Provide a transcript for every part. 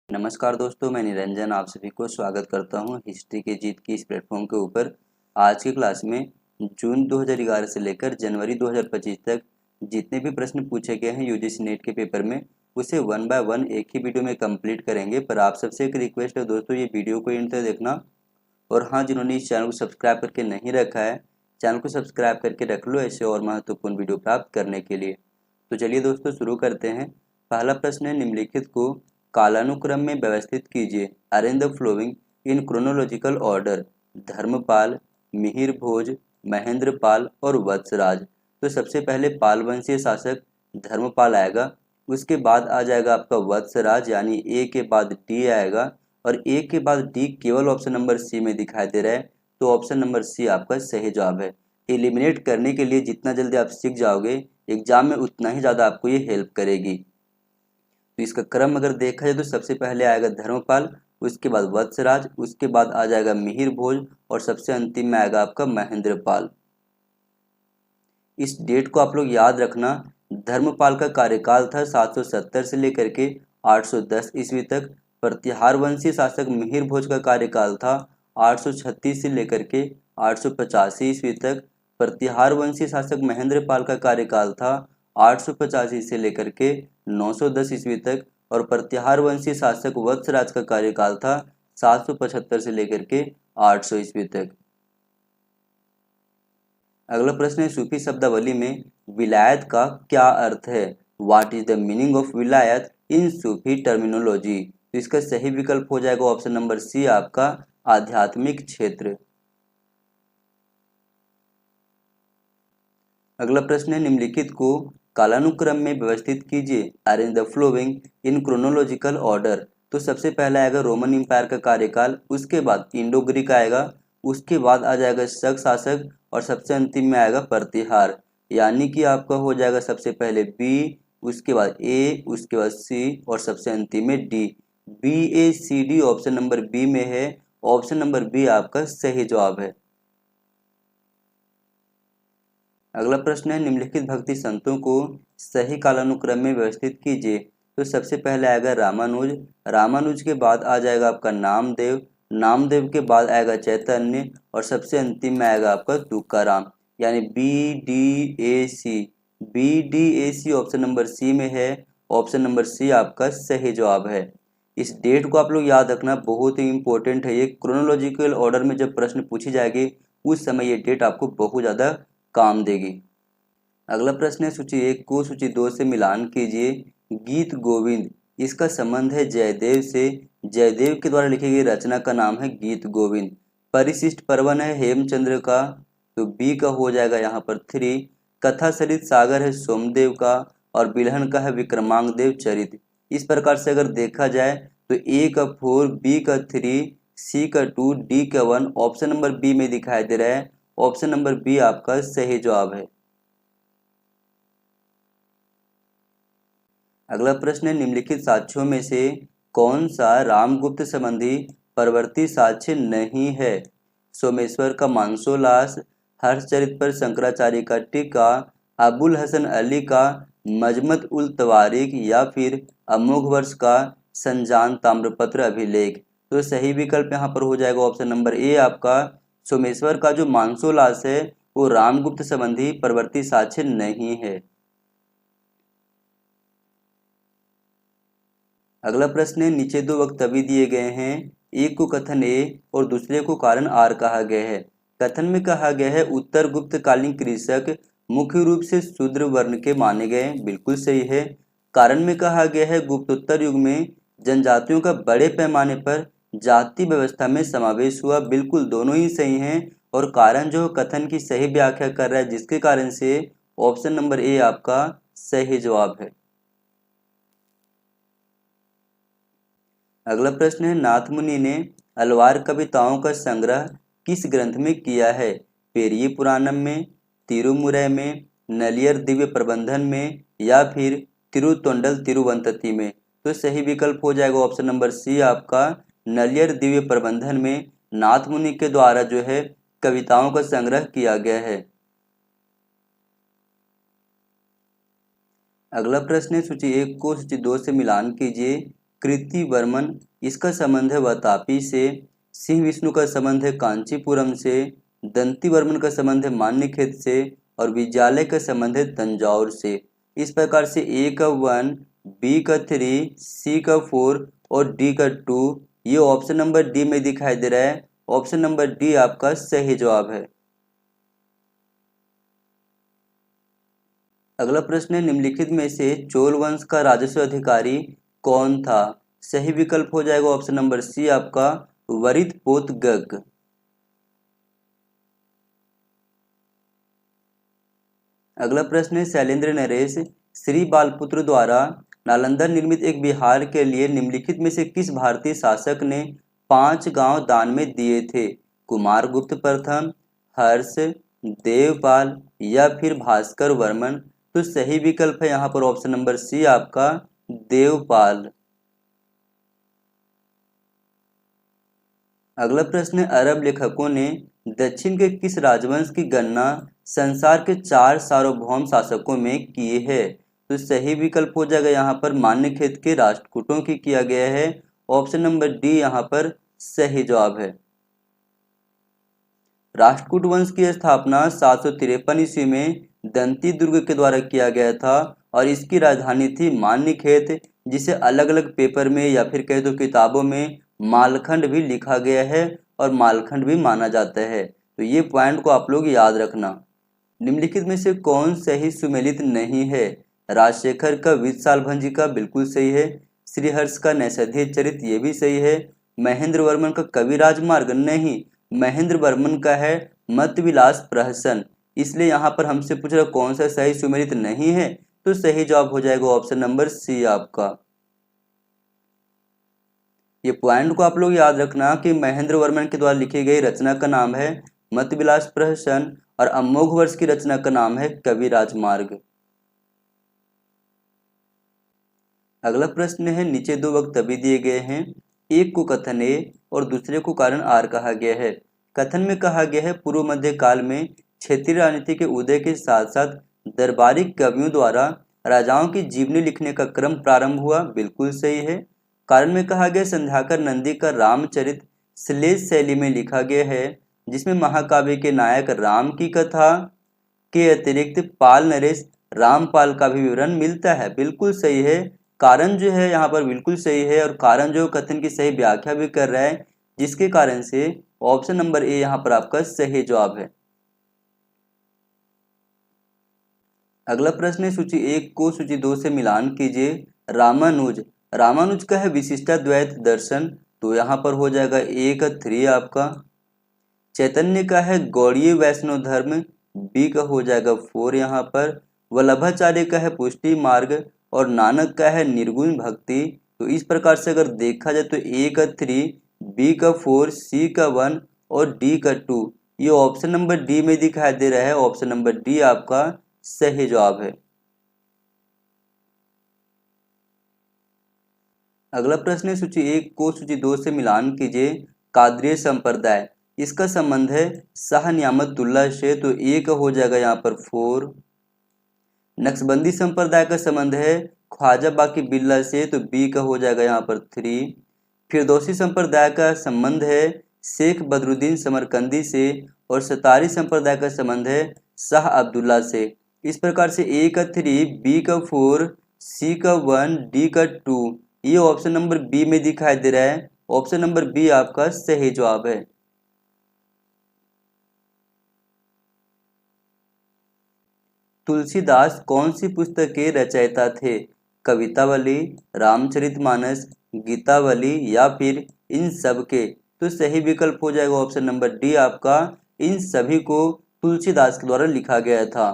नमस्कार दोस्तों, मैं निरंजन आप सभी को स्वागत करता हूं हिस्ट्री के जीत की इस प्लेटफॉर्म के ऊपर। आज की क्लास में जून 2011 से लेकर जनवरी 2025 तक जितने भी प्रश्न पूछे गए हैं यूजीसी नेट के पेपर में, उसे वन बाय वन एक ही वीडियो में कंप्लीट करेंगे। पर आप सबसे एक रिक्वेस्ट है दोस्तों, ये वीडियो को एंड तक देखना। और हाँ, जिन्होंने इस चैनल को सब्सक्राइब करके नहीं रखा है, चैनल को सब्सक्राइब करके रख लो ऐसे और महत्वपूर्ण वीडियो प्राप्त करने के लिए। तो चलिए दोस्तों शुरू करते हैं। पहला प्रश्न है, निम्नलिखित को कालानुक्रम में व्यवस्थित कीजिए। Arrange the following in chronological order. Dharmapala, Mihir Bhoja, Mahendrapala और वत्सराज। तो सबसे पहले पाल वंशीय शासक धर्मपाल आएगा, उसके बाद आ जाएगा आपका वत्सराज, यानी ए के बाद डी आएगा, और ए के बाद डी केवल ऑप्शन नंबर सी में दिखाई दे रहा है, तो ऑप्शन नंबर सी आपका सही जवाब है। एलिमिनेट करने के लिए जितना जल्दी आप सीख जाओगे एग्जाम में, उतना ही ज़्यादा आपको ये हेल्प करेगी। तो इसका क्रम अगर देखा जाए तो सबसे पहले आएगा धर्मपाल, उसके बाद वत्सराज, उसके बाद आ जाएगा मिहिर भोज, और सबसे अंतिम में आएगा आपका महेंद्रपाल। इस डेट को आप लोग याद रखना। धर्मपाल का कार्यकाल था 770 से लेकर के 810 ईस्वी तक। प्रतिहार वंशी शासक मिहिर भोज का कार्यकाल था 836 से लेकर के 885 ईस्वी तक। प्रतिहार वंशी शासक महेंद्रपाल का कार्यकाल था 885 से लेकर के 910 ईस्वी तक। और प्रतिहार वंशी शासक वत्सराज का कार्यकाल था 775 से लेकर के 800 ईस्वी तक। अगला प्रश्न है, सूफी शब्दावली में विलायत का क्या अर्थ है। What is the meaning of विलायत इन सूफी टर्मिनोलॉजी। तो इसका सही विकल्प हो जाएगा ऑप्शन नंबर सी आपका आध्यात्मिक क्षेत्र। अगला प्रश्न है, निम्नलिखित को कालानुक्रम में व्यवस्थित कीजिए। Arrange the following in chronological order. तो सबसे पहला आएगा रोमन इंपायर का कार्यकाल, उसके बाद इंडो ग्रीक आएगा, उसके बाद आ जाएगा शक शासक, और सबसे अंतिम में आएगा प्रतिहार। यानी कि आपका हो जाएगा सबसे पहले बी, उसके बाद ए, उसके बाद सी, और सबसे अंतिम में D. BACD option number B में है। ऑप्शन नंबर बी आपका सही जवाब है। अगला प्रश्न है, निम्नलिखित भक्ति संतों को सही कालानुक्रम में व्यवस्थित कीजिए। तो सबसे पहले आएगा रामानुज, रामानुज के बाद आ जाएगा आपका नामदेव, नामदेव के बाद आएगा चैतन्य, और सबसे अंतिम में आएगा आपका तुकाराम। यानी BDAC, BDAC option number C में है। ऑप्शन नंबर सी आपका सही जवाब है। इस डेट को आप लोग याद रखना, बहुत ही इंपॉर्टेंट है ये। क्रोनोलॉजिकल ऑर्डर में जब प्रश्न पूछी जाएगी उस समय ये डेट आपको बहुत ज़्यादा काम देगी। अगला प्रश्न है, सूची 1 को सूची 2 से मिलान कीजिए। गीत गोविंद, इसका संबंध है जयदेव से। जयदेव के द्वारा लिखी गई रचना का नाम है गीत गोविंद। परिशिष्ट पर्वन है हेमचंद्र का, तो बी का हो जाएगा यहाँ पर 3। कथा सरित सागर है सोमदेव का, और बिल्हन का है विक्रमांगदेव चरित। इस प्रकार से अगर देखा जाए तो ए का 4, बी का 3, सी का 2, डी का 1 ऑप्शन नंबर बी में दिखाई दे रहा है। ऑप्शन नंबर बी आपका सही जवाब है। अगला प्रश्न है, निम्नलिखित साक्ष्यों में से कौन सा रामगुप्त संबंधी परवर्ती साक्ष्य नहीं है। सोमेश्वर का मानसोल्लास, हर्षचरित पर शंकराचार्य का टीका, अबुल हसन अली का मजमत उल तवारीख, या फिर अमोघ वर्ष का संजान ताम्रपत्र अभिलेख। तो सही विकल्प यहाँ पर हो जाएगा ऑप्शन नंबर ए आपका। सोमेश्वर का जो मानसोल्लास है वो रामगुप्त संबंधी परवर्ती साक्ष्य नहीं है। अगला प्रश्न है, नीचे दो वक्तव्य दिए गए हैं, एक को कथन ए और दूसरे को कारण आर कहा गया है। कथन में कहा गया है उत्तर गुप्त कालीन कृषक मुख्य रूप से शूद्र वर्ण के माने गए, बिल्कुल सही है। कारण में कहा गया है गुप्तोत्तर युग में जनजातियों का बड़े पैमाने पर जाति व्यवस्था में समावेश हुआ, बिल्कुल दोनों ही सही हैं। और कारण जो कथन की सही व्याख्या कर रहा है, जिसके कारण से ऑप्शन नंबर ए आपका सही जवाब है। अगला प्रश्न है, नाथ मुनि ने अलवार कविताओं का संग्रह किस ग्रंथ में किया है। पेरिये पुराणम में, तिरुमुरै में, नलियर दिव्य प्रबंधन में, या फिर तिरुतोंडल तिरुवंतति में। तो सही विकल्प हो जाएगा ऑप्शन नंबर सी आपका नलियर दिव्य प्रबंधन में नाथ मुनि के द्वारा जो है कविताओं का संग्रह किया गया है। अगला प्रश्न है सूची 1 को सूची 2 से मिलान कीजिए। कृति वर्मन, इसका संबंध है वातापी से। सिंह विष्णु का संबंध है कांचीपुरम से। दंती वर्मन का संबंध है मान्यखेत से। और विद्यालय का संबंध है तंजौर से। इस प्रकार से ए का 1, बी का 3, सी का 4 और डी का 2, ये ऑप्शन नंबर डी में दिखाई दे रहा है। ऑप्शन नंबर डी आपका सही जवाब है। अगला प्रश्न है निम्नलिखित में से चोल वंश का राजस्व अधिकारी कौन था? सही विकल्प हो जाएगा ऑप्शन नंबर सी आपका वरित पोत गग। अगला प्रश्न है शैलेंद्र नरेश श्री बालपुत्र द्वारा नालंदा निर्मित एक विहार के लिए निम्नलिखित में से किस भारतीय शासक ने 5 गांव दान में दिए थे? कुमारगुप्त प्रथम, हर्ष, देवपाल या फिर भास्कर वर्मन। तो सही विकल्प है यहाँ पर ऑप्शन नंबर सी आपका देवपाल। अगला प्रश्न है अरब लेखकों ने दक्षिण के किस राजवंश की गणना संसार के 4 सार्वभौम शासकों में की है? तो सही विकल्प हो जाएगा यहाँ पर मान्यखेत के राष्ट्रकूटों की किया गया है। ऑप्शन नंबर डी यहाँ पर सही जवाब है। राष्ट्रकूट वंश की स्थापना 753 ईस्वी में दंती दुर्ग के द्वारा किया गया था और इसकी राजधानी थी मान्यखेत, जिसे अलग अलग पेपर में या फिर कहे तो किताबों में मालखंड भी लिखा गया है और मालखंड भी माना जाता है। तो ये पॉइंट को आप लोग याद रखना। निम्नलिखित में से कौन सही सुमेलित नहीं है? राजशेखर का वित्साल भंजी का बिल्कुल सही है। श्रीहर्ष का नैषधीय चरित ये भी सही है। महेंद्र वर्मन का कवि राजमार्ग नहीं, महेंद्र वर्मन का है मत विलास प्रहसन। इसलिए यहाँ पर हमसे पूछ रहा कौन सा सही सुमेलित नहीं है, तो सही जवाब हो जाएगा ऑप्शन नंबर सी आपका। ये पॉइंट को आप लोग याद रखना कि महेंद्र वर्मन के द्वारा लिखी गई रचना का नाम है मत विलास प्रहसन और अमोघ वर्ष की रचना का नाम है कवि राजमार्ग। अगला प्रश्न है नीचे 2 वक्तव्य दिए गए हैं, एक को कथन ए और दूसरे को कारण आर कहा गया है। कथन में कहा गया है पूर्व मध्य काल में क्षेत्रीय राजनीति के उदय के साथ साथ दरबारी कवियों द्वारा राजाओं की जीवनी लिखने का क्रम प्रारंभ हुआ, बिल्कुल सही है। कारण में कहा गया संध्याकर नंदी का रामचरित श्लेष शैली में लिखा गया है, जिसमें महाकाव्य के नायक राम की कथा के अतिरिक्त पाल नरेश रामपाल का भी विवरण मिलता है, बिल्कुल सही है। कारण जो है यहाँ पर बिल्कुल सही है और कारण जो कथन की सही व्याख्या भी कर रहा है, जिसके कारण से ऑप्शन नंबर ए यहाँ पर आपका सही जवाब है। अगला प्रश्न है सूची 1 को सूची 2 से मिलान कीजिए। रामानुज का है विशिष्टाद्वैत दर्शन, तो यहाँ पर हो जाएगा ए का 3 आपका। चैतन्य का है गौड़ीय वैष्णव धर्म, बी का हो जाएगा 4 यहाँ पर। वल्लभाचार्य का है पुष्टि मार्ग और नानक का है निर्गुण भक्ति। तो इस प्रकार से अगर देखा जाए तो ए का 3, बी का 4, सी का 1 और डी का 2, ये ऑप्शन नंबर डी में दिखाई दे रहा है। ऑप्शन नंबर डी आपका सही जवाब है। अगला प्रश्न है सूची 1 को सूची 2 से मिलान कीजिए। कादरिया संप्रदाय, इसका संबंध है शाह नियामतुल्लाह से, तो ए का हो जाएगा यहाँ पर 4। नक्शबंदी संप्रदाय का संबंध है ख्वाजा बाकी बिल्ला से, तो बी का हो जाएगा यहाँ पर 3। फिरदौसी संप्रदाय का संबंध है शेख बदरुद्दीन समरकंदी से और सतारी संप्रदाय का संबंध है शाह अब्दुल्ला से। इस प्रकार से ए का 3, बी का 4, सी का 1, डी का 2, ये ऑप्शन नंबर बी में दिखाई दे रहा है। ऑप्शन नंबर बी आपका सही जवाब है। तुलसीदास कौन सी पुस्तक के रचयिता थे? कवितावली, रामचरितमानस, गीतावली या फिर इन सब के? तो सही विकल्प हो जाएगा ऑप्शन नंबर डी आपका, इन सभी को तुलसीदास के द्वारा लिखा गया था।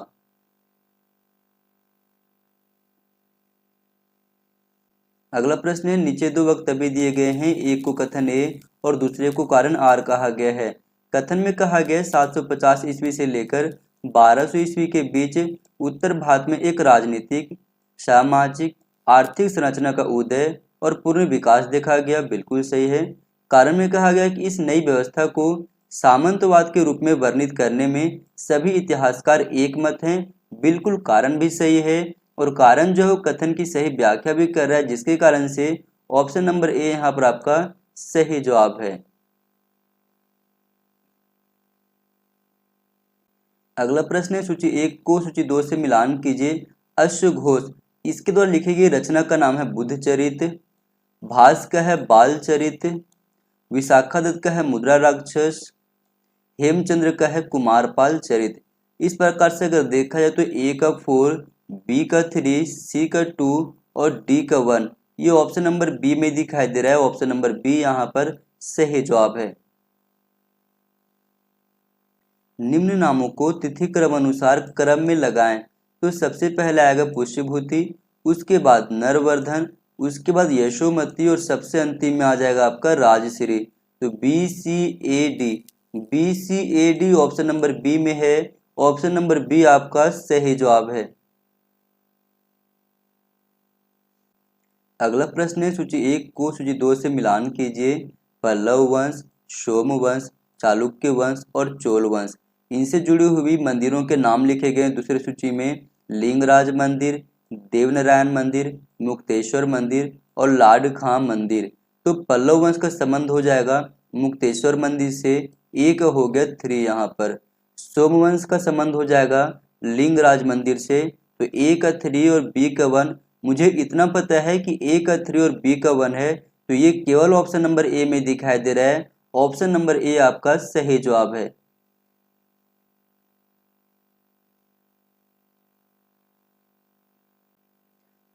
अगला प्रश्न है नीचे 2 वक्तव्य दिए गए हैं, एक को कथन ए और दूसरे को कारण आर कहा गया है। कथन में कहा गया 750 ईस्वी से लेकर 1200 ईस्वी के बीच उत्तर भारत में एक राजनीतिक, सामाजिक, आर्थिक संरचना का उदय और पूर्ण विकास देखा गया, बिल्कुल सही है। कारण में कहा गया कि इस नई व्यवस्था को सामंतवाद के रूप में वर्णित करने में सभी इतिहासकार एक मत हैं, बिल्कुल कारण भी सही है। और कारण जो है वो कथन की सही व्याख्या भी कर रहा है, जिसके कारण से ऑप्शन नंबर ए यहाँ पर आपका सही जवाब है। अगला प्रश्न है सूची 1 को सूची 2 से मिलान कीजिए। अश्वघोष इसके द्वारा लिखी गई रचना का नाम है बुद्धचरित, भास का है बालचरित, विशाखा दत्त का है मुद्रा राक्षस, हेमचंद्र का है कुमारपाल चरित। इस प्रकार से अगर देखा जाए तो ए का 4, बी का 3, सी का 2 और डी का 1 ये ऑप्शन नंबर बी में दिखाई दे रहा है। ऑप्शन नंबर बी यहाँ पर सही जवाब है। निम्न नामों को तिथि क्रम अनुसार क्रम में लगाएं। तो सबसे पहले आएगा पुष्यभूति, उसके बाद नरवर्धन, उसके बाद यशोमती और सबसे अंतिम में आ जाएगा आपका राजश्री। तो B C A D option number B में है। ऑप्शन नंबर बी आपका सही जवाब है। अगला प्रश्न है सूची 1 को सूची 2 से मिलान कीजिए। पल्लव वंश, सोमवंश, चालुक्य वंश और चोल वंश इनसे जुड़ी हुई मंदिरों के नाम लिखे गए। दूसरी सूची में लिंगराज मंदिर, देवनारायण मंदिर, मुक्तेश्वर मंदिर और लाडखां मंदिर। तो पल्लव वंश का संबंध हो जाएगा मुक्तेश्वर मंदिर से, एक हो गया 3 यहाँ पर। सोमवंश का संबंध हो जाएगा लिंगराज मंदिर से, तो ए का 3 और बी का 1। मुझे इतना पता है कि ए का 3 और बी का 1 है, तो ये केवल ऑप्शन नंबर ए में दिखाई दे रहा है। ऑप्शन नंबर ए आपका सही जवाब है।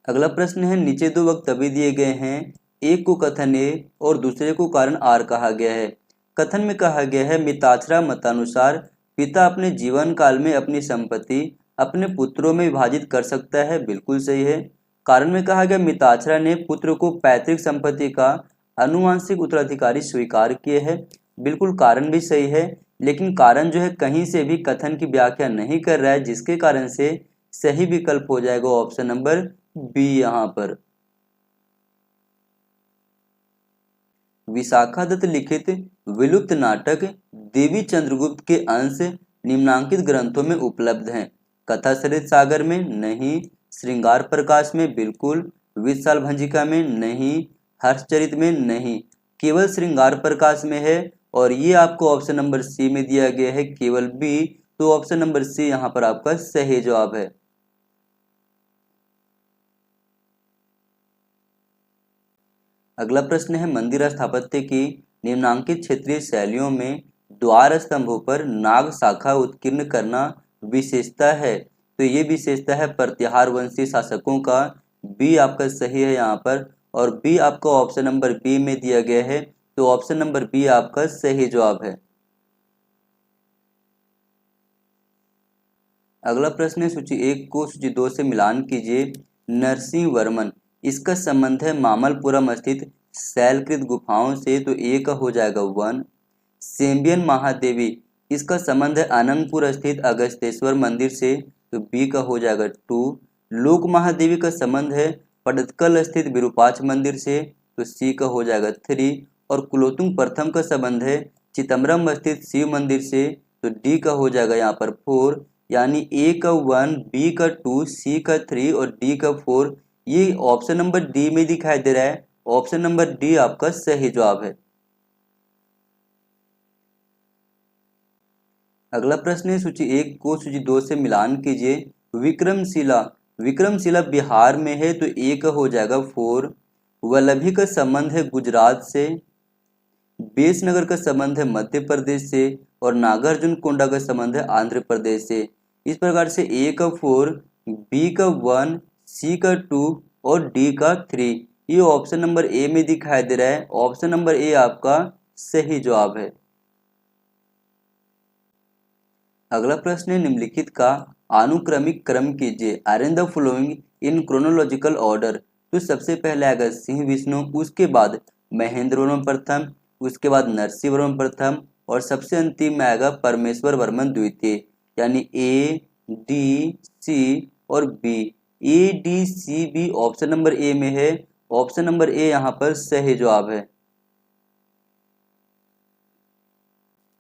अगला प्रश्न है नीचे दो वक्तव्य दिए गए हैं, एक को कथन ए और दूसरे को कारण आर कहा गया है। कथन में कहा गया है मिताक्षरा मतानुसार पिता अपने जीवन काल में अपनी संपत्ति अपने पुत्रों में विभाजित कर सकता है, बिल्कुल सही है। कारण में कहा गया मिताक्षरा ने पुत्र को पैतृक संपत्ति का अनुवांशिक उत्तराधिकारी स्वीकार किए है, बिल्कुल कारण भी सही है। लेकिन कारण जो है कहीं से भी कथन की व्याख्या नहीं कर रहा है, जिसके कारण से सही विकल्प हो जाएगा ऑप्शन नंबर बी यहाँ पर। विशाखा दत्त लिखित विलुप्त नाटक देवी चंद्रगुप्त के अंश निम्नांकित ग्रंथों में उपलब्ध हैं। कथा सरित सागर में नहीं, श्रृंगार प्रकाश में बिल्कुल, विशाल भंजिका में नहीं, हर्षचरित में नहीं, केवल श्रृंगार प्रकाश में है। और ये आपको ऑप्शन नंबर सी में दिया गया है केवल बी, तो ऑप्शन नंबर सी यहाँ पर आपका सही जवाब है। अगला प्रश्न है मंदिर स्थापत्य की निम्नांकित क्षेत्रीय शैलियों में द्वार स्तंभों पर नाग शाखा उत्कीर्ण करना विशेषता है। तो ये विशेषता है प्रत्याहार वंशी शासकों का, बी आपका सही है यहाँ पर। और बी आपका ऑप्शन नंबर बी में दिया गया है, तो ऑप्शन नंबर बी आपका सही जवाब है। अगला प्रश्न है सूची 1 को सूची 2 से मिलान कीजिए। नरसिंह वर्मन इसका संबंध है मामलपुरम स्थित शैलकृत गुफाओं से, तो ए का हो जाएगा 1। सेम्बियन महादेवी इसका संबंध है अनंतपुर स्थित अगस्तेश्वर मंदिर से, तो बी का हो जाएगा 2। लोक महादेवी का संबंध है पडक्कल स्थित विरूपाक्ष मंदिर से, तो सी का हो जाएगा 3। और कुलोत्तुंग प्रथम का संबंध है चिदम्बरम स्थित शिव मंदिर से, तो डी का हो जाएगा यहाँ पर 4। यानी ए का 1, बी का 2, सी का 3 और डी का 4 ये ऑप्शन नंबर डी में दिखाई दे रहा है। ऑप्शन नंबर डी आपका सही जवाब है। अगला प्रश्न है सूची 1 को सूची 2 से मिलान कीजिए। विक्रमशिला बिहार में है, तो ए का हो जाएगा 4। वल्लभी का संबंध है गुजरात से, बेसनगर का संबंध है मध्य प्रदेश से और नागार्जुन कोंडा का संबंध है आंध्र प्रदेश से। इस प्रकार से ए का 4, बी का 1, सी का 2 और डी का 3 ये ऑप्शन नंबर ए में दिखाई दे रहा है। ऑप्शन नंबर ए आपका सही जवाब है। अगला प्रश्न है निम्नलिखित का अनुक्रमिक क्रम कीजिए। Arrange the following in chronological order. तो सबसे पहले आएगा सिंह विष्णु, उसके बाद महेंद्र वर्मन प्रथम, उसके बाद नरसिंह वर्मन प्रथम और सबसे अंतिम में आएगा परमेश्वर वर्मन द्वितीय। यानी ए, डी, सी और B. A, D, C, B option number A में है। ऑप्शन नंबर ए यहाँ पर सही जवाब है।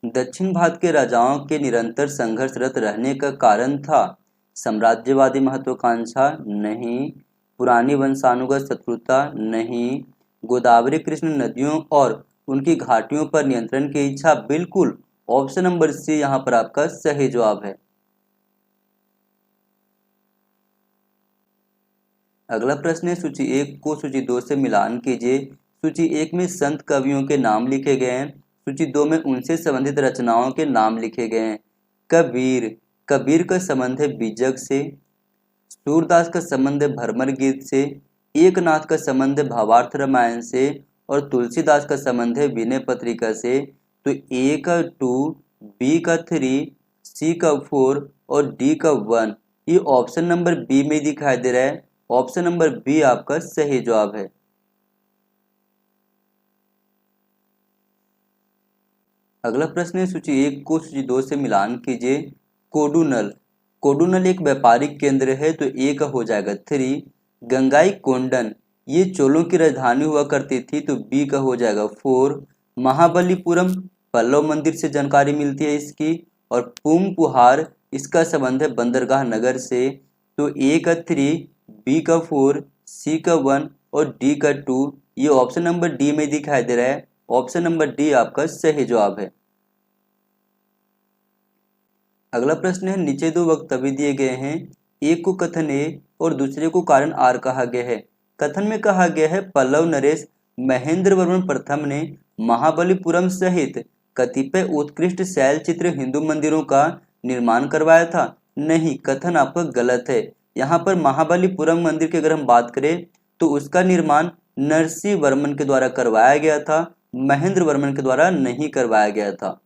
दक्षिण भारत के राजाओं के निरंतर संघर्षरत रहने का कारण था साम्राज्यवादी महत्वाकांक्षा नहीं, पुरानी वंशानुगत शत्रुता नहीं, गोदावरी कृष्ण नदियों और उनकी घाटियों पर नियंत्रण की इच्छा बिल्कुल। ऑप्शन नंबर सी यहाँ पर आपका सही जवाब है। अगला प्रश्न है, सूची 1 को सूची 2 से मिलान कीजिए। सूची 1 में संत कवियों के नाम लिखे गए हैं, सूची 2 में उनसे संबंधित रचनाओं के नाम लिखे गए हैं। कबीर, कबीर का संबंध है बीजक से। सूरदास का संबंध है भ्रमर गीत से। एकनाथ का संबंध है भावार्थ रामायण से। और तुलसीदास का संबंध है विनय पत्रिका से। तो ए का 2, बी का 3, सी का 4 और डी का 1 ये ऑप्शन नंबर बी में दिखाई दे रहा है। ऑप्शन नंबर बी आपका सही जवाब है। अगला प्रश्न है, सूची 1 को सूची 2 से मिलान कीजिए। कोडूनल, कोडूनल एक व्यापारिक केंद्र है, तो ए का हो जाएगा 3। गंगाई कोंडन, ये चोलों की राजधानी हुआ करती थी, तो बी का हो जाएगा 4। महाबलीपुरम, पल्लव मंदिर से जानकारी मिलती है इसकी। और पूमपुहार, इसका संबंध है बंदरगाह नगर से। तो ए का 3, बी का 4, सी का 1 और डी का 2 ये ऑप्शन नंबर डी में दिखाई दे रहा है। ऑप्शन नंबर डी आपका सही जवाब है। अगला प्रश्न है, नीचे दो वक्तव्य दिए गए हैं, एक को कथन ए और दूसरे को कारण आर कहा गया है। कथन में कहा गया है पल्लव नरेश महेंद्र वर्मन प्रथम ने महाबलीपुरम सहित कतिपय उत्कृष्ट शैल चित्र हिंदू मंदिरों का निर्माण करवाया था। नहीं, कथन आपका गलत है। यहाँ पर महाबलीपुरम मंदिर की अगर हम बात करें तो उसका निर्माण नरसिंह वर्मन के द्वारा करवाया गया था, महेंद्र वर्मन के द्वारा नहीं करवाया गया था।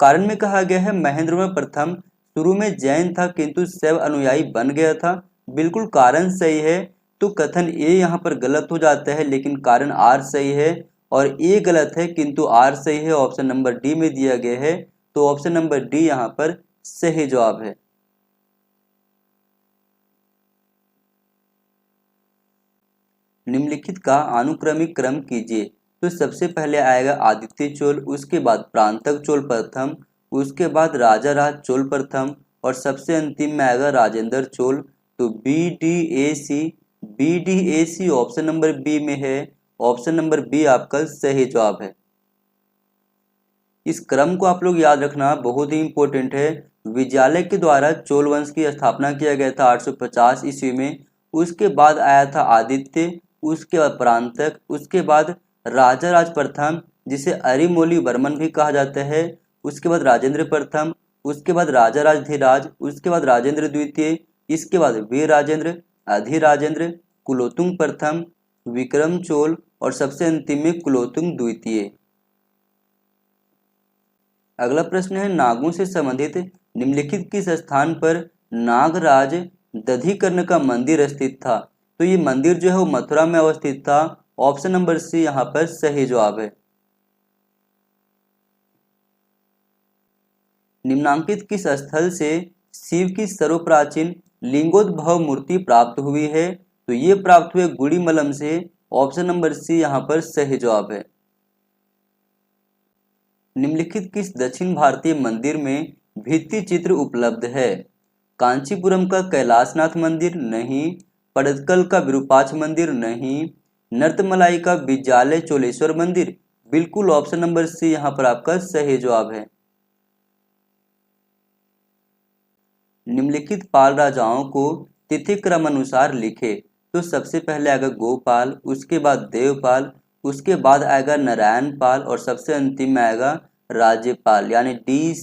कारण में कहा गया है महेंद्र वर्मन प्रथम शुरू में जैन था किंतु शैव अनुयायी बन गया था। बिल्कुल कारण सही है। तो कथन ए यहाँ पर गलत हो जाता है, लेकिन कारण आर सही है। और ए गलत है किंतु आर सही है, ऑप्शन नंबर डी में दिया गया है। तो ऑप्शन नंबर डी यहाँ पर सही जवाब है। निम्नलिखित का अनुक्रमिक क्रम कीजिए। तो सबसे पहले आएगा आदित्य चोल, उसके बाद प्रांतक चोल प्रथम, उसके बाद राजा राज चोल प्रथम और सबसे अंतिम में आएगा राजेंद्र चोल। तो B D A C option number B में है। ऑप्शन नंबर बी आपका सही जवाब है। इस क्रम को आप लोग याद रखना बहुत ही इंपॉर्टेंट है। विजयालय के द्वारा चोल वंश की स्थापना किया गया था 850 ईस्वी में। उसके बाद आया था आदित्य, उसके बाद परांतक, उसके बाद राजा राज प्रथम जिसे अरिमोली वर्मन भी कहा जाता है, उसके बाद राजेंद्र प्रथम, उसके बाद राजा राजधिराज, उसके बाद राजेंद्र द्वितीय, इसके बाद वीर राजेंद्र, अधिराजेंद्र, कुलोत्तुंग प्रथम, विक्रम चोल और सबसे अंतिम में कुलोत्तुंग द्वितीय। अगला प्रश्न है, नागों से संबंधित निम्नलिखित किस स्थान पर नागराज दधिकर्ण का मंदिर स्थित था। तो ये मंदिर जो है वो मथुरा में अवस्थित था। ऑप्शन नंबर सी यहाँ पर सही जवाब है। निम्नांकित किस स्थल से शिव की सर्वप्राचीन लिंगोद्भव मूर्ति प्राप्त हुई है। तो ये प्राप्त हुए गुड़ीमलम से। ऑप्शन नंबर सी यहाँ पर सही जवाब है। निम्नलिखित किस दक्षिण भारतीय मंदिर में भित्ति चित्र उपलब्ध है। कांचीपुरम का कैलाशनाथ मंदिर नहीं, पड़क्कल का विरूपाक्ष मंदिर नहीं, नर्तमलाई का विजयालय चोलेश्वर मंदिर बिल्कुल। ऑप्शन नंबर सी यहाँ पर आपका सही जवाब है। निम्नलिखित पाल राजाओं को तिथि क्रम अनुसार लिखे। तो सबसे पहले आएगा गोपाल, उसके बाद देवपाल, उसके बाद आएगा नारायण पाल और सबसे अंतिम में आएगा राज्यपाल, यानी D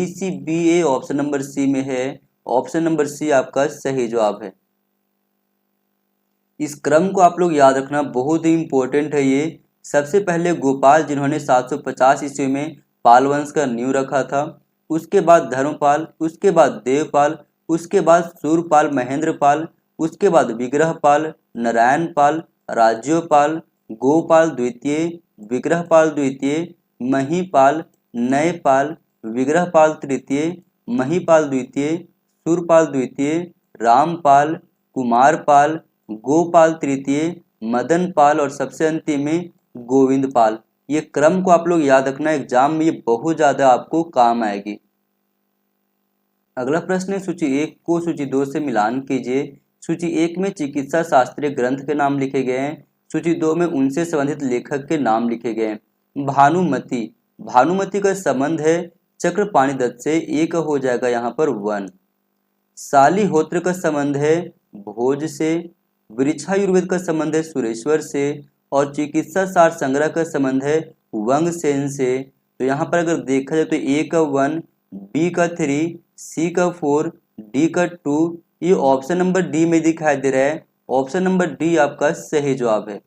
C B A option number C में है। ऑप्शन नंबर सी आपका सही जवाब है। इस क्रम को आप लोग याद रखना बहुत ही इंपॉर्टेंट है। ये सबसे पहले गोपाल जिन्होंने 750 ईस्वी में पाल वंश का नींव रखा था, उसके बाद धर्मपाल, उसके बाद देवपाल, उसके बाद सूरपाल महेंद्रपाल, उसके बाद विग्रहपाल, नारायणपाल, राज्योपाल, गोपाल द्वितीय, विग्रहपाल द्वितीय, महीपाल, नयपाल, विग्रहपाल तृतीय, महीपाल द्वितीय, सूरपाल द्वितीय, रामपाल, कुमारपाल, गोपाल तृतीय, मदनपाल और सबसे अंतिम में गोविंदपाल। ये क्रम को आप लोग याद रखना, एग्जाम में ये बहुत ज्यादा आपको काम आएगी। अगला प्रश्न है सूची 1 को सूची 2 से मिलान कीजिए। सूची 1 में चिकित्सा शास्त्रीय ग्रंथ के नाम लिखे गए हैं। सूची 2 में उनसे संबंधित लेखक के नाम लिखे गए हैं। भानुमति, भानुमति का संबंध है चक्रपाणि दत्त से, एक हो जाएगा यहाँ पर 1। शालिहोत्र का संबंध है भोज से। वृक्षायुर्वेद का संबंध है सुरेश्वर से। और चिकित्सा सार संग्रह का संबंध है वंगसेन से। तो यहाँ पर अगर देखा जाए तो ए का 1, बी का 3, सी का 4, डी का 2, ये ऑप्शन नंबर डी में दिखाई दे रहा है। ऑप्शन नंबर डी आपका सही जवाब है।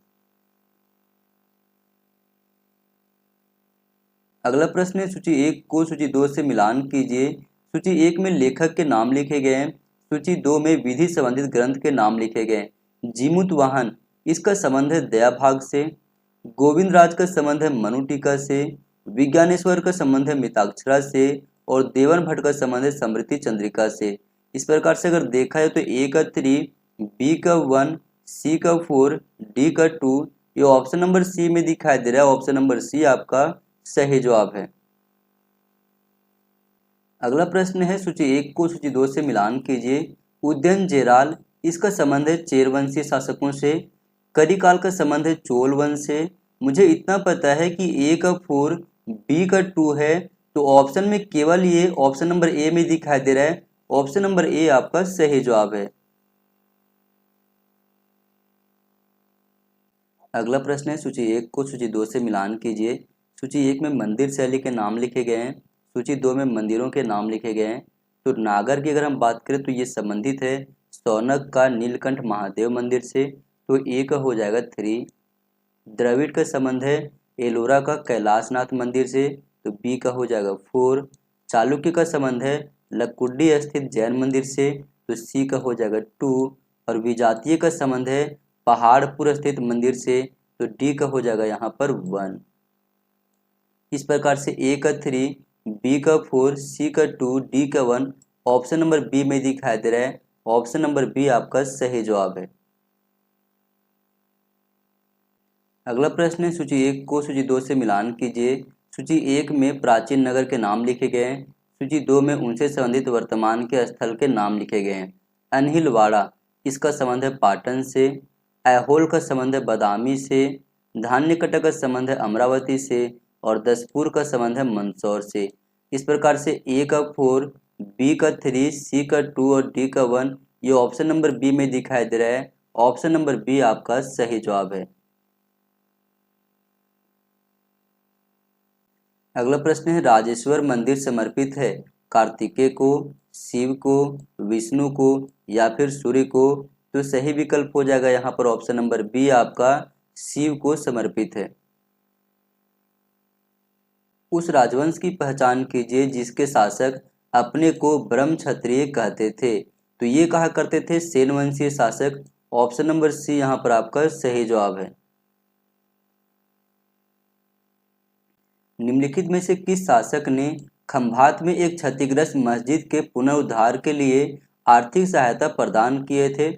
अगला प्रश्न है सूची 1 को सूची 2 से मिलान कीजिए। सूची 1 में लेखक के नाम लिखे गए हैं। सूची 2 में विधि संबंधित ग्रंथ के नाम लिखे गए। जीमूत वाहन, इसका संबंध है दया भाग से। गोविंद राज का संबंध है मनु टीका से। विज्ञानेश्वर का संबंध है मिताक्षरा से। और देवन भट्ट का संबंध है समृद्धि चंद्रिका से। इस प्रकार से अगर देखा जाए तो ए का 3, बी का 1, सी का 4, डी का 2, ये ऑप्शन नंबर सी में दिखाई दे रहा है। ऑप्शन नंबर सी आपका सही जवाब है। अगला प्रश्न है सूची 1 को सूची 2 से मिलान कीजिए। उदयन जेराल, इसका संबंध है चेरवंशी शासकों से। करिकाल का संबंध है चोल वंश से। मुझे इतना पता है कि ए का 4, बी का 2 है, तो ऑप्शन में केवल ये ऑप्शन नंबर ए में दिखाई दे रहा है। ऑप्शन नंबर ए आपका सही जवाब है। अगला प्रश्न है सूची 1 को सूची 2 से मिलान कीजिए। सूची 1 में मंदिर शैली के नाम लिखे गए हैं। सूची 2 में मंदिरों के नाम लिखे गए हैं। तो नागर की अगर हम बात करें तो ये संबंधित है सौनक का नीलकंठ महादेव मंदिर से, तो ए का हो जाएगा 3। द्रविड़ का संबंध है एलोरा का कैलाशनाथ मंदिर से, तो बी का हो जाएगा 4। चालुक्य का संबंध है लकुड्डी स्थित जैन मंदिर से, तो सी का हो जाएगा 2। और विजातीय का संबंध है पहाड़पुर स्थित मंदिर से, तो डी का हो जाएगा यहाँ पर 1। इस प्रकार से ए का 3, बी का 4, सी का 2, डी का 1 ऑप्शन नंबर बी में दिखाई दे रहा है। ऑप्शन नंबर बी आपका सही जवाब है। अगला प्रश्न है सूची 1 को सूची 2 से मिलान कीजिए। सूची 1 में प्राचीन नगर के नाम लिखे गए हैं। सूची 2 में उनसे संबंधित वर्तमान के स्थल के नाम लिखे गए हैं। अनहिलवाड़ा, इसका संबंध है पाटन से। ऐहोल का संबंध है बदामी से। धान्यकटा का संबंध है अमरावती से। और दसपुर का संबंध है मंदसौर से। इस प्रकार से ए का 4, बी का 3, सी का 2 और डी का 1 ये ऑप्शन नंबर बी में दिखाई दे रहा है। ऑप्शन नंबर बी आपका सही जवाब है। अगला प्रश्न है राजेश्वर मंदिर समर्पित है कार्तिकेय को, शिव को, विष्णु को या फिर सूर्य को, तो सही विकल्प हो जाएगा यहाँ पर ऑप्शन नंबर बी आपका शिव को समर्पित है। उस राजवंश की पहचान कीजिए जिसके शासक अपने को ब्रह्म क्षत्रिय कहते थे, तो ये कहा करते थे सेन वंशीय शासक। ऑप्शन नंबर सी यहाँ पर आपका सही जवाब है। निम्नलिखित में से किस शासक ने खंभात में एक क्षतिग्रस्त मस्जिद के पुनरुद्धार के लिए आर्थिक सहायता प्रदान किए थे?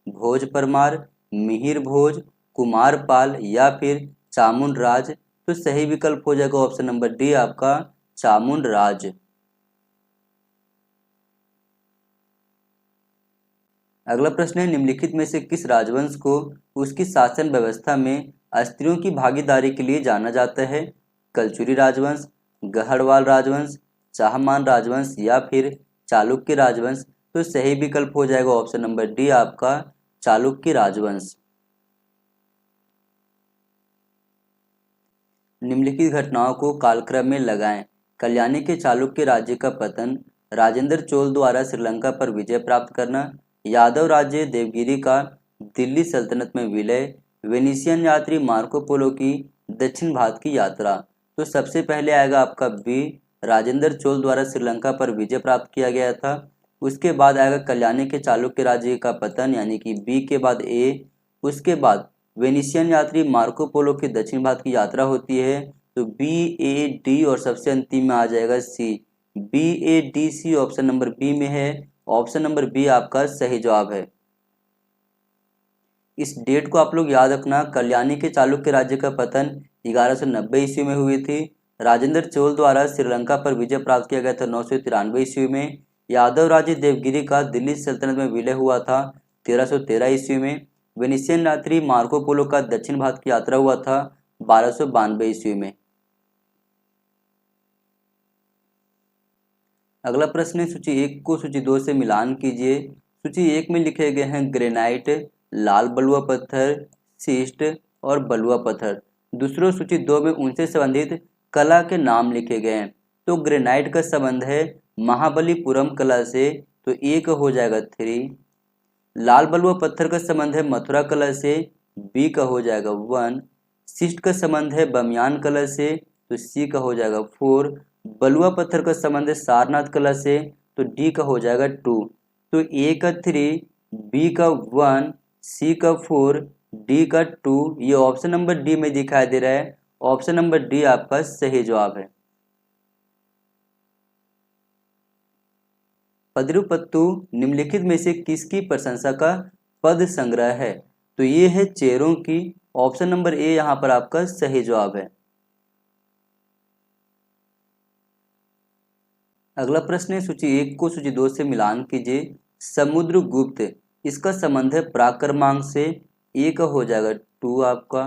भोज परमार, मिहिर भोज, कुमार पाल या फिर चामुंड राज, तो सही विकल्प हो जाएगा ऑप्शन नंबर डी आपका चामुंड राज। अगला प्रश्न है निम्नलिखित में से किस राजवंश को उसकी शासन व्यवस्था में स्त्रियों की भागीदारी के लिए जाना जाता है? कलचुरी राजवंश, गढ़वाल राजवंश, चाहमान राजवंश या फिर चालुक्य राजवंश, तो सही विकल्प हो जाएगा ऑप्शन नंबर डी आपका चालुक्य राजवंश। निम्नलिखित घटनाओं को कालक्रम में लगाएं। कल्याणी के चालुक्य राज्य का पतन, राजेंद्र चोल द्वारा श्रीलंका पर विजय प्राप्त करना, यादव राज्य देवगिरी का दिल्ली सल्तनत में विलय, वेनिसियन यात्री मार्को पोलो की दक्षिण भारत की यात्रा। तो सबसे पहले आएगा आपका बी, राजेंद्र चोल द्वारा श्रीलंका पर विजय प्राप्त किया गया था। उसके बाद आएगा कल्याणी के चालुक्य राज्य का पतन यानी कि बी के बाद ए। उसके बाद वेनिसियन यात्री मार्को पोलो की दक्षिण भारत की यात्रा होती है, तो बी ए डी और सबसे अंतिम में आ जाएगा C. B A D C option number B में है। ऑप्शन नंबर बी आपका सही जवाब है। इस डेट को आप लोग याद रखना। कल्याणी के चालुक्य राज्य का पतन 1190 ईस्वी में हुई थी। राजेंद्र चोल द्वारा श्रीलंका पर विजय प्राप्त किया गया था 993 ईस्वी में। यादव राजे देवगिरी का दिल्ली सल्तनत में विलय हुआ था 1313 ईस्वी में। वेनिसियन यात्री मार्को पोलो का दक्षिण भारत की यात्रा हुआ था 1292 ईस्वी में। अगला प्रश्न है सूची 1 को सूची 2 से मिलान कीजिए। सूची 1 में लिखे गए हैं ग्रेनाइट, लाल बलुआ पत्थर, सीस्ट और बलुआ पत्थर। दूसरों सूची 2 में उनसे संबंधित कला के नाम लिखे गए हैं। तो ग्रेनाइट का संबंध है महाबलीपुरम कला से, तो 1 हो जाएगा 3। लाल बलुआ पत्थर का संबंध है मथुरा कला से, बी का हो जाएगा 1। शिष्ट का संबंध है बमियान कला से, तो सी का हो जाएगा 4। बलुआ पत्थर का संबंध है सारनाथ कला से, तो डी का हो जाएगा 2। तो ए का 3, बी का 1, सी का 4, डी का 2। ये ऑप्शन नंबर डी में दिखाई दे रहा है। ऑप्शन नंबर डी आपका सही जवाब है। पद्रुपत्तु निम्नलिखित में से किसकी प्रशंसा का पद संग्रह है? तो ये है चेरों की। ऑप्शन नंबर ए यहाँ पर आपका सही जवाब है। अगला प्रश्न है सूची 1 को सूची 2 से मिलान कीजिए। समुद्रगुप्त, इसका संबंध है पराक्रमांक से, 1 हो जाएगा 2 आपका।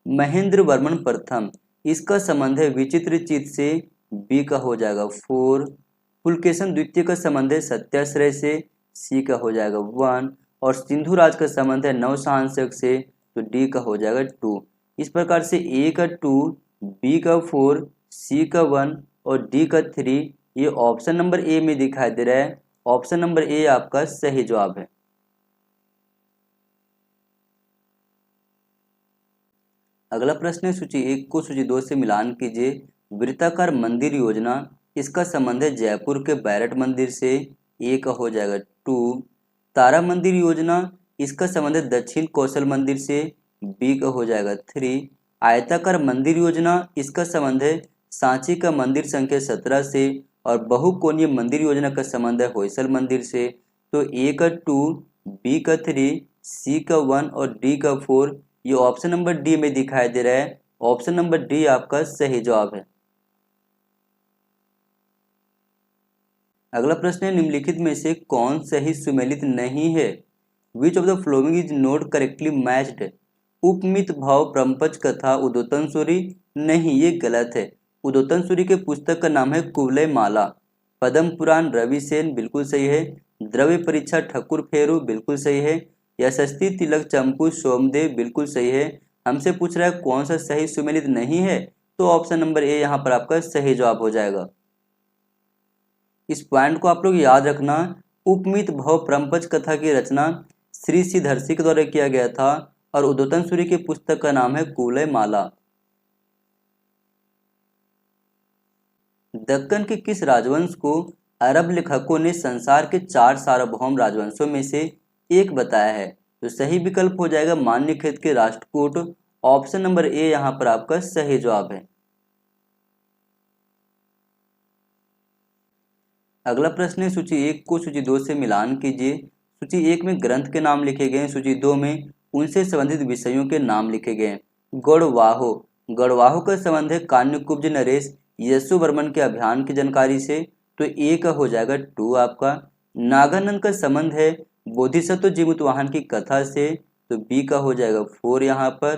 महेंद्र वर्मन प्रथम, इसका संबंध है विचित्रचित से, बी का हो जाएगा 4। पुलकेशन द्वितीय का संबंध है सत्याश्रय से, सी का हो जाएगा 1। और सिंधु राज का संबंध है नवशांसक से, तो डी का हो जाएगा 2। इस प्रकार से ए का 2, बी का 4, सी का 1 और डी का 3 ये ऑप्शन नंबर ए में दिखाई दे रहा है। ऑप्शन नंबर ए आपका सही जवाब है। अगला प्रश्न है सूची 1 को सूची 2 से मिलान कीजिए। वृत्ताकार मंदिर योजना, इसका संबंध है जयपुर के बैरट मंदिर से, 1 हो जाएगा 2। तारा मंदिर योजना, इसका संबंध है दक्षिण कौशल मंदिर से, बी का हो जाएगा 3। आयताकार मंदिर योजना, इसका संबंध है सांची का मंदिर संख्या 17 से और बहुकोणीय मंदिर योजना का संबंध है होयसल मंदिर से, तो ए का 2, बी का 3, सी का 1 और डी का 4 ये ऑप्शन नंबर डी में दिखाई दे रहा है। ऑप्शन नंबर डी आपका सही जवाब है। अगला प्रश्न है निम्नलिखित में से कौन सही सुमेलित नहीं है? Which of the following is not correctly matched? Upamiti Bhava ब्रह्मपच कथा उद्योतन सूरी, नहीं ये गलत है। उद्योतन सूरी के पुस्तक का नाम है कुवलय माला। पद्म पुराण रवि सेन बिल्कुल सही है। द्रव्य परीक्षा ठकुर फेरू बिल्कुल सही है। यशस्वी तिलक चंपू सोमदेव बिल्कुल सही है। हमसे पूछ रहा है कौन सा सही सुमेलित नहीं है, तो ऑप्शन नंबर ए यहाँ पर आपका सही जवाब हो जाएगा। इस पॉइंट को आप लोग याद रखना। उपमित भव ब्रह्मपच कथा की रचना श्री सिद्धर्षि के द्वारा किया गया था और उद्योतन सूरी की पुस्तक का नाम है कुवलय माला। दक्कन के किस राजवंश को अरब लेखकों ने संसार के 4 सार्वभौम राजवंशों में से एक बताया है? तो सही विकल्प हो जाएगा मान्यखेत के राष्ट्रकूट। ऑप्शन नंबर ए यहाँ पर आपका सही जवाब है। अगला प्रश्न है सूची 1 को सूची 2 से मिलान कीजिए। सूची 1 में ग्रंथ के नाम लिखे गए हैं, सूची 2 में उनसे संबंधित विषयों के नाम लिखे गए हैं। गौड़वाहो, गौड़वाहो का संबंध है कान्यकुब्ज नरेश यशोवर्मन के अभियान की जानकारी से, तो ए का हो जाएगा 2 आपका। नागानंद का संबंध है बोधिसत्व जीमूतवाहन की कथा से, तो बी का हो जाएगा 4 यहाँ पर।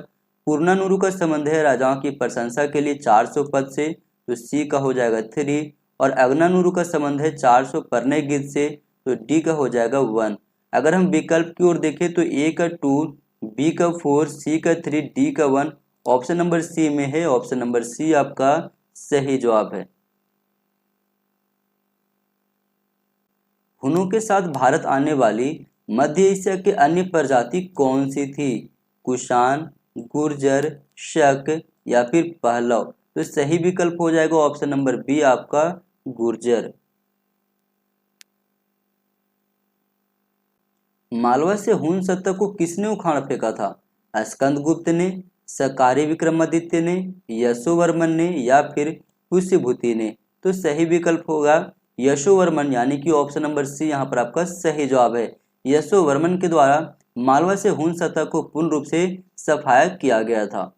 पूर्णानुरु का संबंध है राजाओं की प्रशंसा के लिए 400 पद से, तो सी का हो जाएगा 3। और अग्नानुरु का संबंध है 400 परनय गीत से, तो डी का हो जाएगा 1। अगर हम विकल्प की ओर देखें तो ए का 2, बी का 4, सी का 3, डी का 1 ऑप्शन नंबर सी में है। ऑप्शन नंबर सी आपका सही जवाब है। हुनों के साथ भारत आने वाली मध्य एशिया के अन्य प्रजाति कौन सी थी? कुषाण, गुर्जर, शक या फिर पहलव? तो सही विकल्प हो जाएगा ऑप्शन नंबर बी आपका गुर्जर। मालवा से हुन सत्ता को किसने उखाड़ फेंका था? स्कंदगुप्त ने, सकारी विक्रमादित्य ने, यशोवर्मन ने या फिर पुष्यभूति ने? तो सही विकल्प होगा यशोवर्मन, यानी कि ऑप्शन नंबर सी यहाँ पर आपका सही जवाब है। यशोवर्मन के द्वारा मालवा से हुन सत्ता को पूर्ण रूप से सफाया किया गया था।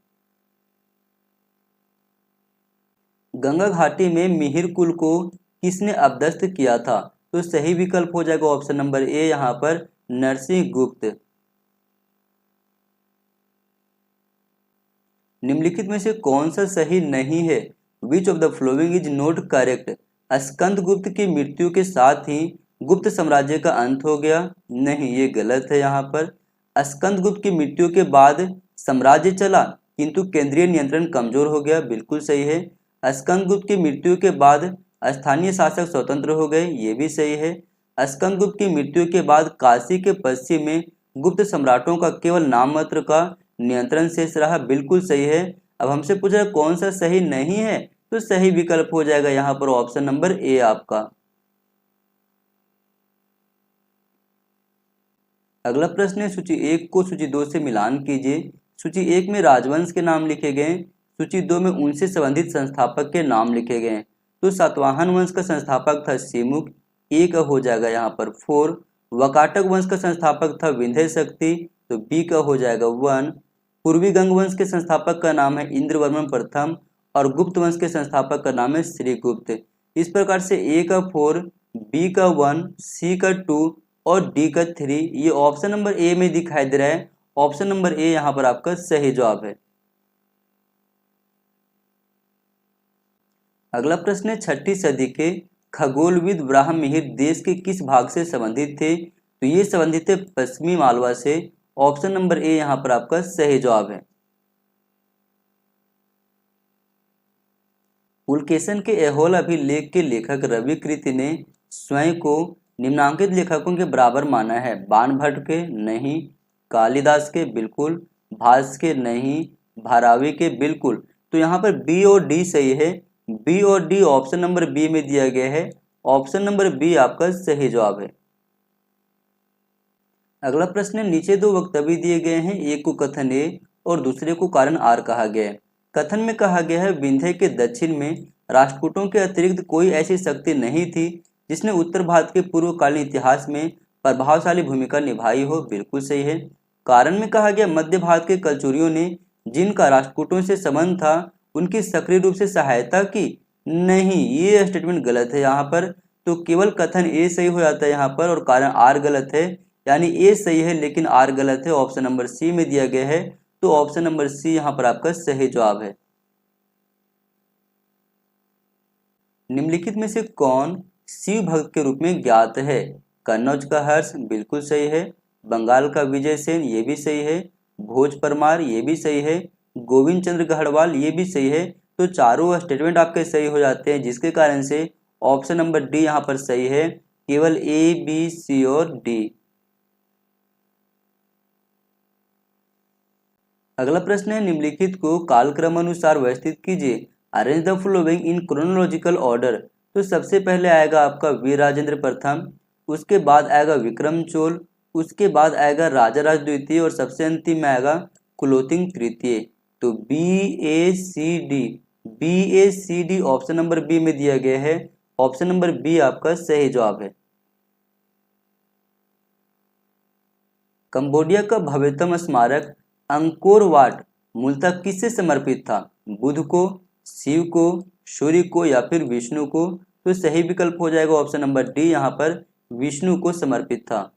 गंगा घाटी में मिहिर कुल को किसने अपदस्थ किया था? तो सही विकल्प हो जाएगा ऑप्शन नंबर ए यहाँ पर नरसिंह गुप्त। निम्नलिखित में से कौन सा सही नहीं है? Which of the following is not correct? Skandagupta की मृत्यु के साथ ही गुप्त साम्राज्य का अंत हो गया? नहीं, ये गलत है। यहाँ पर स्कंदगुप्त की मृत्यु के बाद साम्राज्य चला किंतु केंद्रीय नियंत्रण कमजोर हो गया, बिल्कुल सही है। स्कंदगुप्त की मृत्यु के बाद स्थानीय शासक स्वतंत्र हो गए, ये भी सही है। स्कंदगुप्त की मृत्यु के बाद काशी के पश्चिम में गुप्त सम्राटों का केवल नाम मात्र का नियंत्रण शेष रहा, बिल्कुल सही है। अब हमसे पूछ रहा है कौन सा सही नहीं है, तो सही विकल्प हो जाएगा यहाँ पर ऑप्शन नंबर ए आपका। अगला प्रश्न है सूची 1 को सूची 2 से मिलान कीजिए। सूची 1 में राजवंश के नाम लिखे गए, सूची 2 में उनसे संबंधित संस्थापक के नाम लिखे गए। तो सातवाहन वंश का संस्थापक था सिमुक, ए का हो जाएगा यहाँ पर 4। वकाटक वंश का संस्थापक था विंध्य शक्ति, तो बी का हो जाएगा 1। पूर्वी गंग वंश के संस्थापक का नाम है इंद्रवर्मन प्रथम और गुप्त वंश के संस्थापक का नाम है श्रीगुप्त। इस प्रकार से ए का 4, बी का 1, सी का 2 और डी का 3 ये ऑप्शन नंबर ए में दिखाई दे रहा है। ऑप्शन नंबर ए यहाँ पर आपका सही जवाब है। अगला प्रश्न है 6ठी सदी के खगोलविद ब्राह्ममिहिर देश के किस भाग से संबंधित थे? तो ये संबंधित थे पश्चिमी मालवा से। ऑप्शन नंबर ए यहाँ पर आपका सही जवाब है। पुलकेशन के ऐहोल अभिलेख के लेखक रवि कृति ने स्वयं को निम्नांकित लेखकों के बराबर माना है। बाणभट्ट के नहीं, कालिदास के बिल्कुल, भास के नहीं, भारावी के बिल्कुल। तो यहाँ पर बी और डी सही है। बी और डी ऑप्शन नंबर बी में दिया गया है। ऑप्शन नंबर बी आपका सही जवाब है। अगला प्रश्न है नीचे दो वक्तव्य दिए गए हैं, एक को कथन ए और दूसरे को कारण आर कहा गया है। कथन में कहा गया है विंध्य के दक्षिण में राष्ट्रकूटों के अतिरिक्त कोई ऐसी शक्ति नहीं थी जिसने उत्तर भारत के पूर्वकालीन इतिहास में प्रभावशाली भूमिका निभाई हो, बिल्कुल सही है। कारण में कहा गया मध्य भारत के कलचुरियों ने जिनका राष्ट्रकूटों से संबंध था उनकी सक्रिय रूप से सहायता की, नहीं, ये स्टेटमेंट गलत है यहाँ पर। तो केवल कथन ए सही हो जाता है यहाँ पर और कारण आर गलत है, यानी ए सही है लेकिन आर गलत है। ऑप्शन नंबर सी में दिया गया है, तो ऑप्शन नंबर सी यहाँ पर आपका सही जवाब है। निम्नलिखित में से कौन शिव भक्त के रूप में ज्ञात है? कन्नौज का हर्ष बिल्कुल सही है, बंगाल का विजय सेन ये भी सही है, भोज परमार ये भी सही है, गोविंद चंद्र गढ़वाल ये भी सही है। तो चारों स्टेटमेंट आपके सही हो जाते हैं, जिसके कारण से ऑप्शन नंबर डी यहाँ पर सही है। केवल ए, बी, सी और डी। अगला प्रश्न है निम्नलिखित को कालक्रम अनुसार व्यवस्थित कीजिए। Arrange the following in chronological order. तो सबसे पहले आएगा आपका वीर राजेंद्र प्रथम, उसके बाद आएगा विक्रम चोल, उसके बाद आएगा राजाराज द्वितीय और सबसे अंतिम में आएगा कुलोत्तुंग तृतीय। तो B A C D option number B में दिया गया है। ऑप्शन नंबर बी आपका सही जवाब है। कंबोडिया का भव्यतम स्मारक अंकोर वाट मूलतः किससे समर्पित था? बुध को, शिव को, सूर्य को या फिर विष्णु को? तो सही विकल्प हो जाएगा ऑप्शन नंबर डी, यहाँ पर विष्णु को समर्पित था।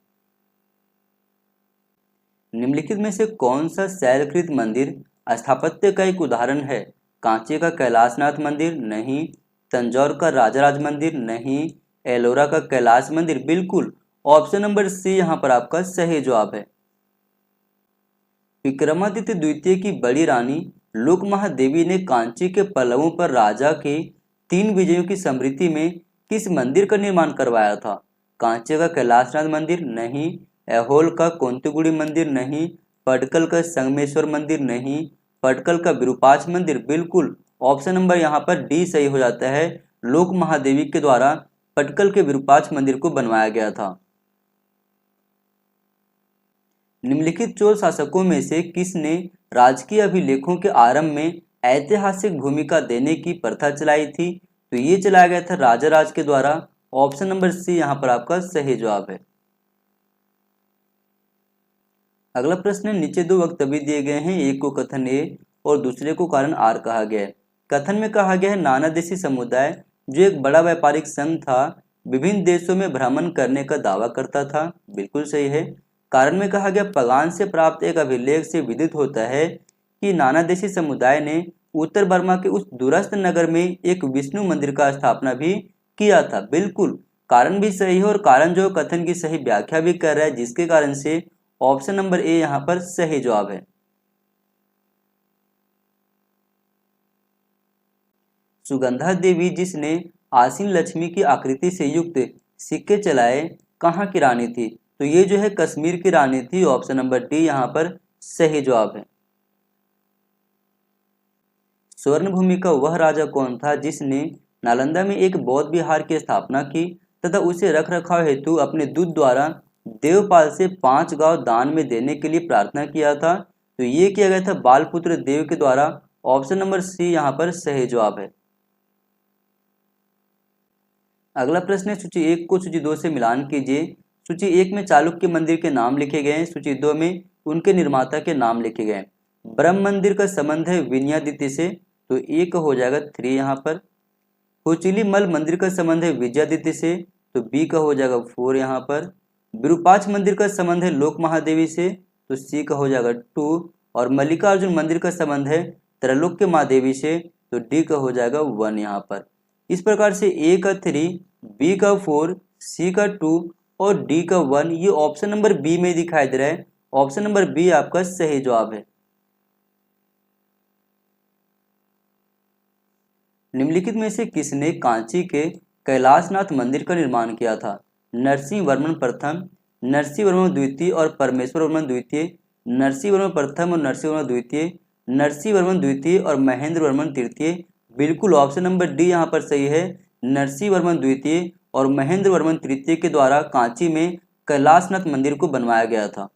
निम्नलिखित में से कौन सा शैलकृत मंदिर स्थापत्य का एक उदाहरण है? कांची का कैलाशनाथ मंदिर नहीं, तंजौर का राजाराज मंदिर नहीं, एलोरा का कैलाश मंदिर बिल्कुल। ऑप्शन नंबर सी यहाँ पर आपका सही जवाब है। विक्रमादित्य द्वितीय की बड़ी रानी लोकमहादेवी ने कांची के पल्लवों पर राजा के 3 विजयों की स्मृति में किस मंदिर का निर्माण करवाया था? कांची का कैलाशनाथ मंदिर नहीं, ऐहोल का कोंतीगुड़ी मंदिर नहीं, पटकल का संगमेश्वर मंदिर नहीं, पटकल का विरूपाक्ष मंदिर बिल्कुल। ऑप्शन नंबर यहाँ पर डी सही हो जाता है। लोक महादेवी के द्वारा पटकल के विरूपाक्ष मंदिर को बनवाया गया था। निम्नलिखित चोल शासकों में से किसने राजकीय अभिलेखों के आरंभ में ऐतिहासिक भूमिका देने की प्रथा चलाई थी? तो ये चलाया गया था राजाराज के द्वारा। ऑप्शन नंबर सी यहाँ पर आपका सही जवाब है। अगला प्रश्न है नीचे दो वक्तव्य दिए गए हैं, एक को कथन ए और दूसरे को कारण आर कहा गया है। कथन में कहा गया है नाना देशी समुदाय जो एक बड़ा व्यापारिक संघ था विभिन्न देशों में भ्रमण करने का दावा करता था। बिल्कुल सही है। कारण में कहा गया पगान से प्राप्त एक अभिलेख से विदित होता है कि नाना देशी समुदाय ने उत्तर बर्मा के उस दूरस्थ नगर में एक विष्णु मंदिर का स्थापना भी किया था। बिल्कुल, कारण भी सही है और कारण जो कथन की सही व्याख्या भी कर रहा है, जिसके कारण से ऑप्शन नंबर ए यहाँ पर सही जवाब है। सुगंधा देवी जिसने आसीन लक्ष्मी की आकृति से युक्त सिक्के चलाए कहाँ की रानी थी? तो ये जो है कश्मीर की रानी थी। ऑप्शन नंबर डी यहाँ पर सही जवाब है। स्वर्ण भूमि का वह राजा कौन था जिसने नालंदा में एक बौद्ध विहार की स्थापना की तथा उसे रख रखाव हेतु अपने दूत द्वारा देवपाल से 5 गांव दान में देने के लिए प्रार्थना किया था? तो ये किया गया था बालपुत्र देव के द्वारा। ऑप्शन नंबर सी यहाँ पर सही जवाब है। अगला प्रश्न है सूची 1 को सूची 2 से मिलान कीजिए। सूची 1 में चालुक्य मंदिर के नाम लिखे गए हैं, सूची 2 में उनके निर्माता के नाम लिखे गए हैं। ब्रह्म मंदिर का संबंध है विनयादित्य से, तो ए का हो जाएगा 3 यहाँ पर। कोचिली मल मंदिर का संबंध है विजयादित्य से, तो बी का हो जाएगा 4 यहाँ पर। विरूपाक्ष मंदिर का संबंध है लोक महादेवी से, तो सी का हो जाएगा 2। और मल्लिकार्जुन मंदिर का संबंध है त्रैलोक्य महादेवी से, तो डी का हो जाएगा 1 यहाँ पर। इस प्रकार से ए का 3, बी का 4, सी का 2 और डी का 1 ये ऑप्शन नंबर बी में दिखाई दे रहा है। ऑप्शन नंबर बी आपका सही जवाब है। निम्नलिखित में से किसने कांची के कैलाशनाथ मंदिर का निर्माण किया था? नरसिंह वर्मन प्रथम, नरसिंह वर्मन द्वितीय और परमेश्वर वर्मन द्वितीय, नरसिंह वर्मन प्रथम और नरसिंह वर्मन द्वितीय, नरसिंह वर्मन द्वितीय और महेंद्र वर्मन तृतीय। बिल्कुल ऑप्शन नंबर डी यहाँ पर सही है। नरसिंह वर्मन द्वितीय और महेंद्र वर्मन तृतीय के द्वारा कांची में कैलाशनाथ मंदिर को बनवाया गया था।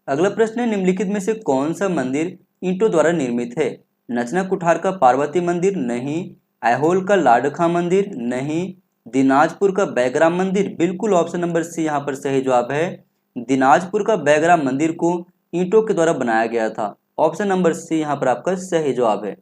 अगला प्रश्न है निम्नलिखित में से कौन सा मंदिर ईंटों द्वारा निर्मित है? नचना कुठार का पार्वती मंदिर नहीं, ऐहोल का लाडखा मंदिर नहीं, दिनाजपुर का बैगराम मंदिर। बिल्कुल ऑप्शन नंबर सी यहाँ पर सही जवाब है। दिनाजपुर का बैगराम मंदिर को ईंटों के द्वारा बनाया गया था। ऑप्शन नंबर सी यहाँ पर आपका सही जवाब है।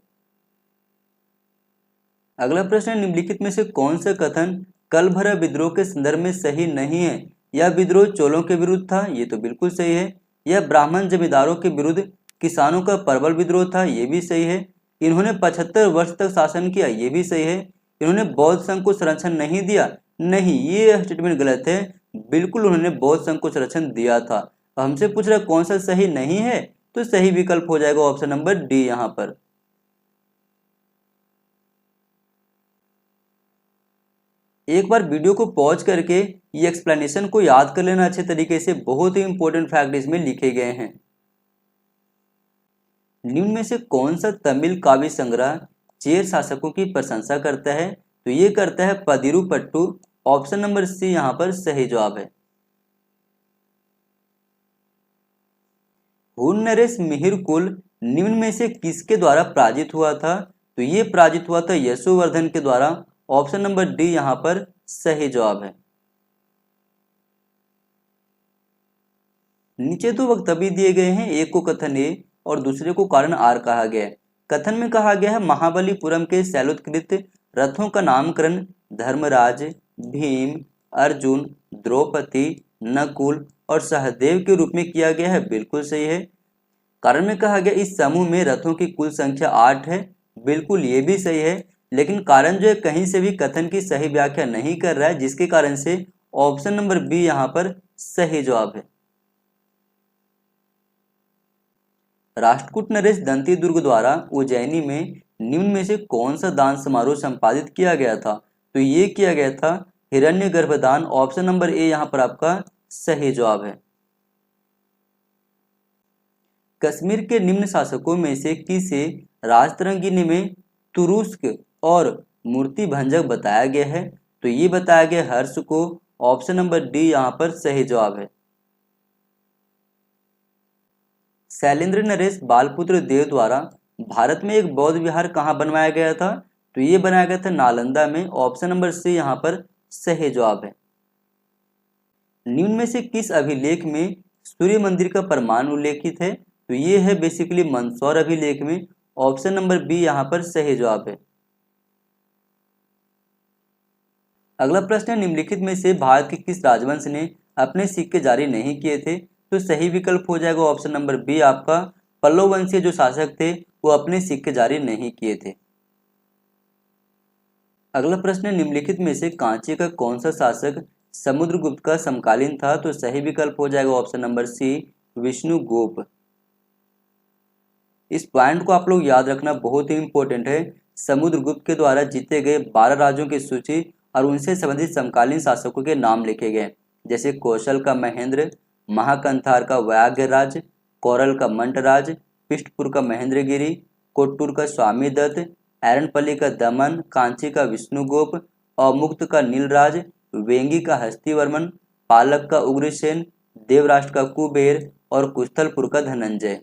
अगला प्रश्न है निम्नलिखित में से कौन सा कथन कलभरा विद्रोह के संदर्भ में सही नहीं है? यह विद्रोह चोलों के विरुद्ध था, ये तो बिल्कुल सही है। यह ब्राह्मण जमींदारों के विरुद्ध किसानों का प्रबल विद्रोह था, ये भी सही है। इन्होंने 75 वर्ष तक शासन किया, ये भी सही है। इन्होंने बौद्ध संघ को संरक्षण नहीं दिया, नहीं, ये स्टेटमेंट गलत है। बिल्कुल उन्होंने बौद्ध संघ को संरक्षण दिया था। हमसे पूछ रहा कौन सा सही नहीं है, तो सही विकल्प हो जाएगा ऑप्शन नंबर डी यहाँ पर। एक बार वीडियो को पॉज करके ये एक्सप्लेनेशन को याद कर लेना अच्छे तरीके से, बहुत ही इंपॉर्टेंट फैक्ट इसमें लिखे गए हैं। निम्न में से कौन सा तमिल काव्य संग्रह चेर शासकों की प्रशंसा करता है? तो ये करता है पदिरुपट्टू। ऑप्शन नंबर सी यहाँ पर सही जवाब है। हुन नरेश मिहिर कुल निम्न में से किसके द्वारा पराजित हुआ था? तो ये पराजित हुआ था यशोवर्धन के द्वारा। ऑप्शन नंबर डी यहाँ पर सही जवाब है। नीचे दो वक्तव्य दिए गए हैं, एक को कथन ए और दूसरे को कारण आर कहा गया है। कथन में कहा गया है महाबलीपुरम के शैलोत्कृत रथों का नामकरण धर्मराज, भीम, अर्जुन, द्रौपदी, नकुल और सहदेव के रूप में किया गया है, बिल्कुल सही है। कारण में कहा गया इस समूह में रथों की कुल संख्या 8 है, बिल्कुल ये भी सही है। लेकिन कारण जो है कहीं से भी कथन की सही व्याख्या नहीं कर रहा है, जिसके कारण से ऑप्शन नंबर बी यहाँ पर सही जवाब है। राष्ट्रकूट नरेश दंती दुर्ग द्वारा उज्जैनी में निम्न में से कौन सा दान समारोह संपादित किया गया था? तो ये किया गया था हिरण्य गर्भदान। ऑप्शन नंबर ए यहाँ पर आपका सही जवाब है। कश्मीर के निम्न शासकों में से किसे राजतरंगिणी में तुरुस्क और मूर्ति भंजक बताया गया है? तो ये बताया गया हर्ष को। ऑप्शन नंबर डी यहाँ पर सही जवाब है। शैलेंद्र नरेश बालपुत्र देव द्वारा भारत में एक बौद्ध विहार कहाँ बनवाया गया था? तो ये बनाया गया था नालंदा में। ऑप्शन नंबर सी यहाँ पर सही जवाब है। निम्न में से किस अभिलेख में सूर्य मंदिर का प्रमाण उल्लेखित है? तो ये है बेसिकली मंदसौर अभिलेख में। ऑप्शन नंबर बी यहाँ पर सही जवाब है। अगला प्रश्न है, निम्नलिखित में से भारत के किस राजवंश ने अपने सिक्के जारी नहीं किए थे? तो सही विकल्प हो जाएगा ऑप्शन नंबर बी आपका, पल्लव वंशीय जो शासक थे वो अपने सिक्के जारी नहीं किए थे। अगला प्रश्न है, निम्नलिखित में से कांची का कौन सा शासक समुद्रगुप्त का समकालीन था? तो सही विकल्प हो जाएगा ऑप्शन नंबर सी, विष्णुगुप्त। इस पॉइंट को आप लोग याद रखना, बहुत ही इंपॉर्टेंट है। समुद्रगुप्त के द्वारा जीते गए 12 राज्यों की सूची और उनसे संबंधित समकालीन शासकों के नाम लिखे गए, जैसे कौशल का महेंद्र, महाकंथार का व्याघ्रराज, कौरल का मंटराज, पृष्ठपुर का महेंद्रगिरी, कोट्टूर का स्वामी दत्त, एरनपल्ली का दमन, कांची का विष्णुगुप्त, अवमुक्त का नीलराज, वेंगी का हस्तिवर्मन, पालक का उग्रसेन, देवराष्ट्र का कुबेर और कुशलपुर का धनंजय।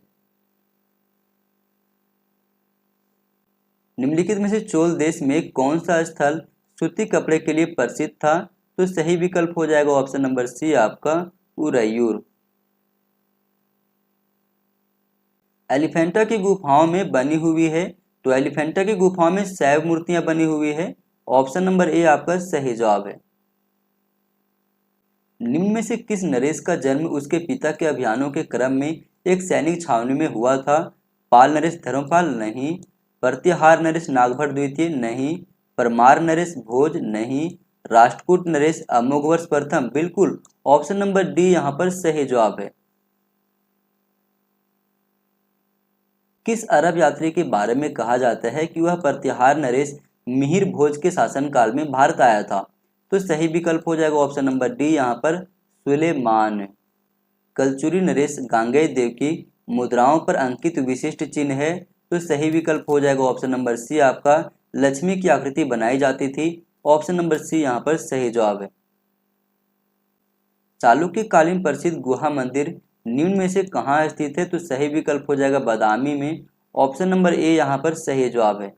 निम्नलिखित में से चोल देश में कौन सा स्थल सूती कपड़े के लिए प्रसिद्ध था? तो सही विकल्प हो जाएगा ऑप्शन नंबर सी आपका, उरैयूर। एलिफेंटा की गुफाओं में बनी हुई है? तो एलिफेंटा की गुफाओं में शैव मूर्तियां बनी हुई है। ऑप्शन नंबर ए आपका सही जवाब है। निम्न में से किस नरेश का जन्म उसके पिता के अभियानों के क्रम में एक सैनिक छावनी में हुआ था? पाल नरेश धर्मपाल नहीं, प्रत्याहार नरेश नागभट्ट द्वितीय नहीं, परमार नरेश भोज नहीं, राष्ट्रकूट नरेश अमोघवर्ष प्रथम बिल्कुल। ऑप्शन नंबर डी यहाँ पर सही जवाब है। किस अरब यात्री के बारे में कहा जाता है कि वह प्रत्याहार नरेश मिहिर भोज के शासनकाल में भारत आया था? तो सही विकल्प हो जाएगा ऑप्शन नंबर डी यहाँ पर, सुलेमान। कलचुरी नरेश गांगेय देव की मुद्राओं पर अंकित विशिष्ट चिन्ह है? तो सही विकल्प हो जाएगा ऑप्शन नंबर सी आपका, लक्ष्मी की आकृति बनाई जाती थी। ऑप्शन नंबर सी यहाँ पर सही जवाब है। चालुक्यकालीन प्रसिद्ध गुहा मंदिर निम्न में से कहाँ स्थित है? तो सही विकल्प हो जाएगा बादामी में। ऑप्शन नंबर ए यहाँ पर सही जवाब है।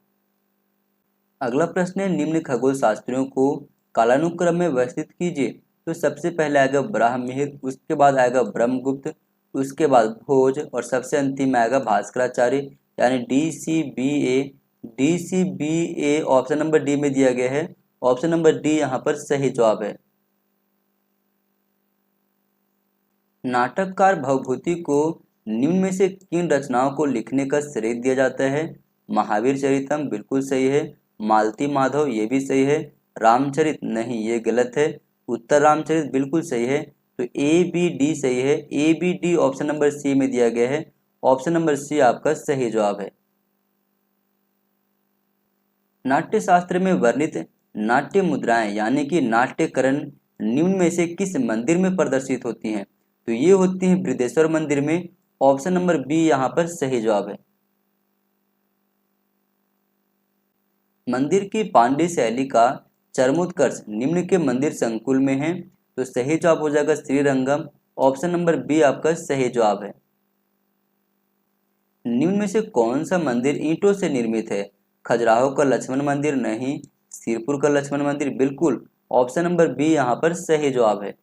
अगला प्रश्न है, निम्न खगोल शास्त्रियों को कालानुक्रम में व्यवस्थित कीजिए। तो सबसे पहले आएगा ब्राह्ममिहिर, उसके बाद आएगा ब्रह्मगुप्त, उसके बाद भोज और सबसे अंतिम में आएगा भास्कराचार्य, यानी D C B A option number D में दिया गया है। ऑप्शन नंबर डी यहाँ पर सही जवाब है। नाटककार भवभूति को निम्न में से किन रचनाओं को लिखने का श्रेय दिया जाता है? महावीर चरितम बिल्कुल सही है, मालती माधव ये भी सही है, रामचरित नहीं ये गलत है, उत्तर रामचरित बिल्कुल सही है। तो ए बी डी सही है, A B D option number C में दिया गया है। ऑप्शन नंबर सी आपका सही जवाब है। नाट्य शास्त्र में वर्णित नाट्य मुद्राएं यानी कि नाट्यकरण निम्न में से किस मंदिर में प्रदर्शित होती हैं? तो ये होती हैं बृहदेश्वर मंदिर में। ऑप्शन नंबर बी यहाँ पर सही जवाब है। मंदिर की पांड्य शैली का चरमोत्कर्ष निम्न के मंदिर संकुल में है? तो सही जवाब हो जाएगा श्रीरंगम। ऑप्शन नंबर बी आपका सही जवाब है। निम्न में से कौन सा मंदिर ईंटों से निर्मित है? खजुराहो का लक्ष्मण मंदिर नहीं, सिरपुर का लक्ष्मण मंदिर बिल्कुल। ऑप्शन नंबर बी यहाँ पर सही जवाब है।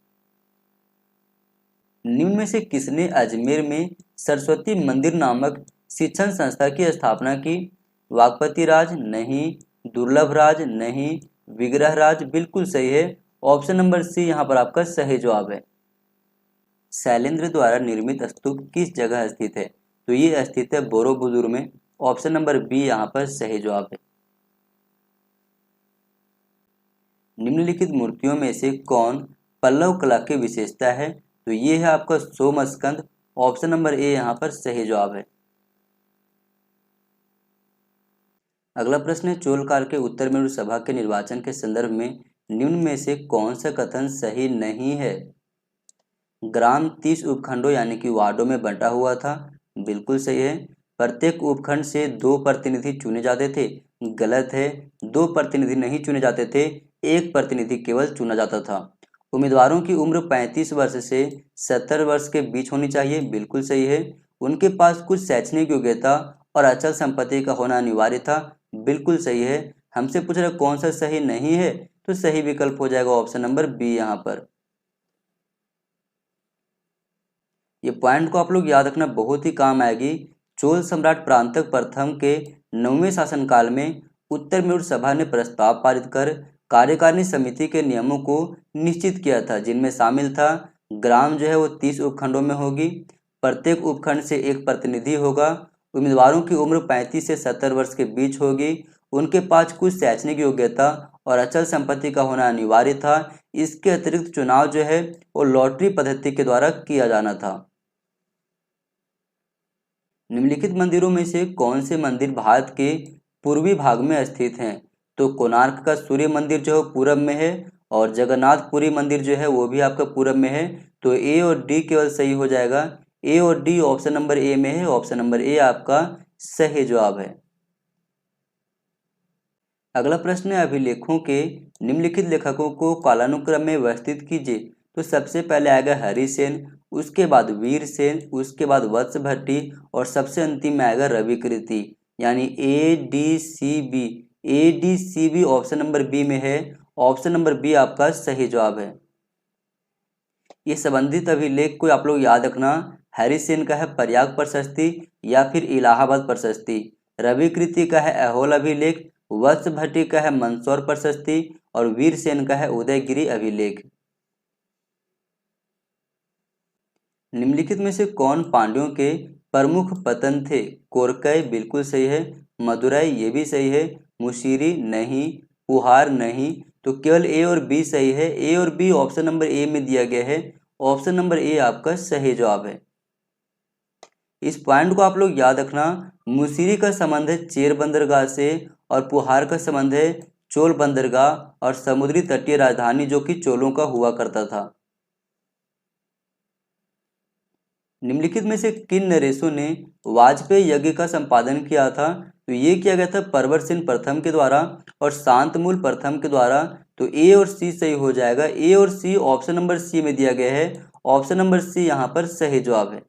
निम्न में से किसने अजमेर में सरस्वती मंदिर नामक शिक्षण संस्था की स्थापना की? वागपति राज नहीं, दुर्लभ राज नहीं, विग्रह राज बिल्कुल सही है। ऑप्शन नंबर सी यहाँ पर आपका सही जवाब है। शैलेंद्र द्वारा निर्मित स्तूप किस जगह स्थित है? तो ये स्थित है बोरोबुदुर में। ऑप्शन नंबर बी यहाँ पर सही जवाब है। निम्नलिखित मूर्तियों में से कौन पल्लव कला की विशेषता है? तो ये है आपका सोमस्कंद। ऑप्शन नंबर ए यहाँ पर सही जवाब है। अगला प्रश्न है, चोलकाल के उत्तर मेरु सभा के निर्वाचन के संदर्भ में निम्न में से कौन सा कथन सही नहीं है? ग्राम 30 उपखंडों यानी कि वार्डों में बंटा हुआ था, बिल्कुल सही है। प्रत्येक उपखंड से 2 प्रतिनिधि चुने जाते थे, गलत है। 2 प्रतिनिधि नहीं चुने जाते थे, 1 प्रतिनिधि केवल चुना जाता था। उम्मीदवारों की उम्र 35 वर्ष से 70 वर्ष के बीच होनी चाहिए, बिल्कुल सही है। उनके पास कुछ शैक्षणिक योग्यता और अचल संपत्ति का होना अनिवार्य था, बिल्कुल सही है। हमसे पूछ रहे कौन सा सही नहीं है? तो सही विकल्प हो जाएगा ऑप्शन नंबर बी यहाँ पर। ये पॉइंट को आप लोग याद रखना, बहुत ही काम आएगी। चोल सम्राट परांतक प्रथम के 9वें शासनकाल में उत्तर मेरुड़ सभा ने प्रस्ताव पारित कर कार्यकारिणी समिति के नियमों को निश्चित किया था, जिनमें शामिल था ग्राम जो है वो 30 उपखंडों में होगी, प्रत्येक उपखंड से एक प्रतिनिधि होगा, उम्मीदवारों की उम्र 35 से 70 वर्ष के बीच होगी, उनके पास कुछ शैक्षणिक योग्यता और अचल संपत्ति का होना अनिवार्य था। इसके अतिरिक्त चुनाव जो है वो लॉटरी पद्धति के द्वारा किया जाना था। निम्नलिखित मंदिरों में से कौन से मंदिर भारत के पूर्वी भाग में स्थित हैं? तो कोणार्क का सूर्य मंदिर जो है पूरब में है, और जगन्नाथपुरी मंदिर जो है वो भी आपका पूरब में है। तो ए और डी केवल सही हो जाएगा। ए और डी ऑप्शन नंबर ए में है, ऑप्शन नंबर ए आपका सही जवाब है। अगला प्रश्न है, अभिलेखों के निम्नलिखित लेखकों को कालानुक्रम में व्यवस्थित कीजिए। तो सबसे पहले आएगा हरिसेन, उसके बाद वीरसेन, उसके बाद वत्स भट्टी, और सबसे अंतिम में आएगा रविकृति, यानी A D C B. A D C B option number B में है, ऑप्शन नंबर बी आपका सही जवाब है। ये संबंधित अभिलेख को आप लोग याद रखना, हरिसेन का है प्रयाग प्रशस्ति या फिर इलाहाबाद प्रशस्ति, रविकृति का है ऐहोल अभिलेख, वत्स भट्टी का है मंदसौर प्रशस्ति, और वीरसेन का है उदयगिरि अभिलेख। निम्नलिखित में से कौन पांड्यों के प्रमुख पतन थे? कोरकय बिल्कुल सही है, मदुरई ये भी सही है, मुशीरी नहीं, पुहार नहीं। तो केवल ए और बी सही है। ए और बी ऑप्शन नंबर ए में दिया गया है, ऑप्शन नंबर ए आपका सही जवाब है। इस पॉइंट को आप लोग याद रखना, मुशीरी का संबंध है चेर बंदरगाह से, और पुहार का संबंध है चोल बंदरगाह और समुद्री तटीय राजधानी जो कि चोलों का हुआ करता था। निम्नलिखित में से किन नरेशों ने वाजपेयी यज्ञ का संपादन किया था? तो ये किया गया था परवरसेन प्रथम के द्वारा और शांतमूल प्रथम के द्वारा। तो ए और सी सही हो जाएगा। ए और सी ऑप्शन नंबर सी में दिया गया है, ऑप्शन नंबर सी यहाँ पर सही जवाब है।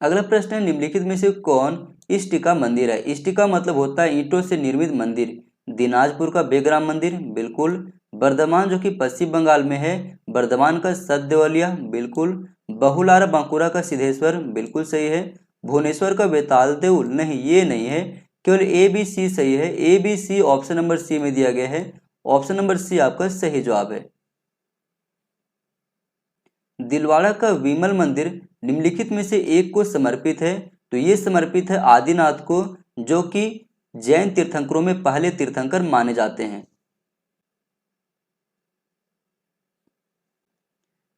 अगला प्रश्न है, निम्नलिखित में से कौन इष्टिका मंदिर है? इष्टिका मतलब होता है ईंटों से निर्मित मंदिर। दिनाजपुर का बेगराम मंदिर बिल्कुल, बर्धमान जो कि पश्चिम बंगाल में है, बर्धमान का सतदेवलिया बिल्कुल, बहुलारा बांकुरा का सिद्धेश्वर बिल्कुल सही है, भुवनेश्वर का बेताल देउल नहीं, ये नहीं है, केवल ए बी सी सही है। A B C option number C में दिया गया है, ऑप्शन नंबर सी आपका सही जवाब है। दिलवाड़ा का विमल मंदिर निम्नलिखित में से एक को समर्पित है। तो ये समर्पित है आदिनाथ को, जो कि जैन तीर्थंकरों में पहले तीर्थंकर माने जाते हैं।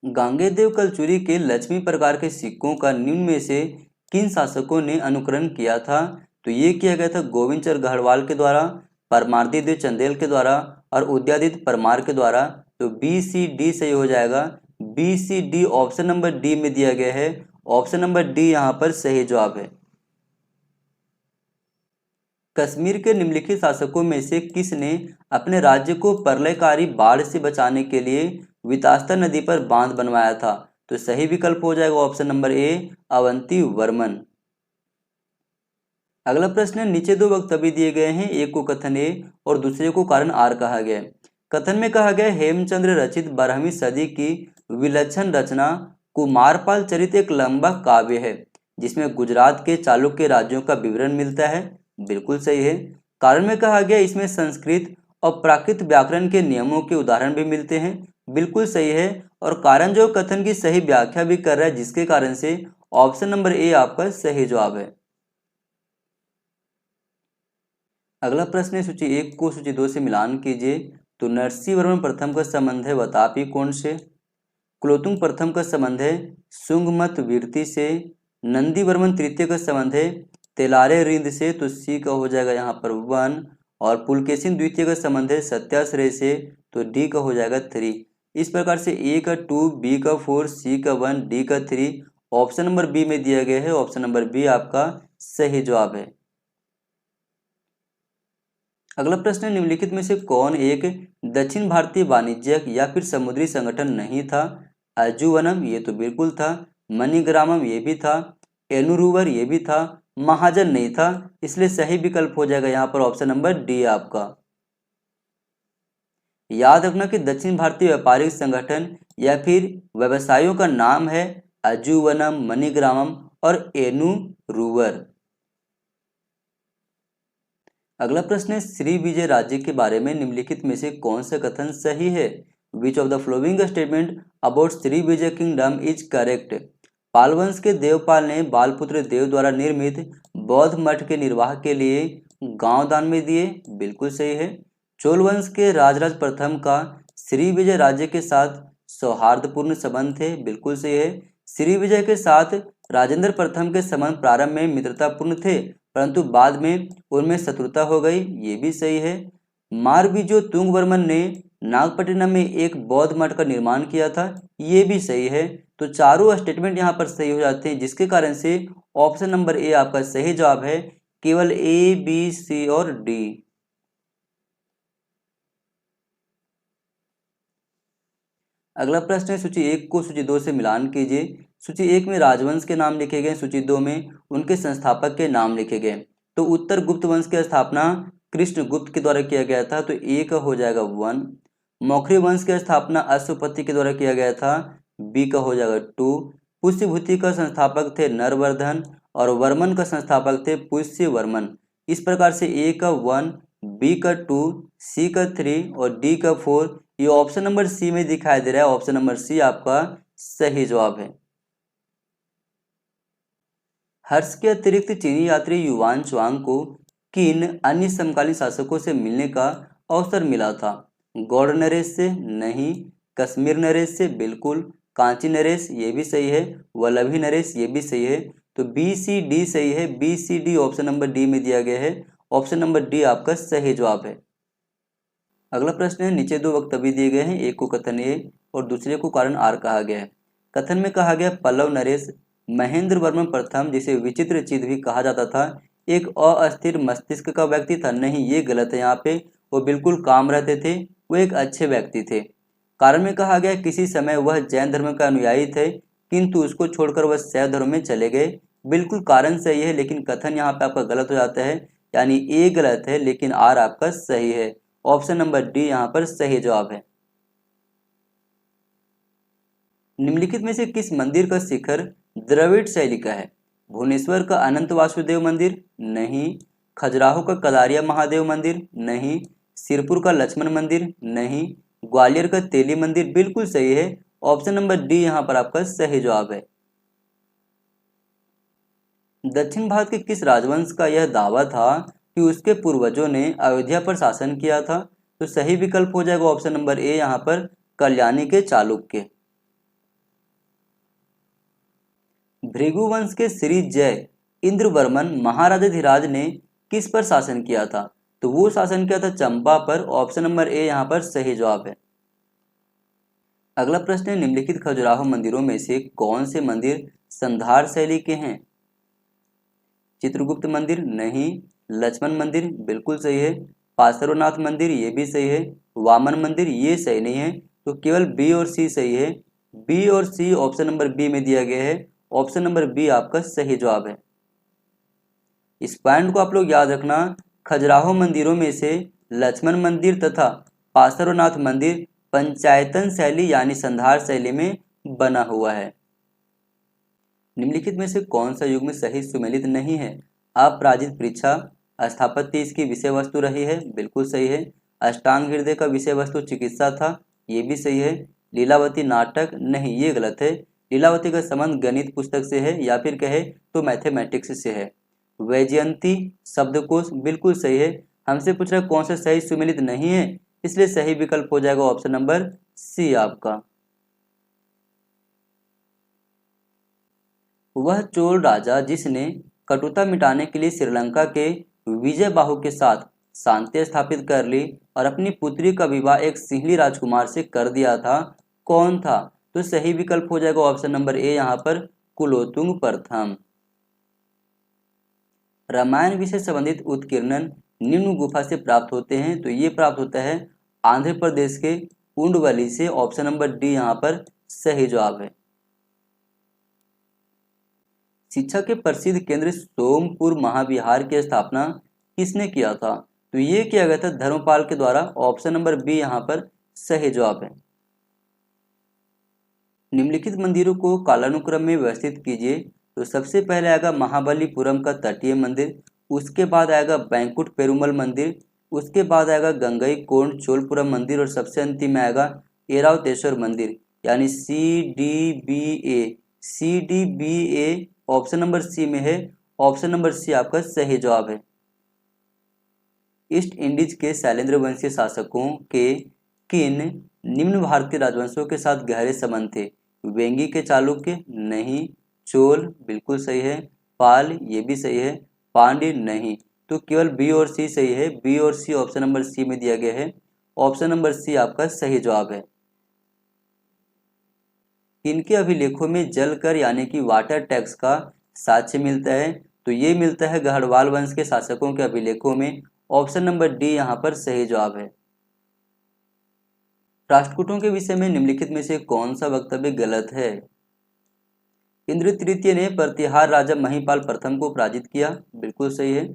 गांगेयदेव कलचुरी के लक्ष्मी प्रकार के सिक्कों का निम्न में से किन शासकों ने अनुकरण किया था? तो ये किया गया था गोविंद चंद्र गढ़वाल के द्वारा, परमार्दित्य चंदेल के द्वारा और उदयादित्य परमार के द्वारा। तो बी सी डी सही हो जाएगा। B C D option number D में दिया गया है, ऑप्शन नंबर डी यहाँ पर सही जवाब है। कश्मीर के निम्नलिखित शासकों में से किसने अपने राज्य को प्रलयकारी बाढ़ से बचाने के लिए वितास्ता नदी पर बांध बनवाया था? तो सही विकल्प हो जाएगा ऑप्शन नंबर ए, अवंती वर्मन। अगला प्रश्न है, नीचे दो वक्तव्य दिए गए हैं, एक को कथन ए और दूसरे को कारण आर कहा गया है। कथन में कहा गया हेमचंद्र रचित 12वीं सदी की विलक्षण रचना कुमारपाल चरित एक लंबा काव्य है जिसमें गुजरात के चालुक्य राज्यों का विवरण मिलता है। बिल्कुल सही है। कारण में कहा गया इसमें संस्कृत और प्राकृत व्याकरण के नियमों के उदाहरण भी मिलते हैं। बिल्कुल सही है। और कारण जो कथन की सही व्याख्या भी कर रहा है, जिसके कारण से ऑप्शन नंबर ए आपका सही जवाब है। अगला प्रश्न है, सूची 1 को सूची 2 से मिलान कीजिए। तो नरसिंह वर्मन प्रथम का संबंध है वतापी कोण से, कुलोत्तुंग प्रथम का संबंध है सुंगमत वीरति से, नंदी वर्मन तृतीय का संबंध है तेलारे रिंद से, तो सी का हो जाएगा यहाँ पर 1, और पुलकेशिन द्वितीय का संबंध है सत्याश्रय से, तो डी का हो जाएगा 3। इस प्रकार से ए का 2, बी का 4, सी का 1, डी का 3 ऑप्शन नंबर बी में दिया गया है, ऑप्शन नंबर बी आपका सही जवाब है। अगला प्रश्न है, निम्नलिखित में से कौन एक दक्षिण भारतीय वाणिज्यिक या फिर समुद्री संगठन नहीं था? अजूवनम ये तो बिल्कुल था, मणिग्रामम ये भी था, एनुरुवर ये भी था, महाजन नहीं था, इसलिए सही विकल्प हो जाएगा यहाँ पर ऑप्शन नंबर डी आपका। याद रखना कि दक्षिण भारतीय व्यापारिक संगठन या फिर व्यवसायों का नाम है अजुवनम, मणिग्रामम और एनुरुवर। अगला प्रश्न है, श्री विजय राज्य के बारे में निम्नलिखित में से कौन सा कथन सही है? Which of the following statement about Srivijaya kingdom is correct? Pala वंश के देवपाल ने बालपुत्र देव द्वारा निर्मित बौद्ध मठ के निर्वाह के लिए गांव दान में दिए, बिल्कुल सही है। चोल वंश के राजराज प्रथम का श्री विजय राज्य के साथ सौहार्दपूर्ण संबंध थे, बिल्कुल सही है। श्री विजय के साथ राजेंद्र प्रथम के संबंध प्रारंभ में मित्रतापूर्ण थे, परंतु बाद में उनमें शत्रुता हो गई, ये भी सही है। मारविजो तुंगवर्मन ने नागपट्टिनम में एक बौद्ध मठ का निर्माण किया था, ये भी सही है। तो चारों स्टेटमेंट यहाँ पर सही हो जाते हैं, जिसके कारण से ऑप्शन नंबर ए आपका सही जवाब है। केवल ए, बी, सी और डी। अगला प्रश्न है, सूची 1 को सूची 2 से मिलान कीजिए। सूची 1 में राजवंश के नाम लिखे गए, सूची 2 में उनके संस्थापक के नाम लिखे गए। तो उत्तर गुप्त वंश की स्थापना कृष्णगुप्त के द्वारा किया गया था, तो ए का हो जाएगा 1। मौर्य वंश की स्थापना अश्वपति के द्वारा किया गया था, बी का हो जाएगा 2। पुष्यभूति का संस्थापक थे नरवर्धन और वर्मन का संस्थापक थे पुष्यवर्मन। इस प्रकार से ए का 1, बी का 2, सी का 3 और डी का 4। ये ऑप्शन नंबर सी में दिखाई दे रहा है, ऑप्शन नंबर सी आपका सही जवाब है। हर्ष के अतिरिक्त चीनी यात्री युवान चुआंग को किन अन्य समकालीन शासकों से मिलने का अवसर मिला था? गौड़ नरेश से? नहीं। कश्मीर नरेश से? बिल्कुल। कांची नरेश? ये भी सही है। वल्लभी नरेश? ये भी सही है। तो बी, सी, डी सही है। B, C, D option number D में दिया गया है, ऑप्शन नंबर डी आपका सही जवाब है। अगला प्रश्न है, नीचे 2 वक्तव्य दिए गए हैं, एक को कथन ए और दूसरे को कारण आर कहा गया है। कथन में कहा गया पल्लव नरेश महेंद्र वर्मन प्रथम, जिसे विचित्र चित्त भी कहा जाता था, एक अस्थिर मस्तिष्क का व्यक्ति था। नहीं, ये गलत है। यहाँ पे वो बिल्कुल काम रहते थे, वो एक अच्छे व्यक्ति थे। कारण में कहा गया किसी समय वह जैन धर्म का अनुयायी थे, किंतु उसको छोड़कर वह शैव धर्म में चले गए। बिल्कुल कारण सही है, लेकिन कथन यहाँ पे आपका गलत हो जाता है, यानी ए गलत है लेकिन आर आपका सही है। ऑप्शन नंबर डी यहाँ पर सही जवाब है। निम्नलिखित में से किस मंदिर का शिखर द्रविड़ शैली का है? भुवनेश्वर का अनंत वासुदेव मंदिर? नहीं। खजुराहो का कदारिया महादेव मंदिर? नहीं। सिरपुर का लक्ष्मण मंदिर? नहीं। ग्वालियर का तेली मंदिर? बिल्कुल सही है, ऑप्शन नंबर डी यहाँ पर आपका सही जवाब है। दक्षिण भारत के किस राजवंश का यह दावा था कि उसके पूर्वजों ने अयोध्या पर शासन किया था? तो सही विकल्प हो जाएगा ऑप्शन नंबर ए यहाँ पर कल्याणी के चालुक्य। भृगुवंश के श्री जय इंद्रवर्मन महाराजा धीराज ने किस पर शासन किया था? तो वो शासन किया था चंपा पर, ऑप्शन नंबर ए यहाँ पर सही जवाब है। अगला प्रश्न है, निम्नलिखित खजुराहो मंदिरों में से कौन से मंदिर संधार शैली के हैं? चित्रगुप्त मंदिर? नहीं। लक्ष्मण मंदिर? बिल्कुल सही है। पार्श्वनाथ मंदिर? ये भी सही है। वामन मंदिर? ये सही नहीं है, तो केवल बी और सी सही है। बी और सी ऑप्शन नंबर बी में दिया गया है, ऑप्शन नंबर बी आपका सही जवाब है। इस पॉइंट को आप लोग याद रखना, खजुराहो मंदिरों में से लक्ष्मण मंदिर तथा पार्श्वनाथ मंदिर पंचायतन शैली यानी संधार शैली में बना हुआ है। निम्नलिखित में से कौन सा युग में सही सुमेलित नहीं है? अपराजित परीक्षा स्थापत्य इसकी विषय वस्तु रही है, बिल्कुल सही है। अष्टांग हृदय का विषय वस्तु चिकित्सा था, ये भी सही है। लीलावती नाटक? नहीं, ये गलत है। लीलावती का संबंध गणित पुस्तक से है या फिर कहे तो मैथमेटिक्स से है। वैजयंती शब्दकोश? बिल्कुल सही है। हमसे पूछ रहा है कौन सा सही सुमेलित नहीं है, इसलिए सही विकल्प हो जाएगा ऑप्शन नंबर सी आपका। वह चोल राजा जिसने कटुता मिटाने के लिए श्रीलंका के विजय बाहु के साथ शांति स्थापित कर ली और अपनी पुत्री का विवाह एक सिंहली राजकुमार से कर दिया था, कौन था? तो सही विकल्प हो जाएगा ऑप्शन नंबर ए यहाँ पर कुलोतुंग प्रथम। रामायण विषय संबंधित उत्कीर्णन निम्न गुफा से प्राप्त होते हैं, तो ये प्राप्त होता है आंध्र प्रदेश के उंडवली से, ऑप्शन नंबर डी यहाँ पर सही जवाब है। शिक्षा के प्रसिद्ध केंद्र सोमपुर महाविहार की स्थापना किसने किया था? तो ये किया गया था धर्मपाल के द्वारा, ऑप्शन नंबर बी यहाँ पर सही जवाब है। निम्नलिखित मंदिरों को कालानुक्रम में व्यवस्थित कीजिए। तो सबसे पहले आएगा महाबलीपुरम का तटीय मंदिर, उसके बाद आएगा बैंकुट पेरुमल मंदिर, उसके बाद आएगा गंगई कोंड चोलपुरम मंदिर और सबसे अंतिम में आएगा एरावतेश्वर मंदिर, यानी CDBA ऑप्शन नंबर सी में है। ऑप्शन नंबर सी आपका सही जवाब है। ईस्ट इंडीज के शैलेंद्र वंशीय शासकों के किन निम्न भारतीय राजवंशों के साथ गहरे संबंध थे? वेंगी के चालुक्य नहीं, चोल बिल्कुल सही है, पाल ये भी सही है, पांड्य नहीं। तो केवल बी और सी सही है। बी और सी ऑप्शन नंबर सी में दिया गया है। ऑप्शन नंबर सी आपका सही जवाब है। इनके अभिलेखों में जल कर यानी कि वाटर टैक्स का साक्ष्य मिलता है। तो ये मिलता है गढ़वाल वंश के शासकों के अभिलेखों में। ऑप्शन नंबर डी यहाँ पर सही जवाब है। राष्ट्रकूटों के विषय में निम्नलिखित में से कौन सा वक्तव्य गलत है? इंद्र तृतीय ने प्रतिहार राजा महिपाल प्रथम को पराजित किया, बिल्कुल सही है।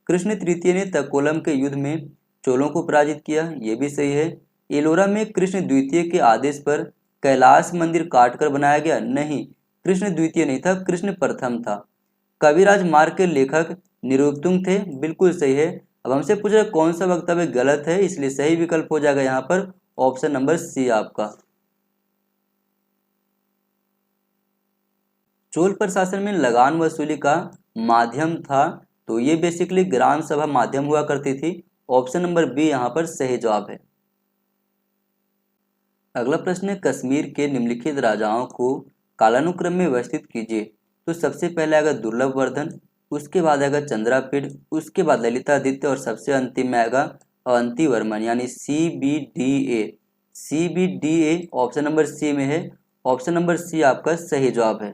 कृष्ण तृतीय ने तकोलम के युद्ध में चोलों को पराजित किया, ये भी सही है। एलोरा में कृष्ण द्वितीय के आदेश पर कैलाश मंदिर काटकर बनाया गया, नहीं, कृष्ण द्वितीय नहीं था, कृष्ण प्रथम था। कविराज मार्ग के लेखक निरुपतुंग थे, बिल्कुल सही है। अब हमसे पूछ रहा कौन सा वक्तव्य गलत है, इसलिए सही विकल्प हो जाएगा यहाँ पर ऑप्शन नंबर सी आपका। चोल प्रशासन में लगान वसूली का माध्यम था, तो ये बेसिकली ग्राम सभा माध्यम हुआ करती थी। ऑप्शन नंबर बी यहाँ पर सही जवाब है। अगला प्रश्न है कश्मीर के निम्नलिखित राजाओं को कालानुक्रम में व्यवस्थित कीजिए। तो सबसे पहले आएगा दुर्लभ वर्धन, उसके बाद आएगा चंद्रापीड़, उसके बाद ललितादित्य और सबसे अंतिम में आएगा अवंती वर्मन, यानी CBDA ऑप्शन नंबर सी में है। ऑप्शन नंबर सी आपका सही जवाब है।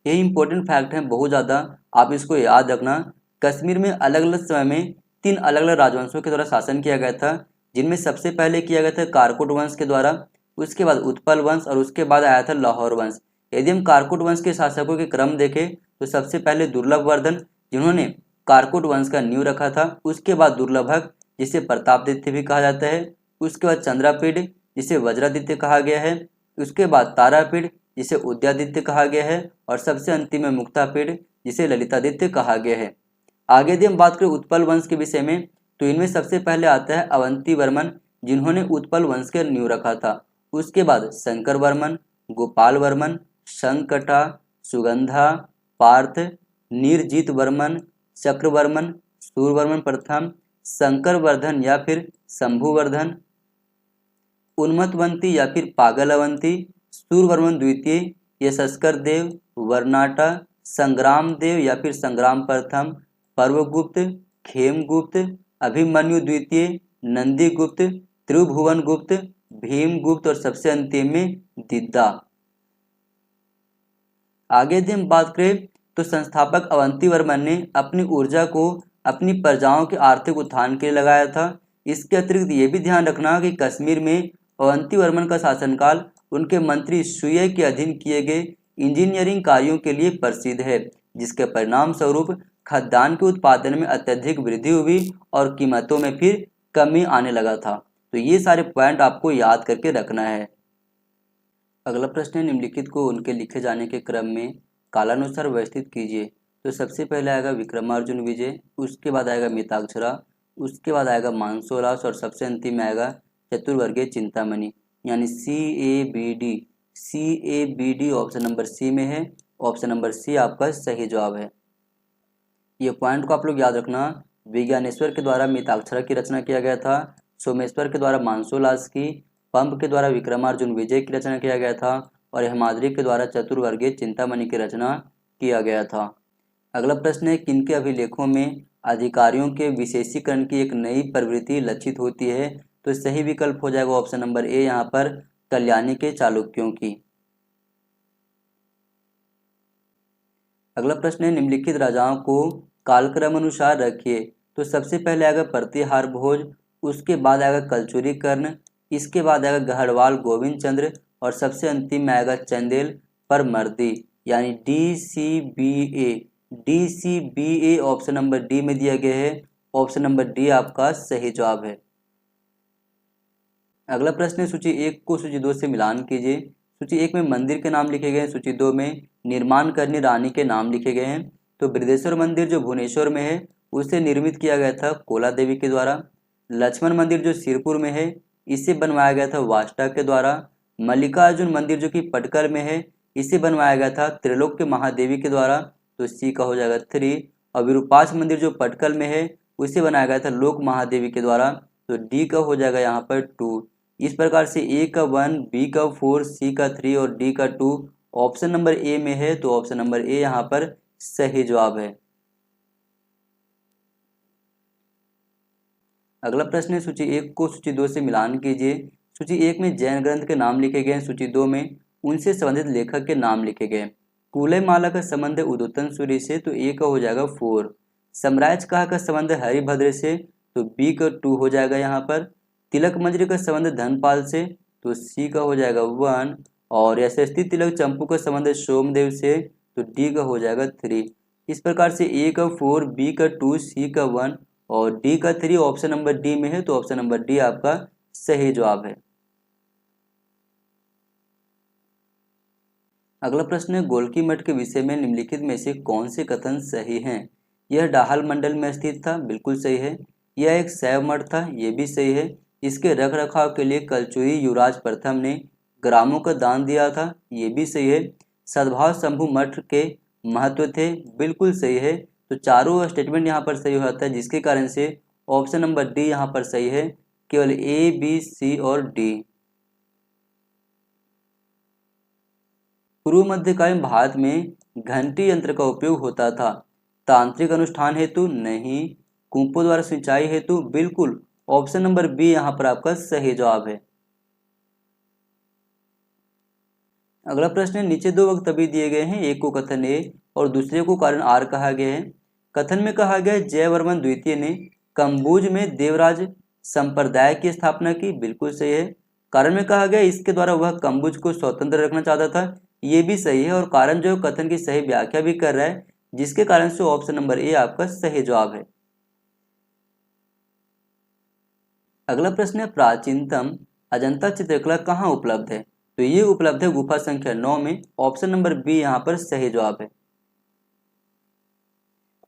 ये इंपॉर्टेंट फैक्ट है बहुत ज़्यादा, आप इसको याद रखना। कश्मीर में अलग अलग समय में 3 अलग अलग राजवंशों के द्वारा शासन किया गया था, जिनमें सबसे पहले किया गया था कारकोट वंश के द्वारा, उसके बाद उत्पल वंश और उसके बाद आया था लाहौर वंश। यदि हम कारकोट वंश के शासकों के क्रम देखें तो सबसे पहले दुर्लभ वर्धन, जिन्होंने कारकोट वंश का नींव रखा था, उसके बाद दुर्लभक जिसे प्रतापदित्य भी कहा जाता है, उसके बाद चंद्रापीड़ जिसे वज्रादित्य कहा गया है, उसके बाद तारापीड़ जिसे उदयादित्य कहा गया है और सबसे अंतिम में मुक्तापीड़ जिसे ललितादित्य कहा गया है। आगे यदि हम बात करें उत्पल वंश के विषय में तो इनमें सबसे पहले आता है अवंती वर्मन, जिन्होंने उत्पल वंश का नींव रखा था। उसके बाद शंकर वर्मन, गोपाल वर्मन, संकटा, सुगंधा, पार्थ, नीरजीत वर्मन, चक्रवर्मन, सूरवर्मन प्रथम, शंकरवर्धन या फिर शंभुवर्धन, उन्मत्तवंती या फिर पागलवंती, सूरवर्मन द्वितीय, यशस्कर देव, वर्नाटा, संग्राम देव या फिर संग्राम प्रथम, पर्वगुप्त, खेमगुप्त, अभिमन्यु द्वितीय, नंदीगुप्त, त्रिभुवन गुप्त, भीमगुप्त और सबसे अंतिम में दिद्दा। आगे यदि हम बात करें तो संस्थापक अवंती वर्मन ने अपनी ऊर्जा को अपनी प्रजाओं के आर्थिक उत्थान के लिए लगाया था। इसके अतिरिक्त ये भी ध्यान रखना कि कश्मीर में अवंती वर्मन का शासनकाल उनके मंत्री सुये के अधीन किए गए इंजीनियरिंग कार्यों के लिए प्रसिद्ध है, जिसके परिणाम स्वरूप खाद्यान्न के उत्पादन में अत्यधिक वृद्धि हुई और कीमतों में फिर कमी आने लगा था। तो ये सारे पॉइंट आपको याद करके रखना है। अगला प्रश्न है निम्नलिखित को उनके लिखे जाने के क्रम में कालानुसार व्यवस्थित कीजिए। तो सबसे पहले आएगा विक्रमार्जुन विजय, उसके बाद आएगा मिताक्षरा, उसके बाद आएगा मानसोरास और सबसे अंतिम में आएगा चतुर्वर्गीय चिंतामणि, यानी CABD ऑप्शन नंबर सी में है। ऑप्शन नंबर सी आपका सही जवाब है। ये पॉइंट को आप लोग याद रखना। विज्ञानेश्वर के द्वारा मिताक्षरा की रचना किया गया था, सोमेश्वर के द्वारा मानसोलास की, पंप के द्वारा विक्रमार्जुन विजय की रचना किया गया था और हेमाद्रि के द्वारा चतुर्वर्गीय चिंतामणि की रचना किया गया था। अगला प्रश्न है किनके अभिलेखों में अधिकारियों के विशेषीकरण की एक नई प्रवृत्ति लक्षित होती है? तो सही विकल्प हो जाएगा ऑप्शन नंबर ए यहाँ पर कल्याणी के चालुक्यों की। अगला प्रश्न है निम्नलिखित राजाओं को कालक्रम अनुसार रखिए। तो सबसे पहले आएगा प्रतिहार भोज, उसके बाद आएगा कलचुरी कर्ण, इसके बाद आएगा गढ़वाल गोविंद चंद्र और सबसे अंतिम में आएगा चंदेल परमर्दी, यानी DCBA ऑप्शन नंबर डी में दिया गया है। ऑप्शन नंबर डी आपका सही जवाब है। अगला प्रश्न है सूची 1 को सूची 2 से मिलान कीजिए। सूची 1 में मंदिर के नाम लिखे गए हैं, सूची 2 में निर्माण करनी रानी के नाम लिखे गए हैं। तो बृहदेश्वर मंदिर जो भुवनेश्वर में है उसे निर्मित किया गया था कोला देवी के द्वारा। लक्ष्मण मंदिर जो सिरपुर में है इसे बनवाया गया था वाष्टा के द्वारा। मल्लिकार्जुन मंदिर जो कि पटकल में है इसे बनवाया गया था त्रिलोक्य महादेवी के द्वारा, तो सी का हो जाएगा 3। और विरूपाक्ष मंदिर जो पटकल में है उसे बनाया गया था लोक महादेवी के द्वारा, तो डी का हो जाएगा यहाँ पर 2। इस प्रकार से ए का 1, बी का 4, सी का 3 और डी का 2 ऑप्शन नंबर ए में है, तो ऑप्शन नंबर ए यहाँ पर सही जवाब है। अगला प्रश्न है सूची 1 को सूची 2 से मिलान कीजिए। सूची 1 में जैन ग्रंथ के नाम लिखे गए हैं, सूची 2 में उनसे संबंधित लेखक के नाम लिखे गए। कुलय माला का संबंध है उद्योतन सूर्य से, तो ए का हो जाएगा 4। सम्राज कहा का संबंध है हरिभद्र से, तो बी का 2 हो जाएगा यहाँ पर। तिलक मंजरी का संबंध धनपाल से, तो सी का हो जाएगा 1। और यशस्वी तिलक चंपू का संबंध है सोमदेव से, तो डी का हो जाएगा 3। इस प्रकार से ए का 4, बी का 2, सी का 1 और डी का 3 ऑप्शन नंबर डी में है, तो ऑप्शन नंबर डी आपका सही जवाब है। अगला प्रश्न है गोलकी मठ के विषय में निम्नलिखित में से कौन से कथन सही हैं। यह डाहल मंडल में स्थित था, बिल्कुल सही है। यह एक शैव मठ था, ये भी सही है। इसके रख रखाव के लिए कलचुई युवराज प्रथम ने ग्रामों का दान दिया था, ये भी सही है। सद्भाव शंभु मठ के महत्व थे, बिल्कुल सही है। तो चारों स्टेटमेंट यहाँ पर सही होता है, जिसके कारण से ऑप्शन नंबर डी यहाँ पर सही है। केवल ए, बी, सी और डी। पूर्व मध्यकालीन भारत में घंटी यंत्र का उपयोग होता था, तांत्रिक अनुष्ठान हेतु नहीं, कुंपों द्वारा सिंचाई हेतु बिल्कुल। ऑप्शन नंबर बी यहाँ पर आपका सही जवाब है। अगला प्रश्न है नीचे दो वक्तव्य दिए गए हैं, एक को कथन ए और दूसरे को कारण आर कहा गया है। कथन में कहा गया जयवर्मन द्वितीय ने कंबुज में देवराज संप्रदाय की स्थापना की, बिल्कुल सही है। कारण में कहा गया इसके द्वारा वह कंबुज को स्वतंत्र रखना चाहता था, ये भी सही है। और कारण जो कथन की सही व्याख्या भी कर रहा है, जिसके कारण से ऑप्शन नंबर ए आपका सही जवाब है। अगला प्रश्न है प्राचीनतम अजंता चित्रकला कहाँ उपलब्ध है। तो ये उपलब्ध है गुफा संख्या 9 में, ऑप्शन नंबर बी यहाँ पर सही जवाब है।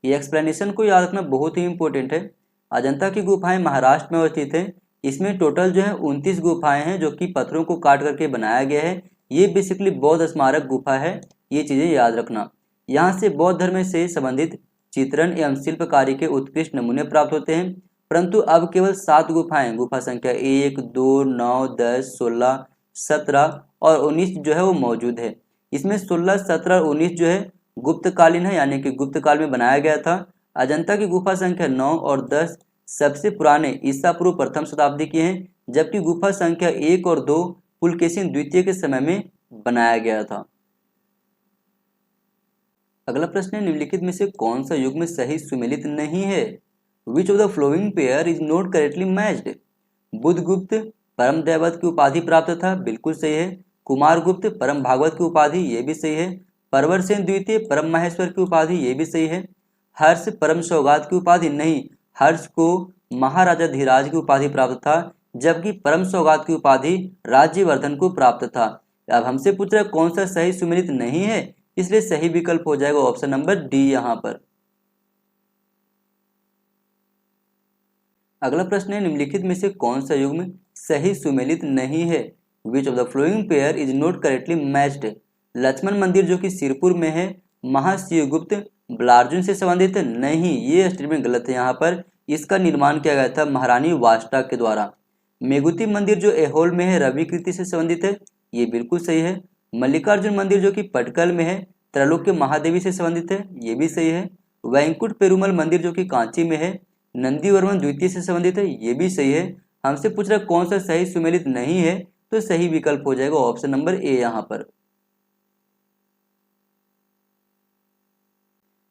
ये एक्सप्लेनेशन को याद रखना बहुत ही इंपॉर्टेंट है। अजंता की गुफाएं महाराष्ट्र में अवस्थित है। इसमें टोटल जो है 29 गुफाएं हैं, जो कि पत्थरों को काट करके बनाया गया है। ये बेसिकली बौद्ध स्मारक गुफा है, ये चीजें याद रखना। यहाँ से बौद्ध धर्म से संबंधित चित्रण एवं शिल्पकारी के उत्कृष्ट नमूने प्राप्त होते हैं। परंतु अब केवल 7 गुफाएं, गुफा संख्या 1, 2, 9, 10, 16, 17 और 19 जो है वो मौजूद है। इसमें 16, 17 और 19 जो है गुप्तकालीन है, यानी कि गुप्त काल में बनाया गया था। अजंता की गुफा संख्या 9 और 10 सबसे पुराने ईसा पूर्व प्रथम शताब्दी की हैं, जबकि गुफा संख्या 1 और 2 पुलकेशिन द्वितीय के समय में बनाया गया था। अगला प्रश्न है निम्नलिखित में से कौन सा युग्म सही सुमेलित नहीं है। Which of the following pair is not correctly matched. Budhagupta परम दैवत की उपाधि प्राप्त था, बिल्कुल सही है। कुमारगुप्त परम भागवत की उपाधि, ये भी सही है। परवरसेन द्वितीय परम महेश्वर की उपाधि, ये भी सही है। हर्ष परम सौगात की उपाधि नहीं, हर्ष को महाराजा धीराज की उपाधि प्राप्त था, जबकि परम सौगात की उपाधि राज्यवर्धन को प्राप्त था। अब हमसे पूछ रहा है कौन सा सही सुमेलित नहीं है, इसलिए सही विकल्प हो जाएगा ऑप्शन नंबर डी यहाँ पर। अगला प्रश्न है निम्नलिखित में से कौन सा युग्म सही सुमेलित नहीं है। Which of the following pair is not correctly matched. Lakshman Mandir जो कि सिरपुर में है महाशिवगुप्त बलार्जुन से संबंधित है, नहीं, ये स्टेटमेंट गलत है। यहाँ पर इसका निर्माण किया गया था महारानी वाष्टा के द्वारा। मेघुती मंदिर जो एहोल में है रवि कृति से संबंधित है, ये बिल्कुल सही है। मल्लिकार्जुन मंदिर जो कि पटकल में है त्रैलोक्य महादेवी से संबंधित है, ये भी सही है। वैंकुट पेरुमल मंदिर जो कि कांची में है नंदीवर्मन द्वितीय से संबंधित है, ये भी सही है। हमसे पूछ रहा कौन सा सही सुमेलित नहीं है, तो सही विकल्प हो जाएगा ऑप्शन नंबर ए यहाँ पर।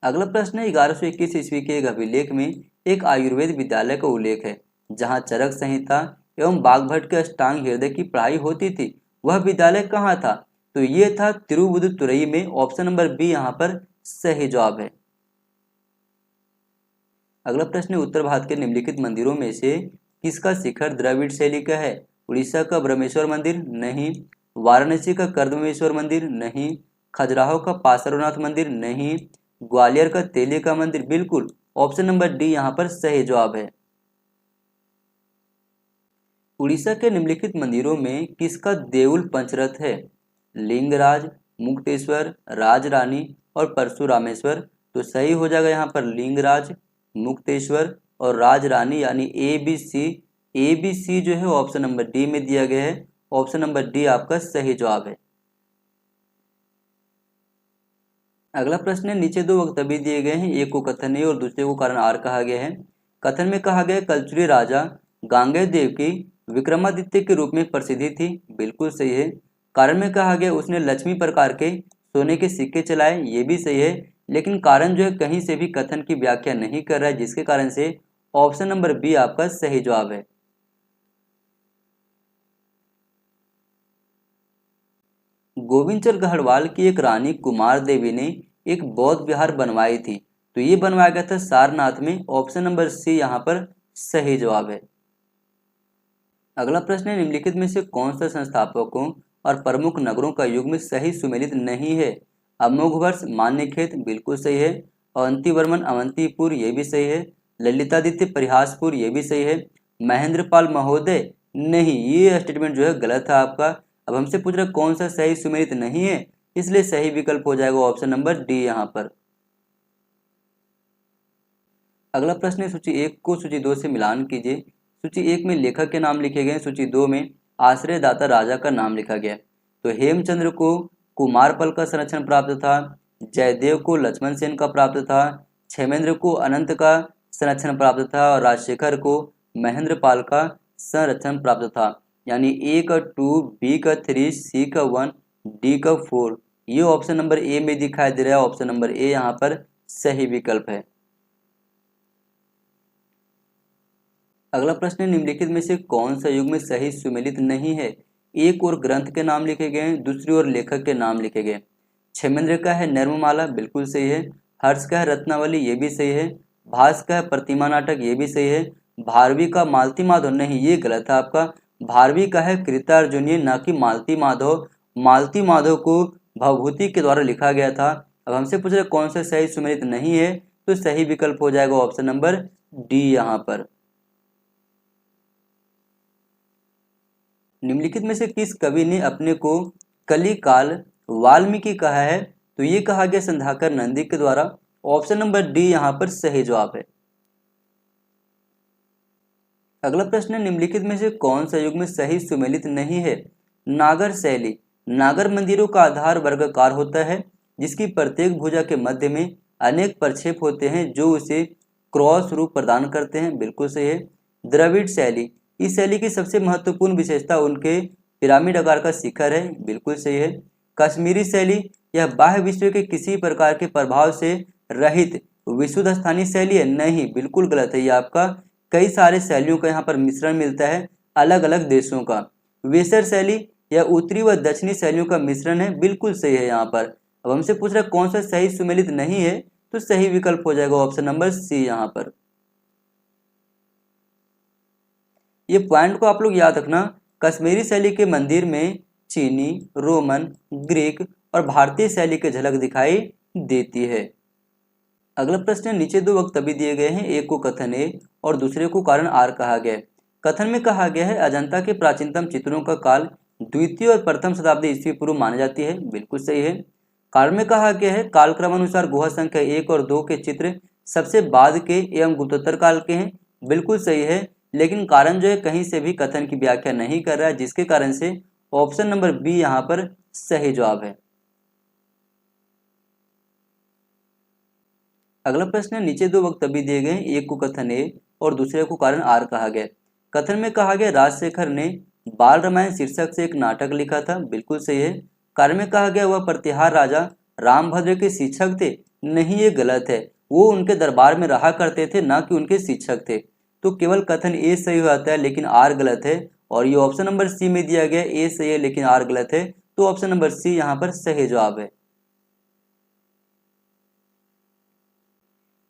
अगला प्रश्न है 1121 ईस्वी के एक अभिलेख में एक आयुर्वेद विद्यालय का उल्लेख है, जहां चरक संहिता एवं बागभट्ट के अष्टांग हृदय की पढ़ाई होती थी। वह विद्यालय कहाँ था। तो ये था तिरुवुदुतुरई में, ऑप्शन नंबर बी यहाँ पर सही जवाब है। अगला प्रश्न है उत्तर भारत के निम्नलिखित मंदिरों में से किसका शिखर द्रविड़ शैली का है। उड़ीसा का ब्रह्मेश्वर मंदिर नहीं, वाराणसी का कर्दमेश्वर मंदिर नहीं, खजुराहो का पार्श्वनाथ मंदिर नहीं, ग्वालियर का तेली का मंदिर बिल्कुल। ऑप्शन नंबर डी यहाँ पर सही जवाब है। उड़ीसा के निम्नलिखित मंदिरों में किसका देउल पंचरथ है? लिंगराज, मुक्तेश्वर, राजरानी और परशुरामेश्वर। तो सही हो जाएगा यहाँ पर लिंगराज, मुक्तेश्वर और राजरानी, यानी ए बी सी जो है ऑप्शन नंबर डी में दिया गया है। ऑप्शन नंबर डी आपका सही जवाब है। अगला प्रश्न है, नीचे दो वक्तव्य दिए गए हैं, एक को कथन ए और दूसरे को कारण आर कहा गया है। कथन में कहा गया कलचुरी राजा गांगेय देव की विक्रमादित्य के रूप में प्रसिद्धि थी, बिल्कुल सही है। कारण में कहा गया उसने लक्ष्मी प्रकार के सोने के सिक्के चलाए, ये भी सही है। लेकिन कारण जो है कहीं से भी कथन की व्याख्या नहीं कर रहा है, जिसके कारण से ऑप्शन नंबर बी आपका सही जवाब है। गोविंदचंद गढ़वाल की एक रानी कुमार देवी ने एक बौद्ध विहार बनवाई थी, तो ये बनवाया गया था सारनाथ में। ऑप्शन नंबर सी यहाँ पर सही जवाब है। अगला प्रश्न है, निम्नलिखित में से कौन सा संस्थापकों और प्रमुख नगरों का युग्म सही सुमेलित नहीं है? अमोघवर्ष मान्यखेत बिल्कुल सही है, अवंतीवर्मन अवंतीपुर ये भी सही है, ललितादित्य परिहासपुर ये भी सही है, महेंद्रपाल महोदय नहीं, ये स्टेटमेंट जो है गलत है आपका। अब हमसे पूछ रहा कौन सा सही सुमेलित नहीं है, इसलिए सही विकल्प हो जाएगा ऑप्शन नंबर डी यहाँ पर। अगला प्रश्न है, सूची 1 को सूची 2 से मिलान कीजिए। सूची 1 में लेखक के नाम लिखे गए, सूची 2 में आश्रयदाता राजा का नाम लिखा गया। तो हेमचंद्र को कुमारपल का संरक्षण प्राप्त था, जयदेव को लक्ष्मण सेन का प्राप्त था, क्षेमेंद्र को अनंत का संरक्षण प्राप्त था और राजशेखर को महेंद्रपाल का संरक्षण प्राप्त था। यानी ए का 2, बी का 3, सी का 1, डी का 4। ये ऑप्शन नंबर ए में दिखाई दे रहा है। ऑप्शन नंबर ए यहाँ पर सही विकल्प है। अगला प्रश्न है, निम्नलिखित में से कौन सा युग्म सही सुमेलित नहीं है? एक और ग्रंथ के नाम लिखे गए हैं, दूसरी ओर लेखक के नाम लिखे गए। क्षेमेंद्र का है नर्ममाला, बिल्कुल सही है। हर्ष का है रत्नावली, ये भी सही है। भास का है प्रतिमा नाटक, ये भी सही है। भारवी का मालती माधव नहीं, ये गलत है आपका। भारवी का है कृतार्जुनीय, ना कि मालती माधव। मालती माधव को भवभूति के द्वारा लिखा गया था। अब हमसे पूछ रहे कौन सा सही सुमेलित नहीं है, तो सही विकल्प हो जाएगा ऑप्शन नंबर डी यहाँ पर। निम्नलिखित में से किस कवि ने अपने को कलिकाल वाल्मीकि कहा है? तो ये कहा गया संध्याकर नंदी के द्वारा। ऑप्शन नंबर डी यहाँ पर सही जवाब है। अगला प्रश्न है, निम्नलिखित में से कौन सा युग्म सही सुमेलित नहीं है? नागर शैली। नागर मंदिरों का आधार वर्गाकार होता है, जिसकी प्रत्येक भुजा के मध्य में अनेक प्रक्षेप होते हैं जो उसे क्रॉस रूप प्रदान करते हैं, बिल्कुल सही है। द्रविड़ शैली। इस शैली की सबसे महत्वपूर्ण विशेषता उनके पिरामिड आकार का शिखर है, बिल्कुल सही है। कश्मीरी शैली, यह बाह्य विश्व के किसी प्रकार के प्रभाव से रहित विशुद्ध स्थानीय शैली है, नहीं, बिल्कुल गलत है ये आपका। कई सारे शैलियों का यहाँ पर मिश्रण मिलता है अलग अलग देशों का। वेसर शैली, यह उत्तरी व दक्षिणी शैलियों का मिश्रण है, बिल्कुल सही है यहाँ पर। अब हमसे पूछ रहा है कौन सा सही सुमेलित नहीं है, तो सही विकल्प हो जाएगा ऑप्शन नंबर सी यहाँ पर। ये पॉइंट को आप लोग याद रखना। कश्मीरी शैली के मंदिर में चीनी, रोमन, ग्रीक और भारतीय शैली की झलक दिखाई देती है। अगला प्रश्न है, नीचे दो वक्तव्य दिए गए हैं, एक को कथन ए और दूसरे को कारण आर कहा गया है। कथन में कहा गया है अजंता के प्राचीनतम चित्रों का काल द्वितीय और प्रथम शताब्दी ईस्वी पूर्व मानी जाती है, बिल्कुल सही है। कारण में कहा गया है कालक्रम अनुसार गुहा संख्या 1 और 2 के चित्र सबसे बाद के एवं गुप्तोत्तर काल के हैं, बिल्कुल सही है। लेकिन कारण जो है कहीं से भी कथन की व्याख्या नहीं कर रहा है, जिसके कारण से ऑप्शन नंबर बी यहाँ पर सही जवाब है। अगला प्रश्न है, नीचे दो वक्तव्य दिए गए, एक को कथन ए और दूसरे को कारण आर कहा गया। कथन में कहा गया राजशेखर ने बाल रामायण शीर्षक से एक नाटक लिखा था, बिल्कुल सही है। कारण में कहा गया वह प्रतिहार राजा रामभद्र के शिक्षक थे, नहीं, ये गलत है। वो उनके दरबार में रहा करते थे, ना कि उनके शिक्षक थे। तो केवल कथन ए सही हो जाता है, लेकिन आर गलत है। और ये ऑप्शन नंबर सी में दिया गया ए सही है लेकिन आर गलत है, तो ऑप्शन नंबर सी यहाँ पर सही जवाब है।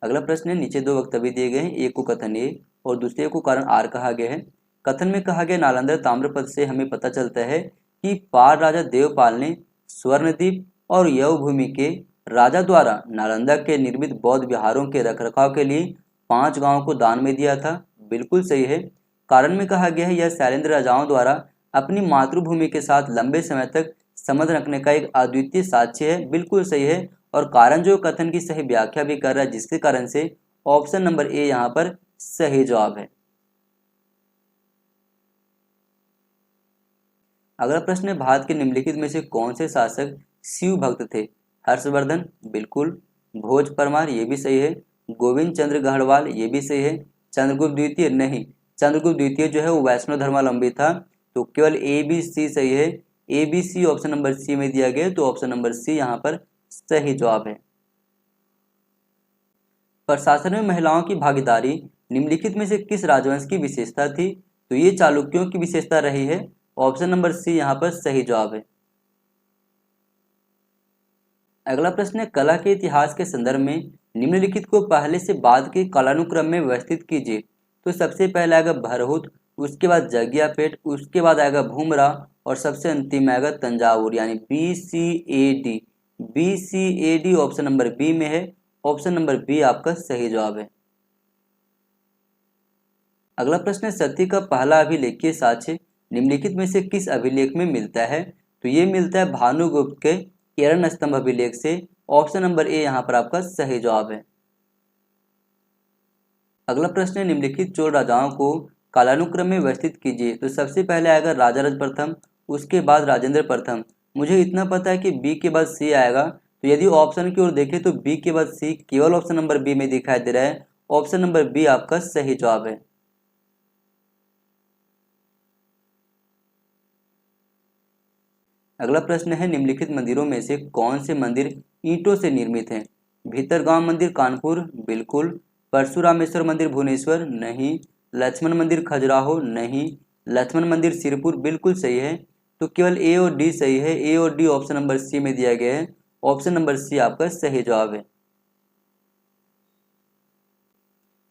अगला प्रश्न है, नीचे दो वक्तव्य दिए गए हैं, एक को कथन ए और दूसरे को कारण आर कहा गया है। कथन में कहा गया नालंदा ताम्रपत्र से हमें पता चलता है कि पाल राजा देवपाल ने स्वर्णद्वीप और यवभूमि के राजा द्वारा नालंदा के निर्मित बौद्ध विहारों के रखरखाव के लिए 5 गांवों को दान में दिया था। बिल्कुल सही है। कारण में कहा गया है यह शैलेंद्र राजाओं द्वारा अपनी मातृभूमि के साथ लंबे समय तक संबंध रखने का एक अद्वितीय साक्ष्य है। बिल्कुल सही है। और कारण जो कथन की सही व्याख्या भी कर रहा है, जिसके कारण से ऑप्शन नंबर ए यहाँ पर सही जवाब है। अगला प्रश्न है, भारत के निम्नलिखित में से कौन से शासक शिव भक्त थे? हर्षवर्धन, बिल्कुल। भोज परमार, ये भी सही है। गोविंद चंद्र गढ़वाल, ये भी सही है। चंद्रगुप्त द्वितीय, नहीं, चंद्रगुप्त द्वितीय जो है वो वैष्णव धर्मावलंबी था। तो केवल ए बी सी सही है। A B C option number C में दिया गया, तो ऑप्शन नंबर सी यहाँ पर सही जवाब है। प्रशासन में महिलाओं की भागीदारी निम्नलिखित में से किस राजवंश की विशेषता थी? तो ये चालुक्यों की विशेषता रही है। ऑप्शन नंबर सी यहाँ पर सही जवाब है। अगला प्रश्न है, कला के इतिहास के संदर्भ में निम्नलिखित को पहले से बाद के कालानुक्रम में व्यवस्थित कीजिए। तो सबसे पहले आएगा भरहुत, उसके बाद जगियापेट, उसके बाद आएगा भूमरा और सबसे अंतिम आएगा तंजावुर, यानी BCAD। BCAD option number B में है। ऑप्शन नंबर बी आपका सही जवाब है। अगला प्रश्न है, सती का पहला अभिलेखीय साक्ष्य निम्नलिखित में से किस अभिलेख में मिलता है? तो ये मिलता है भानुगुप्त के किरण स्तंभ अभिलेख से। ऑप्शन नंबर ए यहाँ पर आपका सही जवाब है। अगला प्रश्न है, निम्नलिखित चोल राजाओं को कालानुक्रम में व्यवस्थित कीजिए। तो सबसे पहले आएगा राजाराज प्रथम, उसके बाद राजेंद्र प्रथम। मुझे इतना पता है कि बी के बाद सी आएगा, तो यदि ऑप्शन की ओर देखें तो बी के बाद सी केवल ऑप्शन नंबर बी में दिखाई दे रहा है। ऑप्शन नंबर बी आपका सही जवाब है। अगला प्रश्न है, निम्नलिखित मंदिरों में से कौन से मंदिर ईंटों से निर्मित हैं? भीतरगांव मंदिर कानपुर, बिल्कुल। परशुरामेश्वर मंदिर भुवनेश्वर, नहीं। लक्ष्मण मंदिर खजुराहो, नहीं। लक्ष्मण मंदिर सिरपुर, बिल्कुल सही है। तो केवल ए और डी सही है। ए और डी ऑप्शन नंबर सी में दिया गया है। ऑप्शन नंबर सी आपका सही जवाब है।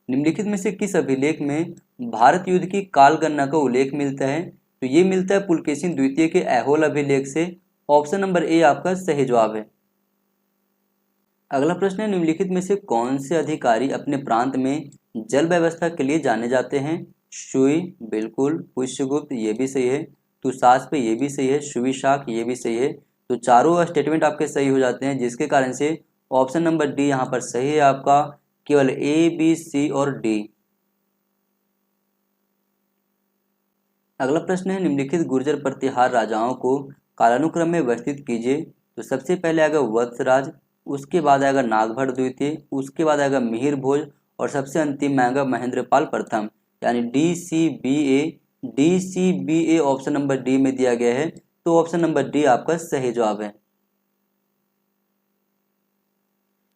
निम्नलिखित में से किस अभिलेख में भारत युद्ध की काल गणना का उल्लेख मिलता है? तो ये मिलता है पुलकेशिन द्वितीय के ऐहोल अभिलेख से। ऑप्शन नंबर ए आपका सही जवाब है। अगला प्रश्न है, निम्नलिखित में से कौन से अधिकारी अपने प्रांत में जल व्यवस्था के लिए जाने जाते हैं? शुई, बिल्कुल। पुष्यगुप्त, ये भी सही है। तुषास पे, ये भी सही है। सुविशाख, ये भी सही है। तो चारों स्टेटमेंट आपके सही हो जाते हैं, जिसके कारण से ऑप्शन नंबर डी यहाँ पर सही है आपका। केवल ए बी सी और डी। अगला प्रश्न है, निम्नलिखित गुर्जर प्रतिहार राजाओं को कालानुक्रम में व्यवस्थित कीजिए। तो सबसे पहले आएगा वत्सराज, उसके बाद आएगा नागभट्ट द्वितीय, उसके बाद आएगा मिहिर भोज और सबसे अंतिम में आएगा महेंद्रपाल प्रथम, यानी DCBA। DCBA option number D में दिया गया है, तो ऑप्शन नंबर डी आपका सही जवाब है।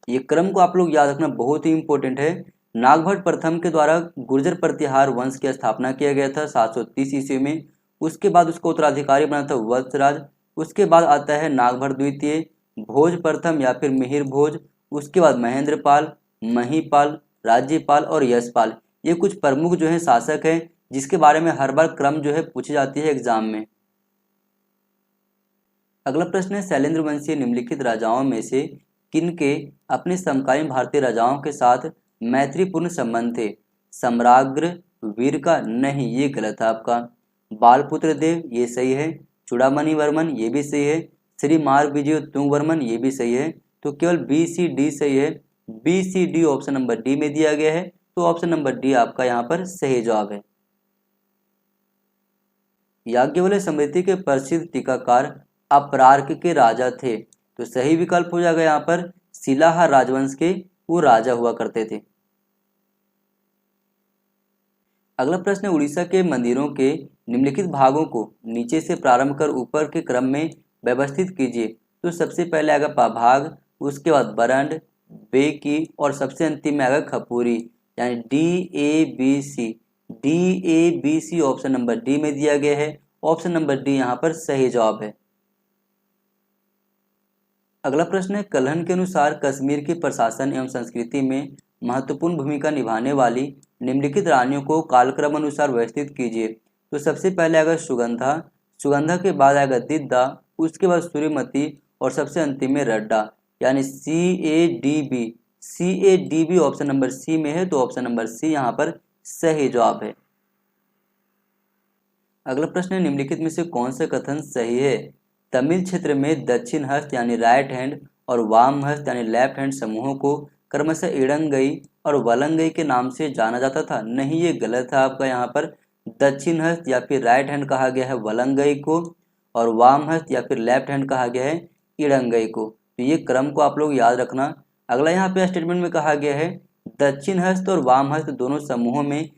ये क्रम को आप लोग याद रखना बहुत ही इंपॉर्टेंट है। नागभट्ट प्रथम के द्वारा गुर्जर प्रतिहार वंश की स्थापना किया गया था 730 ईस्वी में। उसके बाद उसका उत्तराधिकारी बना था वत्सराज। उसके बाद आता है नागभट्ट द्वितीय, भोज प्रथम या फिर मिहिर भोज, उसके बाद महेंद्रपाल, महीपाल, राज्यपाल और यशपाल। ये कुछ प्रमुख जो है शासक हैं, जिसके बारे में हर बार क्रम जो है पूछी जाती है एग्जाम में। अगला प्रश्न है, शैलेंद्र वंशीय निम्नलिखित राजाओं में से किनके अपने समकालीन भारतीय राजाओं के साथ मैत्रीपूर्ण संबंध थे? सम्राग्र, वीर का, नहीं, ये गलत है आपका। बालपुत्र देव, ये सही है। चूड़ामणि वर्मन, ये भी सही है। श्री मार्ग विजय तुंग वर्मन, ये भी सही है। तो केवल BCD सही है। BCD ऑप्शन नंबर डी में दिया गया है, तो ऑप्शन नंबर डी आपका यहाँ पर सही जवाब है। याज्ञवल्क्य स्मृति के प्रसिद्ध टीकाकार अपरार्क के राजा थे, तो सही विकल्प हो जाएगा यहाँ पर शिलाहार राजवंश के वो राजा हुआ करते थे। अगला प्रश्न, उड़ीसा के मंदिरों के निम्नलिखित भागों को नीचे से प्रारंभ कर ऊपर के क्रम में व्यवस्थित कीजिए। तो सबसे पहले आएगा पाभाग, उसके बाद बरंड, बेकी और सबसे अंतिम में आएगा खपूरी, यानी DABC। DABC option number D में दिया गया है। ऑप्शन नंबर डी यहाँ पर सही जवाब है। अगला प्रश्न है, कलहन के अनुसार कश्मीर के प्रशासन एवं संस्कृति में महत्वपूर्ण भूमिका निभाने वाली निम्नलिखित रानियों को कालक्रम अनुसार व्यवस्थित कीजिए। तो सबसे पहले आएगा सुगंधा, सुगंधा के बाद आएगा दिद्दा, उसके बाद सूर्यमती और सबसे अंतिम में रड्डा, यानी CADB। CADB option number C में है, तो ऑप्शन नंबर सी यहाँ पर सही जवाब है। अगला प्रश्न है, निम्नलिखित में से कौन सा कथन सही है? तमिल क्षेत्र में दक्षिण हस्त यानी राइट हैंड और वाम हस्त यानी लेफ्ट हैंड समूहों को क्रमशः इड़ंगई और वलंगई के नाम से जाना जाता था। नहीं, ये गलत है आपका। यहाँ पर दक्षिण हस्त या फिर राइट हैंड कहा गया है वलंगई को, और वाम हस्त या फिर लेफ्ट हैंड कहा गया है इड़ंगई को। तो ये क्रम को आप लोग याद रखना। अगला यहाँ पे स्टेटमेंट में कहा गया है दक्षिण हस्त और वाम हस्त दोनों समूहों में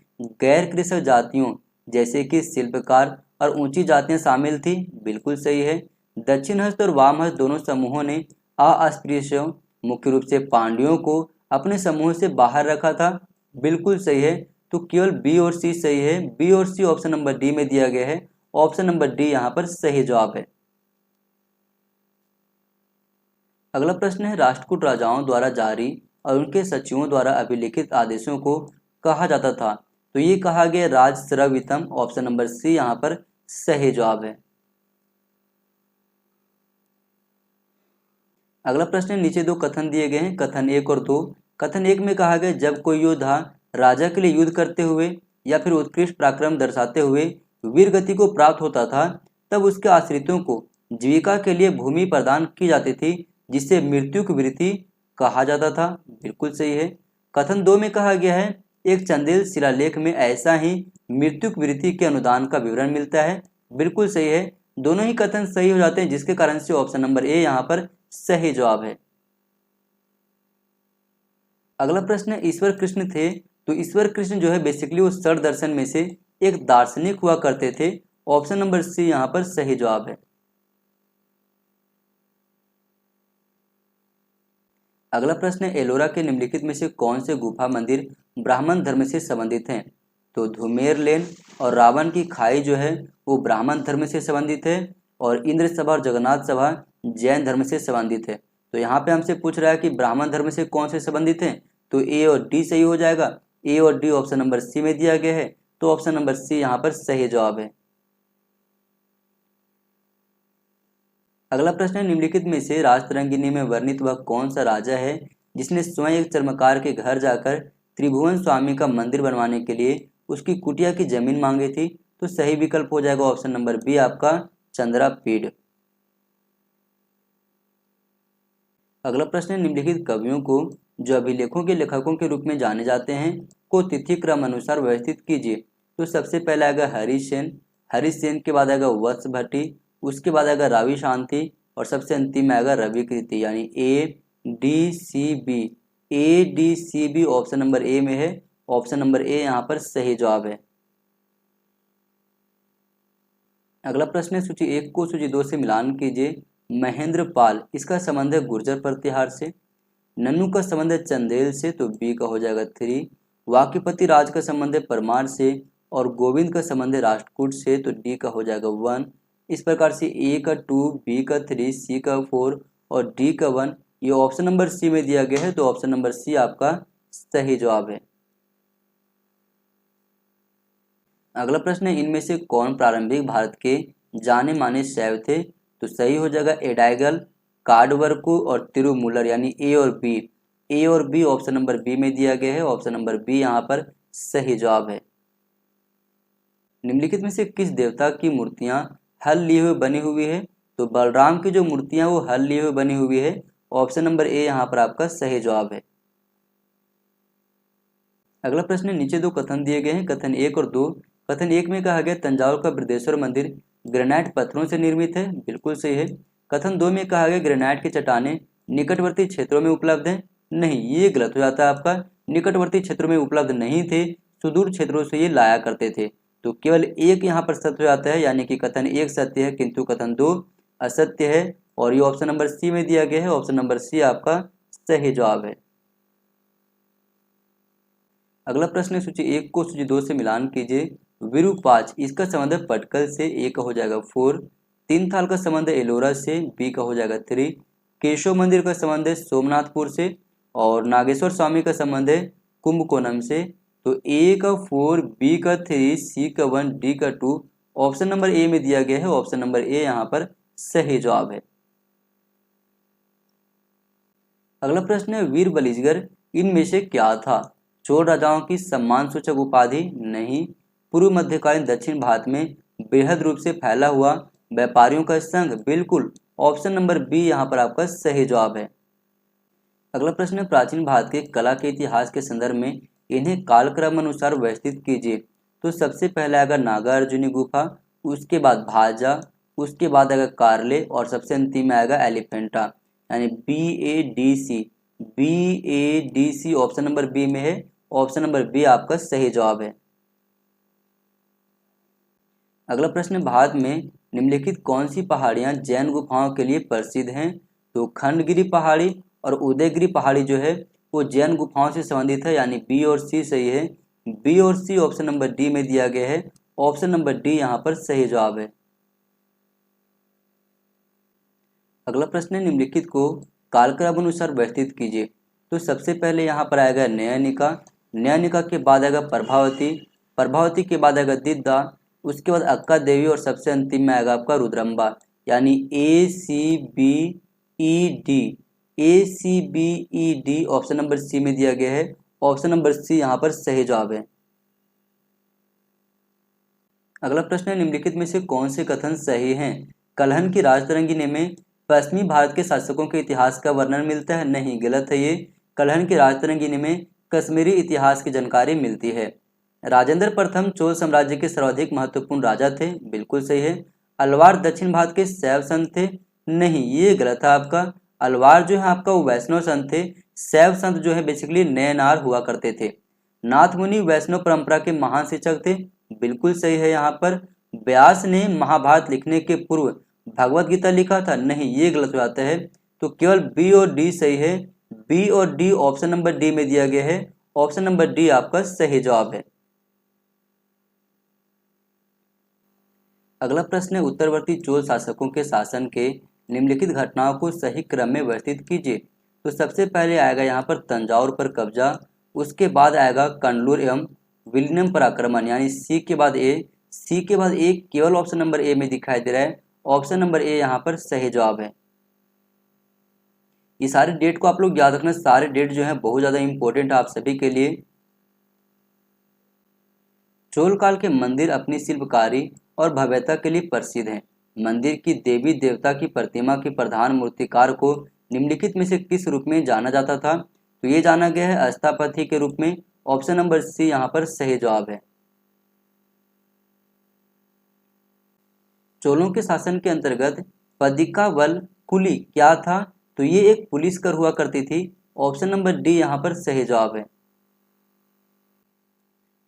गैर कृषक जातियों जैसे कि शिल्पकार और ऊंची जातियां शामिल थी। बिल्कुल सही है। दक्षिण हस्त और वाम हस्त दोनों समूहों ने अस्पृश्यों, मुख्य रूप से पांड्यों को अपने समूह से बाहर रखा था। बिल्कुल सही है। तो केवल बी और सी सही है। बी और सी ऑप्शन नंबर डी में दिया गया है। ऑप्शन नंबर डी यहाँ पर सही जवाब है। अगला प्रश्न है, राष्ट्रकूट राजाओं द्वारा जारी और उनके सचिवों द्वारा अभिलिखित आदेशों को कहा जाता था। तो ये कहा गया राजस्रवितम। ऑप्शन नंबर सी यहाँ पर सही जवाब है। अगला प्रश्न है, नीचे दो कथन दिए गए हैं, कथन 1 और 2। कथन 1 में कहा गया जब कोई योद्धा राजा के लिए युद्ध करते हुए या फिर उत्कृष्ट पराक्रम दर्शाते हुए वीर गति को प्राप्त होता था, तब उसके आश्रितों को जीविका के लिए भूमि प्रदान की जाती थी, जिसे मृत्युक वृत्ति कहा जाता था। बिल्कुल सही है। कथन 2 में कहा गया है एक चंदेल शिलालेख में ऐसा ही मृत्युक वृत्ति के अनुदान का विवरण मिलता है। बिल्कुल सही है। दोनों ही कथन सही हो जाते हैं, जिसके कारण से ऑप्शन नंबर ए यहाँ पर सही जवाब है। अगला प्रश्न है, ईश्वर कृष्ण थे। तो ईश्वर कृष्ण जो है बेसिकली वो षड दर्शन में से एक दार्शनिक हुआ करते थे। ऑप्शन नंबर सी यहाँ पर सही जवाब है। अगला प्रश्न है, एलोरा के निम्नलिखित में से कौन से गुफा मंदिर ब्राह्मण धर्म से संबंधित हैं? तो धुमेर लेन और रावण की खाई जो है वो ब्राह्मण धर्म से संबंधित है, और इंद्र सभा और जगन्नाथ सभा जैन धर्म से संबंधित है। तो यहाँ पे हमसे पूछ रहा है कि ब्राह्मण धर्म से कौन से संबंधित हैं, तो ए और डी सही हो जाएगा। ए और डी ऑप्शन नंबर सी में दिया गया है, तो ऑप्शन नंबर सी यहाँ पर सही जवाब है। अगला प्रश्न है, निम्नलिखित में से राजतरंगिनी में वर्णित वह कौन सा राजा है जिसने स्वयं एक चर्मकार के घर जाकर त्रिभुवन स्वामी का मंदिर बनवाने के लिए उसकी कुटिया की जमीन मांगी थी? तो सही विकल्प हो जाएगा ऑप्शन नंबर बी आपका चंद्रापीड। अगला प्रश्न है, निम्नलिखित कवियों को जो अभिलेखों के लेखकों के रूप में जाने जाते हैं को तिथि क्रम अनुसार व्यवस्थित कीजिए। तो सबसे पहले आएगा हरिसेन, हरिसेन के बाद आएगा वत्स भट्टी, उसके बाद आएगा रावी शांति, और सबसे अंतिम में आएगा रवि कृति, यानी ADCB। ADCB option number A में है। ऑप्शन नंबर ए यहाँ पर सही जवाब है। अगला प्रश्न है, सूची 1 को सूची 2 से मिलान कीजिए। महेंद्र पाल, इसका संबंध है गुर्जर प्रतिहार से। नन्नू का संबंध है चंदेल से, तो बी का हो जाएगा 3। वाक्यपति राज का संबंध है परमार से, और गोविंद का संबंध है राष्ट्रकूट से, तो डी का हो जाएगा 1। इस प्रकार से ए का 2, बी का 3, सी का 4 और डी का 1 ये ऑप्शन नंबर सी में दिया गया है, तो ऑप्शन नंबर सी आपका सही जवाब है। अगला प्रश्न है, इनमें से कौन प्रारंभिक भारत के जाने माने शैव थे? तो सही हो जाएगा एडाइगल, कार्डवर्कु और तिरुमूलर, यानी ए और बी। ए और बी ऑप्शन नंबर बी में दिया गया है। ऑप्शन नंबर बी यहाँ पर सही जवाब है। निम्नलिखित में से किस देवता की मूर्तियां हल लिए हुए बनी हुई है? तो बलराम की जो मूर्तियां वो हल लिए हुए बनी हुई है। ऑप्शन नंबर ए यहाँ पर आपका सही जवाब है। अगला प्रश्न है, नीचे दो कथन दिए गए हैं, कथन 1 और 2। कथन 1 में कहा गया तंजावुर का बृहदेश्वर मंदिर ग्रेनाइट पत्थरों से निर्मित है। बिल्कुल सही है। कथन 2 में कहा गया ग्रेनाइट की चट्टानें निकटवर्ती क्षेत्रों में उपलब्ध हैं। नहीं, ये गलत हो जाता है आपका। निकटवर्ती क्षेत्रों में उपलब्ध नहीं थे, सुदूर क्षेत्रों से ये लाया करते थे। तो केवल एक यहाँ पर सत्य हो जाता है, यानी कि कथन 1 सत्य है किंतु कथन 2 असत्य है, और ये ऑप्शन नंबर सी में दिया गया है। ऑप्शन नंबर सी आपका सही जवाब है। अगला प्रश्न है, सूची 1 को सूची 2 से मिलान कीजिए। विरूपाच, इसका संबंध है पटकल से, ए का हो जाएगा 4। तीन थाल का संबंध है एलोरा से, बी का हो जाएगा 3। केशव मंदिर का संबंध है सोमनाथपुर से, और नागेश्वर स्वामी का संबंध है कुंभकोणम से। तो ए का 4, बी का 3, सी का 1, डी का 2 ऑप्शन नंबर ए में दिया गया है, ऑप्शन नंबर ए यहाँ पर सही जवाब है। अगला प्रश्न है, वीर बलिजगर इनमें से क्या था? चोल राजाओं की सम्मान सूचक उपाधि? नहीं। पूर्व मध्यकालीन दक्षिण भारत में बृहद रूप से फैला हुआ व्यापारियों का संघ? बिल्कुल, ऑप्शन नंबर बी यहाँ पर आपका सही जवाब है। अगला प्रश्न है, प्राचीन भारत के कला के इतिहास के संदर्भ में इन्हें कालक्रम अनुसार व्यवस्थित कीजिए। तो सबसे पहले आएगा नागार्जुनी गुफा, उसके बाद भाजा, उसके बाद आएगा कार्ले और सबसे अंतिम में आएगा एलिफेंटा, यानी BADC। BADC option number B में है, ऑप्शन नंबर बी आपका सही जवाब है। अगला प्रश्न, भारत में निम्नलिखित कौन सी पहाड़ियां जैन गुफाओं के लिए प्रसिद्ध हैं? तो खंडगिरी पहाड़ी और उदयगिरी पहाड़ी जो है वो जैन गुफाओं से संबंधित है, यानी बी और सी सही है। बी और सी ऑप्शन नंबर डी में दिया गया है, ऑप्शन नंबर डी यहाँ पर सही जवाब है। अगला प्रश्न है, निम्नलिखित को कालक्रम अनुसार व्यवस्थित कीजिए। तो सबसे पहले यहाँ पर आएगा नयनिका, नयनिका के बाद आएगा प्रभावती, प्रभावती के बाद आएगा दिद्दा, उसके बाद अक्का देवी और सबसे अंतिम में आएगा आपका रुद्रम्बा, यानी ACBED। ACBED option number C में दिया गया है, ऑप्शन नंबर सी यहाँ पर सही जवाब है। अगला प्रश्न है, निम्नलिखित में से कौन से कथन सही हैं? कलहन की राजतरंगिणी में पश्चिमी भारत के शासकों के इतिहास का वर्णन मिलता है? नहीं, गलत है ये। कलहन की राजतरंगिणी में कश्मीरी इतिहास की जानकारी मिलती है। राजेंद्र प्रथम चोल साम्राज्य के सर्वाधिक महत्वपूर्ण राजा थे? बिल्कुल सही है। अलवार दक्षिण भारत के शैव संत थे? नहीं, ये गलत है आपका। अलवार जो है आपका वो वैष्णव संत थे, शैव संत जो है बेसिकली नयनार हुआ करते थे। नाथ मुनि वैष्णव परंपरा के महान शिक्षक थे? बिल्कुल सही है यहाँ पर। व्यास ने महाभारत लिखने के पूर्व भगवत गीता लिखा था? नहीं, ये गलत हो जाता है। तो केवल बी और डी सही है। बी और डी ऑप्शन नंबर डी में दिया गया है, ऑप्शन नंबर डी आपका सही जवाब है। अगला प्रश्न है, उत्तरवर्ती चोल शासकों के शासन के निम्नलिखित घटनाओं को सही क्रम में व्यवस्थित कीजिए। तो सबसे पहले आएगा यहाँ पर तंजावुर पर कब्जा, उसके बाद आएगा कंडलूर एवं विलियम पर आक्रमण, यानी सी के बाद ए। सी के बाद ए केवल ऑप्शन नंबर ए में दिखाई दे रहा है, ऑप्शन नंबर ए यहाँ पर सही जवाब है। ये सारे डेट को आप लोग याद रखना, सारे डेट जो है बहुत ज्यादा इंपॉर्टेंट है आप सभी के लिए। चोल काल के मंदिर अपनी शिल्पकारी और भव्यता के लिए प्रसिद्ध हैं। मंदिर की देवी देवता की प्रतिमा के प्रधान मूर्तिकार को निम्नलिखित में से किस रूप में जाना जाता था? तो ये जाना गया है अष्टापथी के रूप में, ऑप्शन नंबर सी यहाँ पर सही जवाब है। चोलों के शासन के अंतर्गत पदिक्कावल कुली क्या था? तो ये एक पुलिस कर हुआ करती थी, ऑप्शन नंबर डी यहाँ पर सही जवाब है।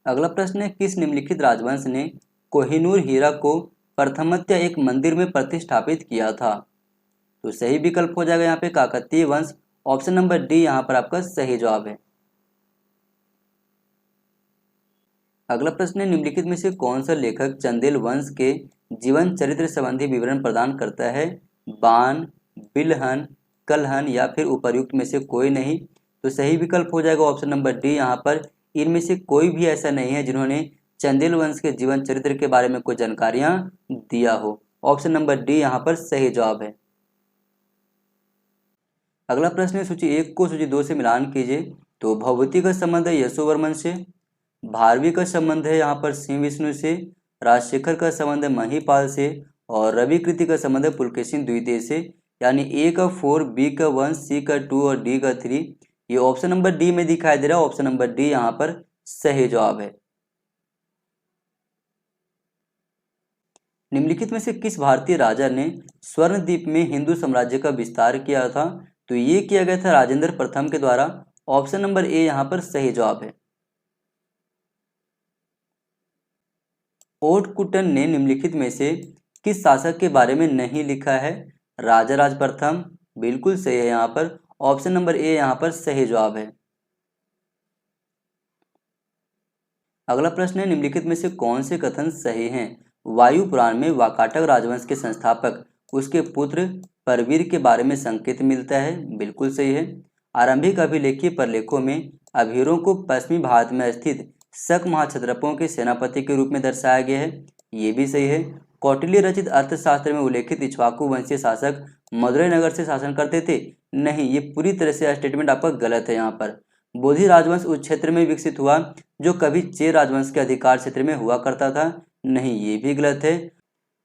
अगला प्रश्न है, किस निम्नलिखित राजवंश ने कोहिनूर हीरा को प्रथमतया एक मंदिर में प्रतिष्ठापित किया था? तो सही विकल्प हो जाएगा यहाँ पे काकतीय वंश, ऑप्शन नंबर डी यहाँ पर आपका सही जवाब है। अगला प्रश्न है, निम्नलिखित में से कौन सा लेखक चंदेल वंश के जीवन चरित्र संबंधी विवरण प्रदान करता है? बाण, बिलहन, कलहन या फिर उपर्युक्त में से कोई नहीं? तो सही विकल्प हो जाएगा ऑप्शन नंबर डी यहाँ पर इनमें से कोई भी ऐसा नहीं है जिन्होंने चंदेल वंश के जीवन चरित्र के बारे में कोई जानकारियां दिया हो, ऑप्शन नंबर डी यहाँ पर सही जवाब है। अगला प्रश्न है, सूची 1 को सूची 2 से मिलान कीजिए। तो भगवती का संबंध है यशोवर्मन से, भारवी का संबंध है यहाँ पर सिंह विष्णु से, राजशेखर का संबंध है महीपाल से और रवि कृति का संबंध है पुलकेशिन द्वितीय से, यानी ए का 4, बी का 1, सी का 2 और डी का 3। ये ऑप्शन नंबर डी में दिखाई दे रहा है, ऑप्शन नंबर डी यहाँ पर सही जवाब है। निम्नलिखित में से किस भारतीय राजा ने स्वर्णद्वीप में हिंदू साम्राज्य का विस्तार किया था? तो ये किया गया था राजेंद्र प्रथम के द्वारा, ऑप्शन नंबर ए यहाँ पर सही जवाब है। ओटकुटन ने निम्नलिखित में से किस शासक के बारे में नहीं लिखा है? राजाराज प्रथम, बिल्कुल सही है यहाँ पर, ऑप्शन नंबर ए यहाँ पर सही जवाब है। अगला प्रश्न है, निम्नलिखित में से कौन से कथन सही हैं? वायु पुराण में वाकाटक राजवंश के संस्थापक उसके पुत्र परवीर के बारे में संकेत मिलता है? बिल्कुल सही है। आरंभिक अभिलेखीय प्रलेखों में अभीरों को पश्चिमी भारत में स्थित शक महाक्षत्रपों के सेनापति के रूप में दर्शाया गया है। ये भी सही है। कौटिल्य रचित अर्थशास्त्र में उल्लेखित इक्ष्वाकु वंशीय शासक मदुरै नगर से शासन करते थे। नहीं, ये पूरी तरह से स्टेटमेंट आपका गलत है। यहाँ पर बोधि राजवंश उस क्षेत्र में विकसित हुआ जो कभी चेर राजवंश के अधिकार क्षेत्र में हुआ करता था। नहीं, ये भी गलत है।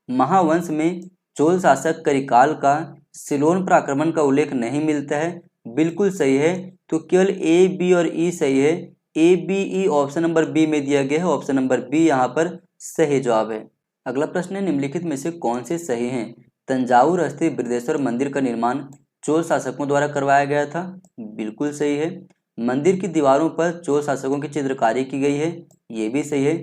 महावंश में चोल शासक करिकाल का सिलोन पर आक्रमण का उल्लेख नहीं मिलता है। बिल्कुल सही है। तो केवल ए, बी और ई सही है। A, B, E option number B में दिया गया है। ऑप्शन नंबर बी यहाँ पर सही जवाब है। अगला प्रश्न है, निम्नलिखित में से कौन से सही हैं? तंजावुर स्थित बृहदेश्वर मंदिर का निर्माण चोल शासकों द्वारा करवाया गया था। बिल्कुल सही है। मंदिर की दीवारों पर चोल शासकों की चित्रकारी की गई है। ये भी सही है।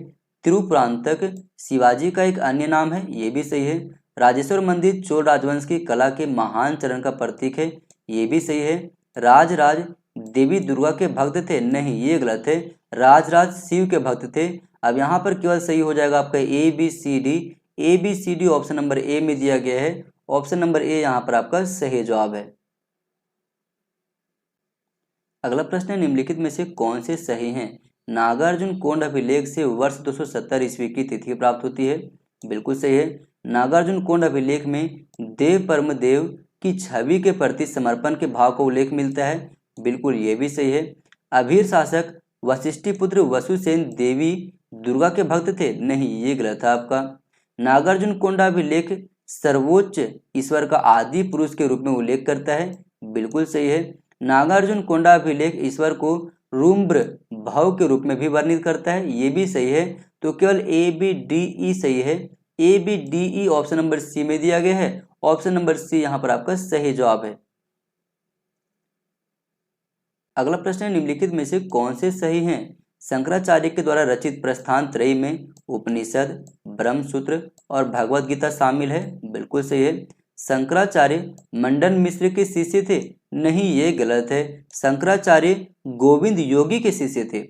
तिरुपुरांतक शिवाजी का एक अन्य नाम है। ये भी सही है। राजेश्वर मंदिर चोल राजवंश की कला के महान चरण का प्रतीक है। ये भी सही है। राजराज देवी दुर्गा के भक्त थे। नहीं, ये गलत है। राजराज शिव के भक्त थे। अब यहाँ पर केवल सही हो जाएगा आपका A B C D. A B C D option number A में दिया गया है। ऑप्शन नंबर ए यहाँ पर आपका सही जवाब है। अगला प्रश्न है, निम्नलिखित में से कौन से सही हैं? नागार्जुन कोंड अभिलेख से वर्ष 270 ईस्वी की तिथि प्राप्त होती है। बिल्कुल सही है। नागार्जुन कोंड अभिलेख में देव परमदेव की छवि के प्रति समर्पण के भाव का उल्लेख मिलता है। बिल्कुल, ये भी सही है। अभीर शासक वशिष्ठिपुत्र वसुसेन देवी दुर्गा के भक्त थे। नहीं, ये गलत है आपका। नागार्जुन कोंडा अभिलेख सर्वोच्च ईश्वर का आदि पुरुष के रूप में उल्लेख करता है। बिल्कुल सही है। नागार्जुन कोंडा अभिलेख ईश्वर को रुम्र भाव के रूप में भी वर्णित करता है। ये भी सही है। तो केवल ए बी डी ई सही है। A B D E option number C में दिया गया है। ऑप्शन नंबर सी यहाँ पर आपका सही जवाब है। अगला प्रश्न है, निम्नलिखित में से कौन से सही हैं? शंकराचार्य के द्वारा रचित प्रस्थान त्रयी में उपनिषद, ब्रह्मसूत्र और भगवत गीता शामिल है। बिल्कुल सही है। शंकराचार्य मंडन मिश्र के शिष्य थे। नहीं, ये गलत है। शंकराचार्य गोविंद योगी के शिष्य थे।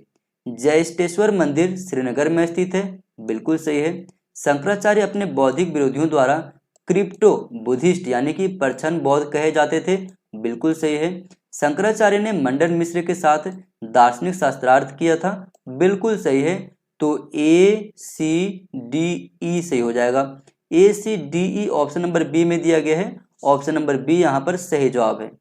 जयष्टेश्वर मंदिर श्रीनगर में स्थित है। बिल्कुल सही है। शंकराचार्य अपने बौद्धिक विरोधियों द्वारा क्रिप्टो बुद्धिस्ट यानी कि परछन बौद्ध कहे जाते थे। बिल्कुल सही है। शंकराचार्य ने मंडन मिश्र के साथ दार्शनिक शास्त्रार्थ किया था। बिल्कुल सही है। तो ए सी डी ई सही हो जाएगा। A C D E option number B में दिया गया है। ऑप्शन नंबर बी यहाँ पर सही जवाब है।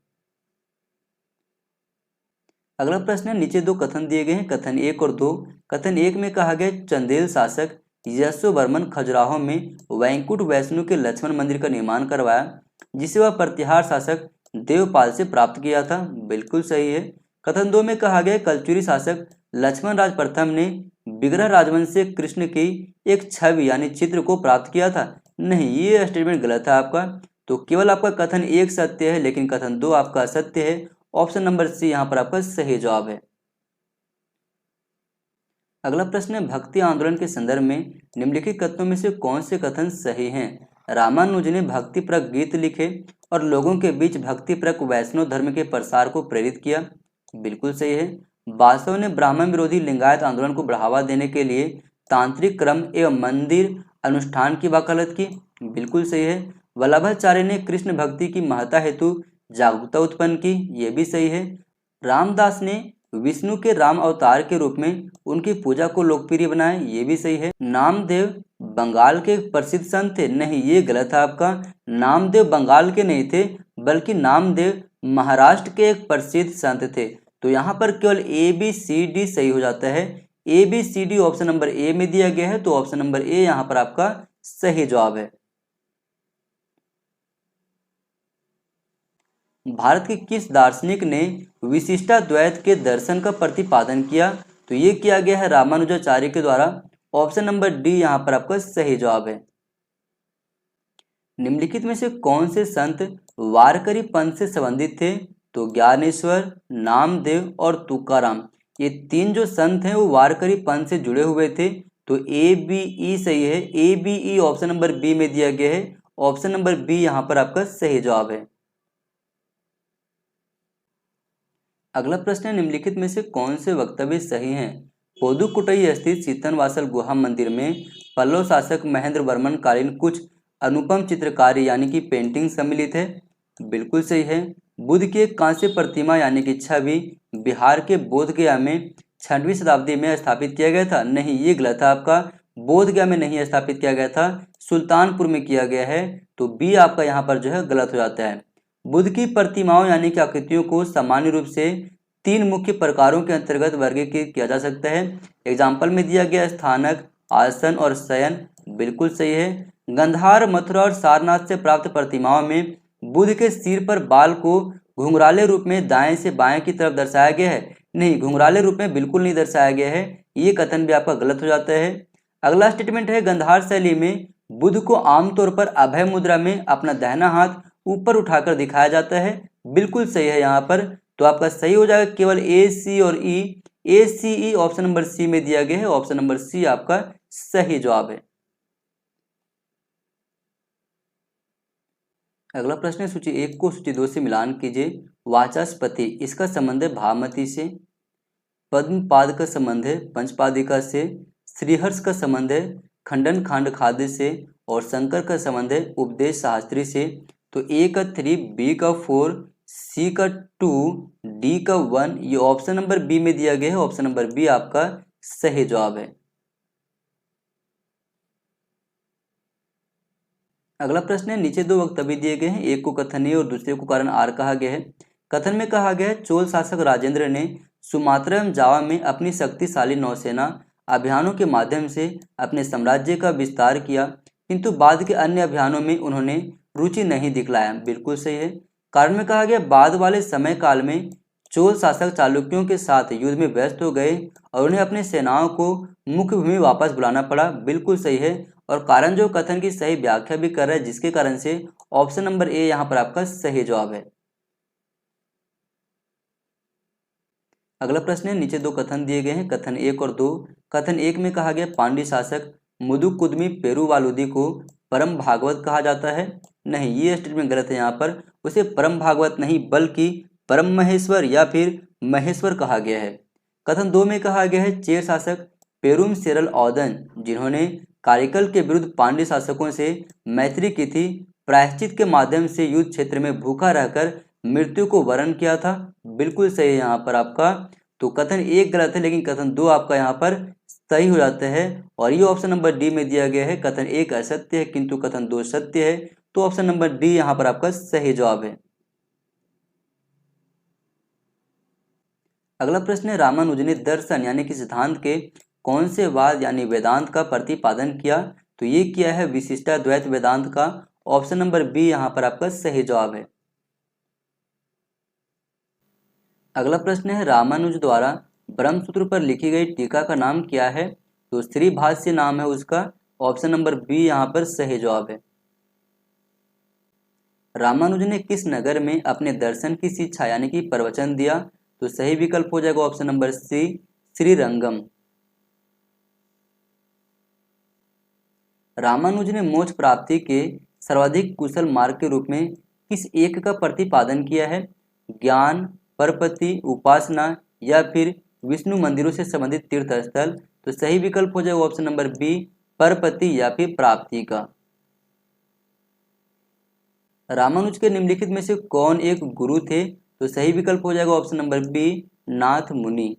अगला प्रश्न है, नीचे दो कथन दिए गए हैं, कथन 1 और 2। कथन 1 में कहा गया चंदेल शासक यशोवर्मन खजुराहो में वैंकुट वैष्णु के लक्ष्मण मंदिर का निर्माण करवाया, जिसे वह प्रतिहार शासक देवपाल से प्राप्त किया था। बिल्कुल सही है। कथन 2 में कहा गया कलचुरी शासक लक्ष्मण राज प्रथम ने विग्रह राजवंश से कृष्ण की एक छवि यानी चित्र को प्राप्त किया था। नहीं, ये स्टेटमेंट गलत है आपका। तो केवल आपका कथन 1 सत्य है, लेकिन कथन 2 आपका असत्य है। ऑप्शन नंबर सी यहाँ पर आपका सही जवाब है। अगला प्रश्न है, भक्ति आंदोलन के संदर्भ में निम्नलिखित कथनों में से कौन से कथन सही हैं? रामानुज ने भक्तिप्रक गीत लिखे और लोगों के बीच भक्तिप्रक वैष्णव धर्म के प्रसार को प्रेरित किया। बिल्कुल सही है। वासव ने ब्राह्मण विरोधी लिंगायत आंदोलन को बढ़ावा देने के लिए तांत्रिक क्रम एवं मंदिर अनुष्ठान की वकालत की। बिल्कुल सही है। वल्लभाचार्य ने कृष्ण भक्ति की महत्ता हेतु जागरूकता उत्पन्न की। ये भी सही है। रामदास ने विष्णु के राम अवतार के रूप में उनकी पूजा को लोकप्रिय बनाया। ये भी सही है। नामदेव बंगाल के प्रसिद्ध संत थे। नहीं, ये गलत है आपका। नामदेव बंगाल के नहीं थे, बल्कि नामदेव महाराष्ट्र के एक प्रसिद्ध संत थे। तो यहाँ पर केवल ए बी सी डी सही हो जाता है। A B C D option number A में दिया गया है। तो ऑप्शन नंबर ए यहाँ पर आपका सही जवाब है। भारत के किस दार्शनिक ने विशिष्टाद्वैत के दर्शन का प्रतिपादन किया? तो ये किया गया है रामानुजाचार्य के द्वारा। ऑप्शन नंबर डी यहाँ पर आपका सही जवाब है। निम्नलिखित में से कौन से संत वारकरी पंथ से संबंधित थे? तो ज्ञानेश्वर, नामदेव और तुकाराम, ये 3 जो संत हैं वो वारकरी पंथ से जुड़े हुए थे। तो ए बी ई सही है। A B E option number B में दिया गया है। ऑप्शन नंबर बी यहाँ पर आपका सही जवाब है। अगला प्रश्न है, निम्नलिखित में से कौन से वक्तव्य सही हैं? पुदुकोट्टई स्थित सीतनवासल गुहा मंदिर में पल्लव शासक महेंद्र वर्मन कालीन कुछ अनुपम चित्रकारी यानी कि पेंटिंग सम्मिलित है। बिल्कुल सही है। बुद्ध की एक कांस्य प्रतिमा यानी कि छवि बिहार के बोधगया में 6वीं शताब्दी में स्थापित किया गया था। नहीं, ये गलत है आपका। बोध गया में नहीं स्थापित किया गया था, सुल्तानपुर में किया गया है। तो बी आपका यहाँ पर जो है गलत हो जाता है। बुद्ध की प्रतिमाओं यानी कि आकृतियों को सामान्य रूप से 3 मुख्य प्रकारों के अंतर्गत वर्गीकृत किया जा सकता है। एग्जाम्पल में दिया गया स्थानक, आसन और शयन, बिल्कुल सही है। गंधार, मथुरा और सारनाथ से प्राप्त प्रतिमाओं में बुद्ध के सिर पर बाल को घुंघराले रूप में दाएं से बाएं की तरफ दर्शाया गया है। नहीं, घुंघराले रूप में बिल्कुल नहीं दर्शाया गया है, ये कथन भी आपका गलत हो जाता है। अगला स्टेटमेंट है, गंधार शैली में बुद्ध को आमतौर पर अभय मुद्रा में अपना दाहिना हाथ ऊपर उठाकर दिखाया जाता है, बिल्कुल सही है यहाँ पर। तो आपका सही हो जाएगा केवल ए, सी और ई। ए, सी, ई ऑप्शन नंबर सी में दिया गया है, ऑप्शन नंबर सी आपका सही जवाब है। अगला प्रश्न है, सूची 1 को सूची 2 से मिलान कीजिए। वाचस्पति, इसका संबंध है भामती से। पद्मपाद का संबंध है पंचपादिका से। श्रीहर्ष का संबंध है खंडन खांड खाद्य से। और शंकर का संबंध है उपदेश शास्त्री से। तो ए का 3, बी का 4, सी का 2, डी का 1, ये ऑप्शन नंबर बी में दिया गया है, ऑप्शन नंबर बी आपका सही जवाब है। अगला प्रश्न है, नीचे 2 वक्तव्य दिए गए हैं, एक को कथन ए और दूसरे को कारण आर कहा गया है। कथन में कहा गया है, चोल शासक राजेंद्र ने सुमात्रा एवं जावा में अपनी शक्तिशाली नौसेना अभियानों के माध्यम से अपने साम्राज्य का विस्तार किया, किंतु बाद के अन्य अभियानों में उन्होंने रुचि नहीं दिखलाया, बिल्कुल सही है। कारण में कहा गया, बाद वाले समय काल में चोल शासक चालुक्यों के साथ युद्ध में व्यस्त हो गए और उन्हें अपनी सेनाओं को मुख्य भूमि वापस बुलाना पड़ा, बिल्कुल सही है। और कारण जो कथन की सही व्याख्या भी कर रहा है, जिसके कारण से ऑप्शन नंबर ए यहाँ पर आपका सही जवाब है। अगला प्रश्न है, नीचे 2 कथन दिए गए हैं, कथन 1 और 2। कथन 1 में कहा गया, पांड्य शासक मुदुकुदमी पेरुवालुदी को परम भागवत कहा जाता है। नहीं, ये स्टेटमेंट गलत है, यहाँ पर उसे परम भागवत नहीं बल्कि परम महेश्वर या फिर महेश्वर कहा गया है। कथन 2 में कहा गया है, चेर शासक पेरुम सेरल औदन, जिन्होंने कारिकल के विरुद्ध पांड्य शासकों से मैत्री की थी, प्रायश्चित के माध्यम से युद्ध क्षेत्र में भूखा रहकर मृत्यु को वरण किया था, बिल्कुल सही है यहाँ पर आपका। तो कथन 1 गलत है, लेकिन कथन 2 आपका यहाँ पर सही हो जाता है और ये ऑप्शन नंबर डी में दिया गया है। कथन 1 असत्य है किंतु कथन 2 सत्य है, तो ऑप्शन नंबर डी यहाँ पर आपका सही जवाब है। अगला प्रश्न है, रामानुज ने दर्शन यानी कि सिद्धांत के कौन से वाद यानी वेदांत का प्रतिपादन किया? तो ये किया है विशिष्टाद्वैत वेदांत का, ऑप्शन नंबर बी यहाँ पर आपका सही जवाब है। अगला प्रश्न है, रामानुज द्वारा ब्रह्मसूत्र पर लिखी गई टीका का नाम क्या है? तो श्री भाष्य नाम है उसका, ऑप्शन नंबर बी यहाँ पर सही जवाब है। रामानुज ने किस नगर में अपने दर्शन की शिक्षा यानी कि प्रवचन दिया? तो सही विकल्प हो जाएगा option number C, Srirangam. Ramanuja ने मोक्ष प्राप्ति के सर्वाधिक कुशल मार्ग के रूप में किस एक का प्रतिपादन किया है? ज्ञान, परपति, उपासना या फिर विष्णु मंदिरों से संबंधित तीर्थ स्थल? तो सही विकल्प हो जाएगा ऑप्शन नंबर बी, परपति या फिर प्राप्ति का। रामानुज के निम्नलिखित में से कौन एक गुरु थे? तो सही विकल्प हो जाएगा ऑप्शन नंबर बी, नाथ मुनि।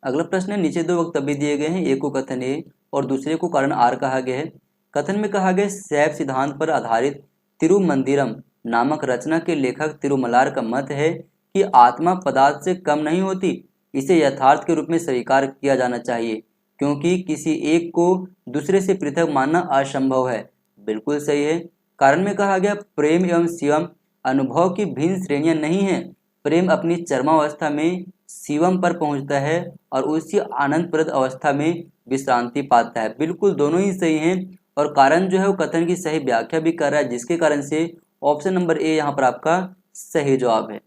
अगला प्रश्न है, नीचे 2 वक्तव्य दिए गए हैं, एक को कथन ए और दूसरे को कारण आर कहा गया है। कथन में कहा गया, शैव सिद्धांत पर आधारित तिरुमंदिरम नामक रचना के लेखक तिरुमलार का मत है कि आत्मा पदार्थ से कम नहीं होती, इसे यथार्थ के रूप में स्वीकार किया जाना चाहिए क्योंकि किसी एक को दूसरे से पृथक मानना असंभव है, बिल्कुल सही है। कारण में कहा गया, प्रेम एवं शिवम अनुभव की भिन्न श्रेणियां नहीं है, प्रेम अपनी चरमावस्था में शिवम पर पहुंचता है और उसी आनंदप्रद अवस्था में विश्रांति पाता है, बिल्कुल दोनों ही सही हैं। और कारण जो है वो कथन की सही व्याख्या भी कर रहा है, जिसके कारण से ऑप्शन नंबर ए यहाँ पर आपका सही जवाब है।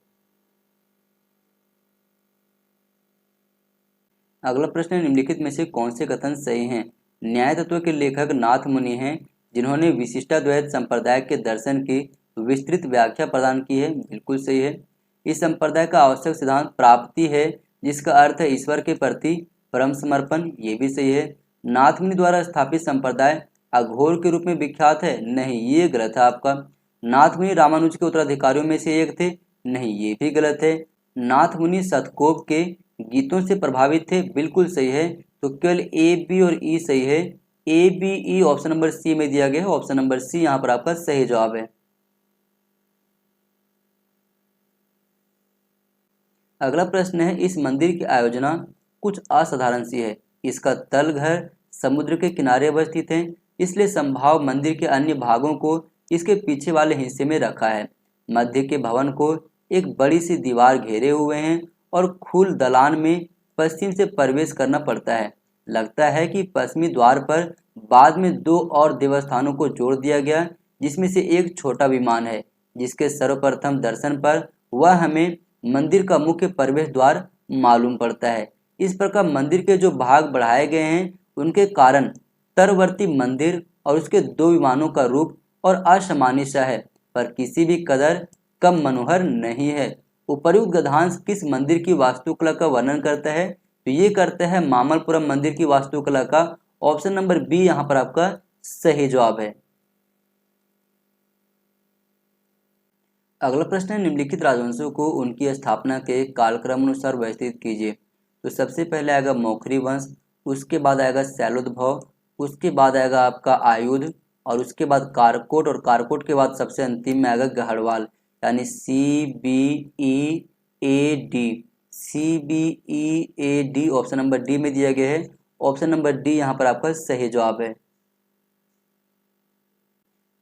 अगला प्रश्न है, निम्नलिखित में से कौन से कथन सही हैं? न्याय तत्व के लेखक नाथ मुनि हैं, जिन्होंने विशिष्टाद्वैत संप्रदाय के दर्शन की विस्तृत व्याख्या प्रदान की है, बिल्कुल सही है। इस संप्रदाय का आवश्यक सिद्धांत प्राप्ति है, जिसका अर्थ है ईश्वर के प्रति परम समर्पण, ये भी सही है। नाथ मुनि द्वारा स्थापित संप्रदाय अघोर के रूप में विख्यात है, नहीं, ये गलत है आपका। नाथ मुनि रामानुज के उत्तराधिकारियों में से एक थे, नहीं, ये भी गलत है। नाथ मुनि सतकोप के गीतों से प्रभावित थे, बिल्कुल सही है। तो केवल ए, बी और ई सही है। A, B, E option number C में दिया गया है। ऑप्शन नंबर सी यहाँ पर आपका सही जवाब है। अगला प्रश्न है, इस मंदिर की आयोजना कुछ असाधारण सी है। इसका तल घर समुद्र के किनारे अवस्थित है, इसलिए संभाव मंदिर के अन्य भागों को इसके पीछे वाले हिस्से में रखा है। मध्य के भवन को एक बड़ी सी दीवार घेरे हुए हैं और खुल दलान में पश्चिम से प्रवेश करना पड़ता है। लगता है कि पश्चिमी द्वार पर बाद में 2 और देवस्थानों को जोड़ दिया गया, जिसमें से एक छोटा विमान है, जिसके सर्वप्रथम दर्शन पर वह हमें मंदिर का मुख्य प्रवेश द्वार मालूम पड़ता है। इस प्रकार मंदिर के जो भाग बढ़ाए गए हैं उनके कारण तरवर्ती मंदिर और उसके 2 विमानों का रूप और असामान्य सा है, पर किसी भी कदर कम मनोहर नहीं है। उपर्युक्त गद्यांश किस मंदिर की वास्तुकला का वर्णन करता है? तो ये करता है मामल्लपुरम मंदिर की वास्तुकला का। ऑप्शन नंबर बी यहाँ पर आपका सही जवाब है। अगला प्रश्न है, निम्नलिखित राजवंशों को उनकी स्थापना के कालक्रम अनुसार व्यवस्थित कीजिए। तो सबसे पहले आएगा मौखरी वंश, उसके बाद आएगा शैलोद्भव, उसके बाद आएगा आपका आयुध, और उसके बाद कारकोट, और कारकोट के बाद सबसे अंतिम में आएगा गढ़वाल, यानी C B E A D. C B E A D option number D में दिया गया है। ऑप्शन नंबर डी यहाँ पर आपका सही जवाब है।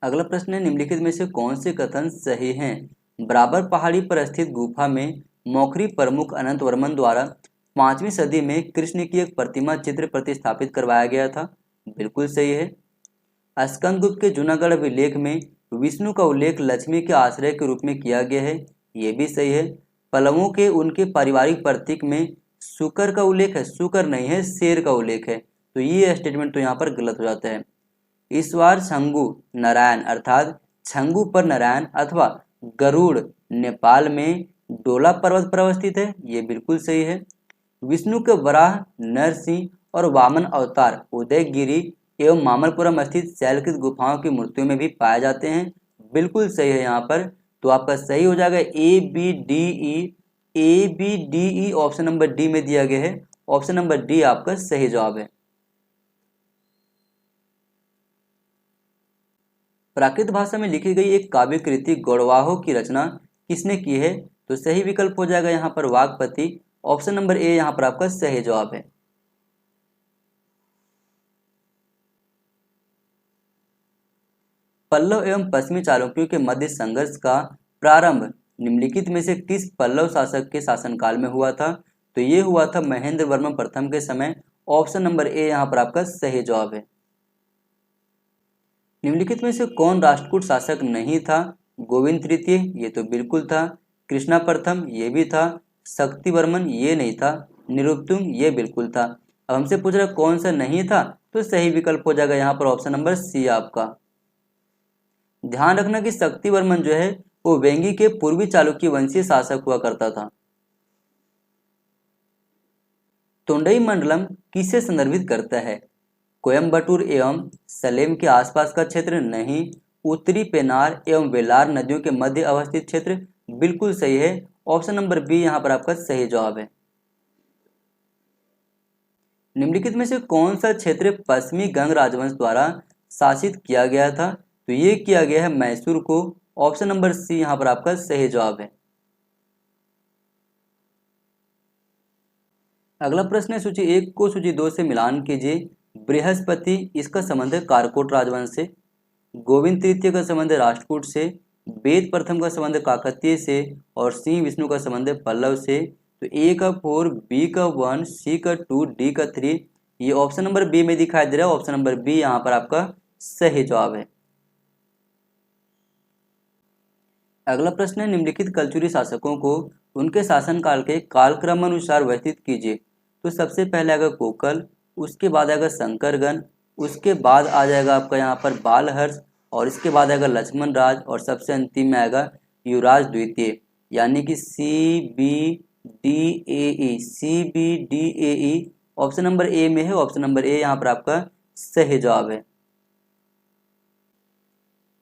अगला प्रश्न है, निम्नलिखित में से कौन से कथन सही हैं? बराबर पहाड़ी पर स्थित गुफा में मौखरी प्रमुख अनंत वर्मन द्वारा 5वीं सदी में कृष्ण की एक प्रतिमा चित्र प्रतिस्थापित करवाया गया था। बिल्कुल सही है। स्कंदगुप्त के जूनागढ़ अभिलेख में विष्णु का उल्लेख लक्ष्मी के आश्रय के रूप में किया गया है। ये भी सही है। पल्लवों के उनके पारिवारिक प्रतीक में शुकर का उल्लेख है, शुकर नहीं है, शेर का उल्लेख है। तो ये स्टेटमेंट तो यहाँ पर गलत हो जाता है। ईश्वर छंगु नारायण अर्थात छंगु पर नारायण अथवा गरुड़ नेपाल में डोला पर्वत पर अवस्थित है। ये बिल्कुल सही है। विष्णु के वराह, नरसिंह और वामन अवतार उदयगिरी एवं मामल्लपुरम स्थित शैलकृत गुफाओं की मूर्तियों में भी पाए जाते हैं। बिल्कुल सही है यहाँ पर। तो आपका सही हो जाएगा A B D E. A B D E option number D में दिया गया है। ऑप्शन नंबर डी आपका सही जवाब है। प्राकृत भाषा में लिखी गई एक काव्य कृति गौड़वाहों की रचना किसने की है? तो सही विकल्प हो जाएगा यहाँ पर वागपति। ऑप्शन नंबर ए यहाँ पर आपका सही जवाब है। पल्लव एवं पश्चिमी चालुक्यों के मध्य संघर्ष का प्रारंभ निम्नलिखित में से किस पल्लव शासक के शासनकाल में हुआ था? तो ये हुआ था महेंद्र वर्मन प्रथम के समय। ऑप्शन नंबर ए यहाँ पर आपका सही जवाब है। निम्नलिखित में से कौन राष्ट्रकूट शासक नहीं था? गोविंद तृतीय, ये तो बिल्कुल था। कृष्णा प्रथम, ये भी था। शक्तिवर्मन, ये नहीं था। निरुपतुंग, ये बिल्कुल था। अब हमसे पूछ रहा कौन सा नहीं था, तो सही विकल्प हो जाएगा यहाँ पर ऑप्शन नंबर सी आपका। ध्यान रखना कि शक्तिवर्मन जो है वो वेंगी के पूर्वी चालुक्य वंशीय शासक हुआ करता था। तोंडई मंडलम किसे संदर्भित करता है? कोयम्बटूर एवं सलेम के आसपास का क्षेत्र नहीं। उत्तरी पेनार एवं वेलार नदियों के मध्य अवस्थित क्षेत्र। बिल्कुल सही है। ऑप्शन नंबर बी यहाँ पर आपका सही जवाब है। निम्नलिखित में से कौन सा क्षेत्र पश्चिमी गंग राजवंश द्वारा शासित किया गया था? तो ये किया गया है मैसूर को। ऑप्शन नंबर सी यहाँ पर आपका सही जवाब है। अगला प्रश्न है, सूची 1 को सूची 2 से मिलान कीजिए। बृहस्पति, इसका संबंध है कारकोट राजवंश से। गोविंद तृतीय का संबंध है राष्ट्रकूट से। वेद प्रथम का संबंध काकतीय से। और सिंह विष्णु का संबंध है पल्लव से। तो ए का 4, बी का 1, सी का 2, डी का 3। ये ऑप्शन नंबर बी में दिखाई दे रहा है। ऑप्शन नंबर बी यहाँ पर आपका सही जवाब है। अगला प्रश्न है, निम्नलिखित कलचुरी शासकों को उनके शासनकाल के कालक्रम अनुसार व्यवस्थित कीजिए। तो सबसे पहले आएगा कोकल, उसके बाद आएगा शंकरगण, उसके बाद आ जाएगा आपका यहाँ पर बालहर्ष, और इसके बाद आएगा लक्ष्मण राज, और सबसे अंतिम में आएगा युवराज द्वितीय, यानी कि C B D A E. C B D A E option number A में है। ऑप्शन नंबर ए यहाँ पर आपका सही जवाब है।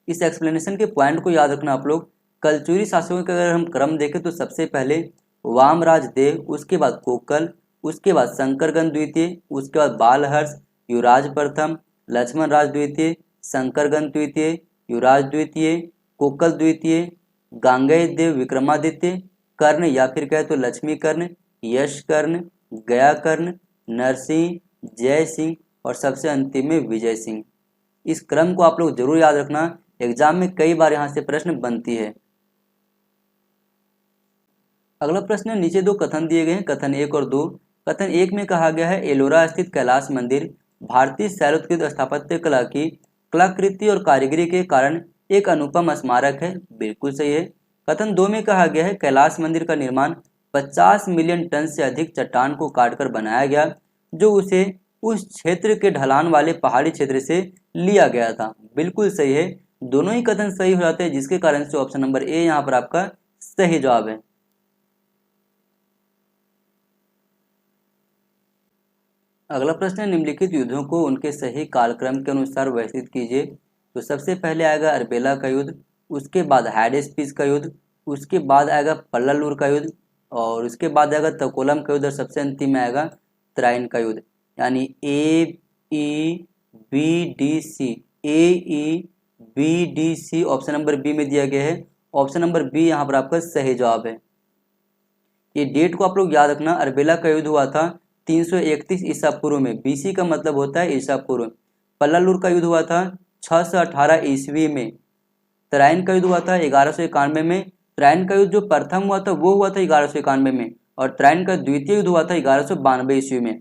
इस एक्सप्लेनेशन के पॉइंट को याद रखना आप लोग। कलचुरी शासकों का अगर हम क्रम देखें तो सबसे पहले वामराज देव, उसके बाद कोकल, उसके बाद शंकरगण द्वितीय, उसके बाद बालहर्ष, युवराज प्रथम, लक्ष्मण राज द्वितीय, शंकरगण द्वितीय, युवराज द्वितीय, कोकल द्वितीय, गांगेय देव विक्रमादित्य, कर्ण या फिर कहे तो लक्ष्मी कर्ण, यश कर्ण, गया कर्ण, नरसिंह, जय सिंह और सबसे अंतिम में विजय सिंह। इस क्रम को आप लोग जरूर याद रखना, एग्जाम में कई बार यहाँ से प्रश्न बनती है। अगला प्रश्न, नीचे दो कथन दिए गए हैं, कथन 1 और 2। कथन 1 में कहा गया है एलोरा स्थित कैलाश मंदिर भारतीय शैलोत्कृत स्थापत्य कला की कलाकृति और कारीगरी के कारण एक अनुपम स्मारक है। बिल्कुल सही है। कथन 2 में कहा गया है कैलाश मंदिर का निर्माण 50 मिलियन टन से अधिक चट्टान को काटकर बनाया गया, जो उसे उस क्षेत्र के ढलान वाले पहाड़ी क्षेत्र से लिया गया था। बिल्कुल सही है, दोनों ही कथन सही हो जाते हैं, जिसके कारण से ऑप्शन नंबर ए यहाँ पर आपका सही जवाब है। अगला प्रश्न है निम्नलिखित युद्धों को उनके सही कालक्रम के अनुसार व्यवस्थित कीजिए। तो सबसे पहले आएगा अर्बेला का युद्ध, उसके बाद हाडेस्पिस का युद्ध, उसके बाद आएगा पल्लालूर का युद्ध और उसके बाद आएगा तकोलम का युद्ध और सबसे अंतिम में आएगा तराइन का युद्ध। यानी AEBDC, AEBDC option number B में दिया गया है। ऑप्शन नंबर बी यहाँ पर आपका सही जवाब है। ये डेट को आप लोग याद रखना, अर्बेला का युद्ध हुआ था 331 ईसा पूर्व में, बीसी का मतलब होता है ईसा पूर्व। पल्लालूर का युद्ध हुआ था 618 ईस्वी में। तराइन का युद्ध हुआ था 1191 में। तराइन का युद्ध जो प्रथम हुआ था वो हुआ था 1191 में और तराइन का द्वितीय युद्ध हुआ था 1192 ईस्वी में।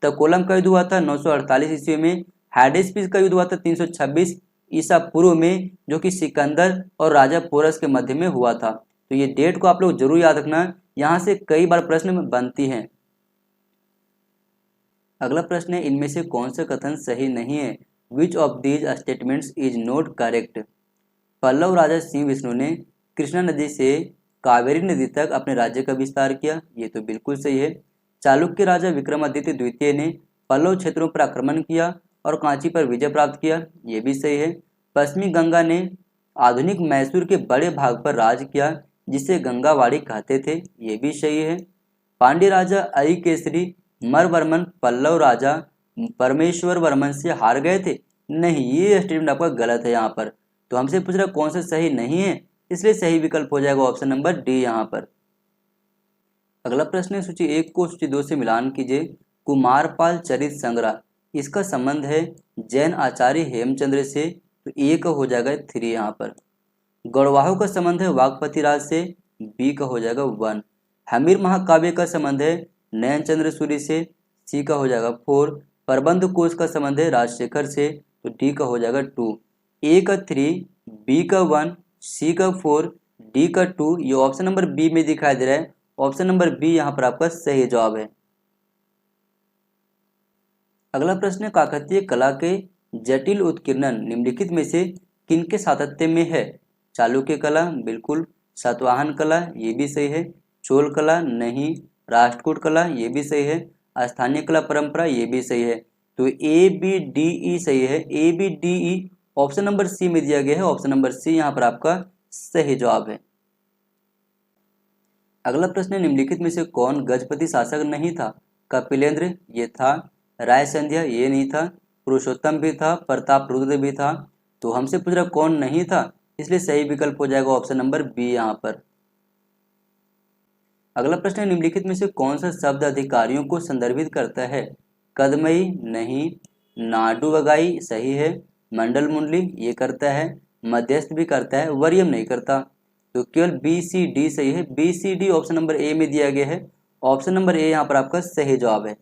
तकोलम का युद्ध हुआ था 948 ईस्वी में। हाडेस्पिस का युद्ध हुआ था 326 ईसा पूर्व में, जो कि सिकंदर और राजा पोरस के मध्य में हुआ था। तो ये डेट को आप लोग जरूर याद रखना, यहाँ से कई बार प्रश्न बनती हैं। अगला प्रश्न है इनमें से कौन सा कथन सही नहीं है? Which of these statements is not correct? Pallava राजा सिंह विष्णु ने कृष्णा नदी से कावेरी नदी तक अपने राज्य का विस्तार किया, ये तो बिल्कुल सही है। चालुक्य राजा विक्रमादित्य द्वितीय ने पल्लव क्षेत्रों पर आक्रमण किया और कांची पर विजय प्राप्त किया, ये भी सही है। पश्चिमी गंगा ने आधुनिक मैसूर के बड़े भाग पर राज किया, जिसे गंगावाड़ी कहते थे, ये भी सही है। पांड्य राजा अरिकेसरी मरवर्मन पल्लव राजा परमेश्वर वर्मन से हार गए थे, नहीं, ये स्टेटमेंट आपका गलत है यहाँ पर। तो हमसे पूछ रहा कौन सा सही नहीं है, इसलिए सही विकल्प हो जाएगा ऑप्शन नंबर डी यहाँ पर। अगला प्रश्न है सूची 1 को सूची 2 से मिलान कीजिए। कुमारपाल चरित संग्रह, इसका संबंध है जैन आचार्य हेमचंद्र से, तो ए का हो जाएगा 3 यहाँ पर। गौड़वाहों का संबंध है वागपति राज से, बी का हो जाएगा 1। हमीर महाकाव्य का संबंध है नयनचंद्र सूरी से, सी का हो जाएगा 4। प्रबंध कोश का संबंध है राजशेखर से, तो डी का हो जाएगा 2। ए का 3, बी का 1, सी का 4, डी का 2, ये ऑप्शन नंबर बी में दिखाई दे रहा है। ऑप्शन नंबर बी यहाँ पर आपका सही जवाब है। अगला प्रश्न, काकतीय कला के जटिल उत्कीर्णन निम्नलिखित में से किनके सातत्य में है? चालुक्य कला, बिल्कुल। सातवाहन कला, ये भी सही है। चोल कला, नहीं। राष्ट्रकूट कला, ये भी सही है। स्थानीय कला परंपरा, ये भी सही है। तो ए बी डी ई सही है। A B D E option number C में दिया गया है। ऑप्शन नंबर सी यहाँ पर आपका सही जवाब है। अगला प्रश्न, निम्नलिखित में से कौन गजपति शासक नहीं था? कपिलेंद्र, ये था। राय संध्या, ये नहीं था। पुरुषोत्तम भी था, प्रताप रुद्र भी था। तो हमसे पूछ रहा कौन नहीं था, इसलिए सही विकल्प हो जाएगा ऑप्शन नंबर बी यहाँ पर। अगला प्रश्न, निम्नलिखित में से कौन सा शब्द अधिकारियों को संदर्भित करता है? कदमई, नहीं। नाडू वगाई, सही है। मंडल मुंडली, ये करता है। मध्यस्थ भी करता है, वरीयम नहीं करता। तो केवल बी सी डी सही है। B C D option number A में दिया गया है। ऑप्शन नंबर ए यहाँ पर आपका सही जवाब है।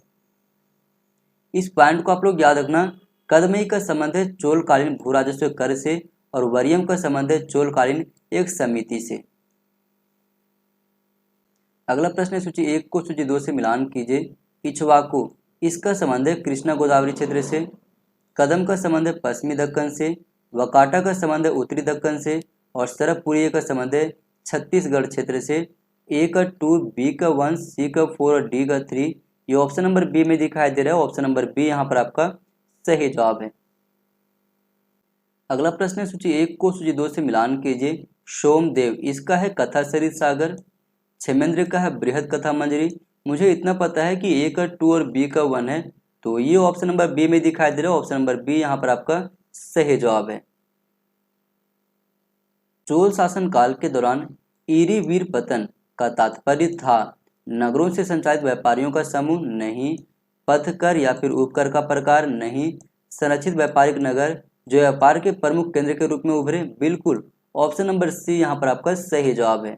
इस पॉइंट को आप लोग याद रखना, कदमई का संबंध है चोलकालीन भू राजस्व कर से और वरीयम का संबंध है चोलकालीन एक समिति से। अगला प्रश्न, सूची 1 को सूची 2 से मिलान कीजिए। इक्ष्वाकु, इसका संबंध है कृष्णा गोदावरी क्षेत्र से। कदम का संबंध है पश्चिमी दक्कन से। वकाटा का संबंध है उत्तरी दक्कन से और सरबपुरी का संबंध है छत्तीसगढ़ क्षेत्र से। ए का 2, बी का 1, सी का 4 और डी का 3, ये ऑप्शन नंबर बी में दिखाई दे रहा है। ऑप्शन नंबर बी यहाँ पर आपका सही जवाब है। अगला प्रश्न है सूची 1 को सूची 2 से मिलान कीजिए। सोमदेव, इसका है कथा सरित सागर। क्षेमेंद्र का है बृहद कथा मंजरी। मुझे इतना पता है कि ए का 2 और बी का 1 है, तो ये ऑप्शन नंबर बी में दिखाई दे रहा है। ऑप्शन नंबर बी यहाँ पर आपका सही जवाब है। चोल शासन काल के दौरान ईरी वीर पतन का तात्पर्य था नगरों से संचालित व्यापारियों का समूह, नहीं। पथकर या फिर उपकर का प्रकार, नहीं। संरक्षित व्यापारिक नगर जो व्यापार के प्रमुख केंद्र के रूप में उभरे, बिल्कुल। ऑप्शन नंबर सी यहाँ पर आपका सही जवाब है।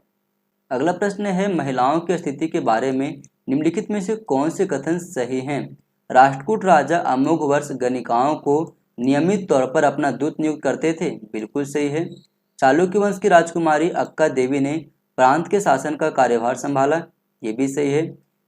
अगला प्रश्न है महिलाओं की स्थिति के बारे में निम्नलिखित में से कौन से कथन सही हैं? राष्ट्रकूट राजा अमोघ वर्ष गणिकाओं को नियमित तौर पर अपना दूत नियुक्त करते थे, बिल्कुल सही है। चालुक्य वंश की राजकुमारी अक्का देवी ने प्रांत के शासन का कार्यभार संभाला, ये भी सही है।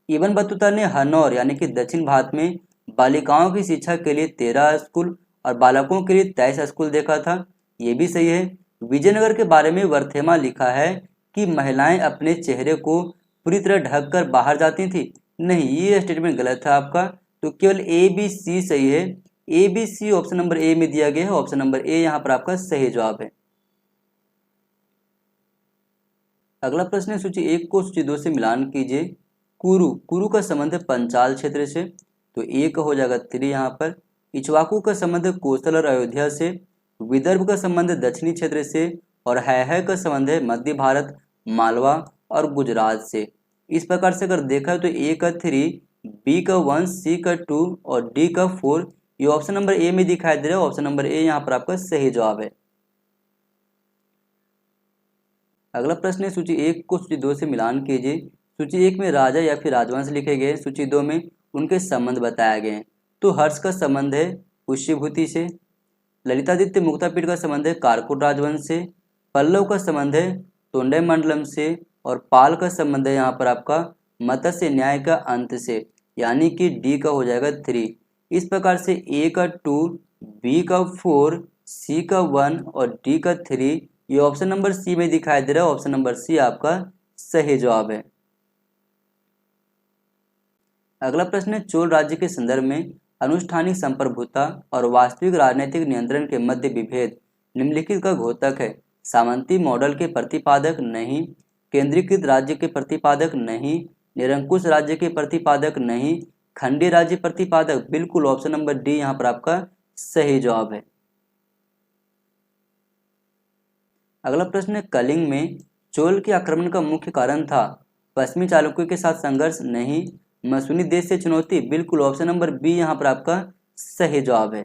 इब्न बतूता ने हनौर यानी कि दक्षिण भारत में बालिकाओं की शिक्षा के लिए 13 स्कूल और बालकों के लिए 23 स्कूल देखा था, ये भी सही है। विजयनगर के बारे में वर्थेमा लिखा है कि महिलाएं अपने चेहरे को पूरी तरह ढककर बाहर जाती थी, नहीं, ये स्टेटमेंट गलत है आपका। तो केवल ए बी सी सही है। A B C option number A में दिया गया है। ऑप्शन नंबर ए यहाँ पर आपका सही जवाब है। अगला प्रश्न है सूची 1 को सूची 2 से मिलान कीजिए। कुरु, कुरु का संबंध है पंचाल क्षेत्र से, तो ए का हो जाएगा 3 यहाँ पर। इक्ष्वाकु का संबंध कौशल और अयोध्या से। विदर्भ का संबंध दक्षिणी क्षेत्र से और है का संबंध है मध्य भारत, मालवा और गुजरात से। इस प्रकार से अगर देखा है तो ए का 3, बी का 1, सी का 2 और डी का 4 ये ऑप्शन नंबर ए में दिखाई दे रहा है। ऑप्शन नंबर ए यहाँ पर आपका सही जवाब है। अगला प्रश्न है सूची 1 को सूची 2 से मिलान कीजिए। सूची 1 में राजा या फिर राजवंश लिखे गए, सूची 2 में उनके संबंध बताए गए हैं। तो हर्ष का संबंध है पुष्यभूति से, ललितादित्य मुक्तापीठ का संबंध है कारकुट राजवंश से, पल्लव का संबंध है तोंडई मंडलम से और पाल का संबंध है यहाँ पर आपका मत्स्य न्याय का अंत से, यानी कि डी का हो जाएगा 3। इस प्रकार से ए का 2, बी का 4, सी का 1 और डी का 3 ये ऑप्शन नंबर सी में दिखाई दे रहा है। ऑप्शन नंबर सी आपका सही जवाब है। अगला प्रश्न है चोल राज्य के संदर्भ में अनुष्ठानिक संप्रभुता और वास्तविक राजनीतिक नियंत्रण के मध्य विभेद निम्नलिखित का घोतक है। सामंती मॉडल के प्रतिपादक, नहीं। केंद्रीकृत राज्य के प्रतिपादक, नहीं। निरंकुश राज्य के प्रतिपादक, नहीं। खंडीय राज्य प्रतिपादक, बिल्कुल। ऑप्शन नंबर डी यहाँ पर आपका सही जवाब है। अगला प्रश्न है कलिंग में चोल के आक्रमण का मुख्य कारण था पश्चिमी चालुक्यों के साथ संघर्ष, नहीं। मसूनी देश से चुनौती, बिल्कुल। ऑप्शन नंबर बी यहाँ पर आपका सही जवाब है।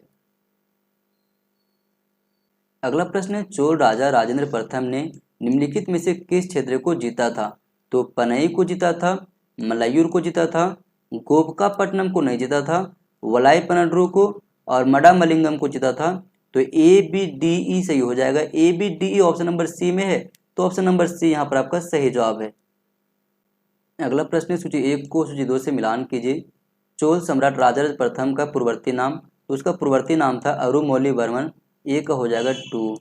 अगला प्रश्न है चोल राजा राजेंद्र प्रथम ने निम्नलिखित में से किस क्षेत्र को जीता था? तो पनई को जीता था, मलायूर को जीता था, गोपकापट्टनम को नहीं जीता था, वलाईपनडरू को और मडामलिंगम को जीता था। तो ए बी डी ई सही हो जाएगा। A B D E option number C में है, तो ऑप्शन नंबर सी यहाँ पर आपका सही जवाब है। अगला प्रश्न सूची 1 को सूची 2 से मिलान कीजिए। चोल सम्राट राजराज प्रथम का पूर्ववर्ती नाम, तो उसका पूर्ववर्ती नाम था अरुमौलीवर्मन, ए का हो जाएगा 2।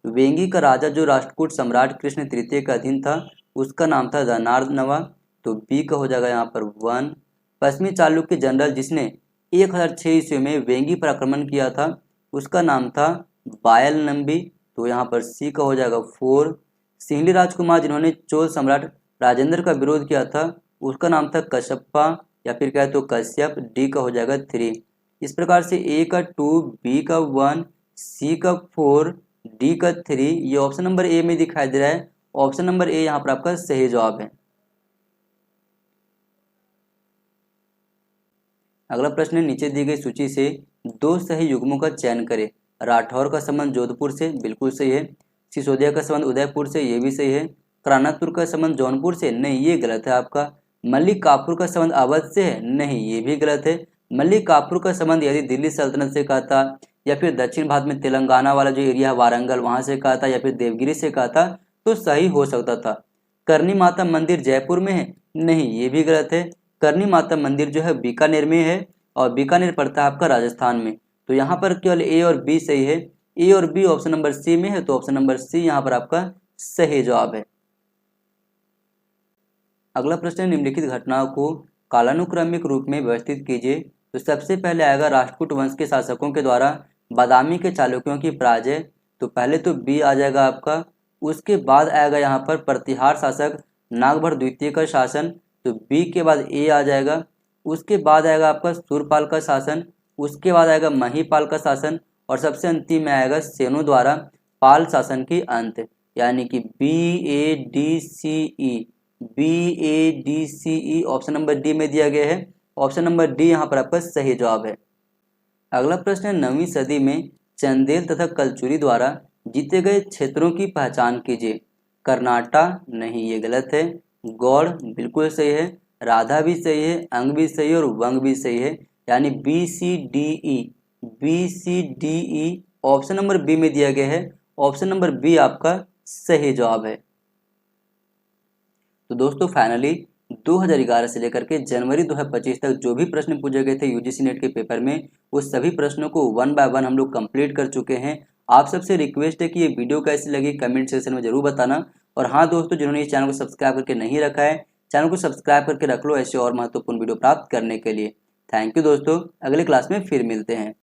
वेंगी का राजा जो राष्ट्रकूट सम्राट कृष्ण तृतीय का अधीन था उसका नाम था धनार्दनवा, तो बी का हो जाएगा यहाँ पर 1। पश्चिमी चालुक्य जनरल जिसने 1006 ईस्वी में वेंगी पर आक्रमण किया था उसका नाम था बायल नंबी, तो यहाँ पर सी का हो जाएगा 4। सिंहली राजकुमार जिन्होंने चोल सम्राट राजेंद्र का विरोध किया था उसका नाम था कश्यपा या फिर कहे तो कश्यप, डी का हो जाएगा 3। इस प्रकार से ए का 2, बी का 1, सी का 4, डी का 3 ये ऑप्शन नंबर ए में दिखाई दे रहा है। ऑप्शन नंबर ए यहाँ पर आपका सही जवाब है। अगला प्रश्न है नीचे दी गई सूची से 2 सही युग्मों का चयन करें। राठौर का संबंध जोधपुर से, बिल्कुल सही है। सिसोदिया का संबंध उदयपुर से, ये भी सही है। करानातुर का संबंध जौनपुर से, नहीं, ये गलत है आपका। मलिक काफूर का संबंध अवध से है, नहीं, ये भी गलत है। मलिक काफूर का संबंध यदि दिल्ली सल्तनत से कहा था या फिर दक्षिण भारत में तेलंगाना वाला जो एरिया वारंगल वहां से कहा था या फिर देवगिरी से कहा था तो सही हो सकता था। करनी माता मंदिर जयपुर में है, नहीं, ये भी गलत है। करनी माता मंदिर जो है बीकानेर में है और बीकानेर पड़ता है आपका राजस्थान में। तो यहाँ पर केवल ए और बी सही है। ए और बी ऑप्शन नंबर सी में है, तो ऑप्शन नंबर सी यहाँ पर आपका सही जवाब है। अगला प्रश्न निम्नलिखित घटनाओं को कालानुक्रमिक रूप में व्यवस्थित कीजिए। तो सबसे पहले आएगा राष्ट्रकूट वंश के शासकों के द्वारा बादामी के चालुक्यों की पराजय, तो पहले तो बी आ जाएगा आपका। उसके बाद आएगा यहाँ पर प्रतिहार शासक नागभर द्वितीय का शासन तो बी के बाद ए आ जाएगा। उसके बाद आएगा आपका शूरपाल का शासन, उसके बाद आएगा महीपाल का शासन, और सबसे अंतिम में आएगा सेनों द्वारा पाल शासन की अंत, यानी कि BADCE। BADCE option number D में दिया गया है। ऑप्शन नंबर डी यहाँ पर आपका सही जवाब है। अगला प्रश्न है, 9वीं सदी में चंदेल तथा कलचुरी द्वारा जीते गए क्षेत्रों की पहचान कीजिए। कर्नाटा नहीं, ये गलत है। गौड़ बिल्कुल सही है, राधा भी सही है, अंग भी सही है और वंग भी सही है, यानी BCDE। BCDE option number B में दिया गया है। ऑप्शन नंबर बी आपका सही जवाब है। तो दोस्तों फाइनली 2011 से लेकर के जनवरी 2025 तक जो भी प्रश्न पूछे गए थे यूजीसी नेट के पेपर में, उस सभी प्रश्नों को 1 बाय 1 हम लोग कंप्लीट कर चुके हैं। आप सबसे रिक्वेस्ट है कि ये वीडियो कैसी लगी कमेंट सेक्शन में जरूर बताना। और हाँ दोस्तों, जिन्होंने इस चैनल को सब्सक्राइब करके नहीं रखा है, चैनल को सब्सक्राइब करके रख लो ऐसे और महत्वपूर्ण वीडियो प्राप्त करने के लिए। थैंक यू दोस्तों, अगले क्लास में फिर मिलते हैं।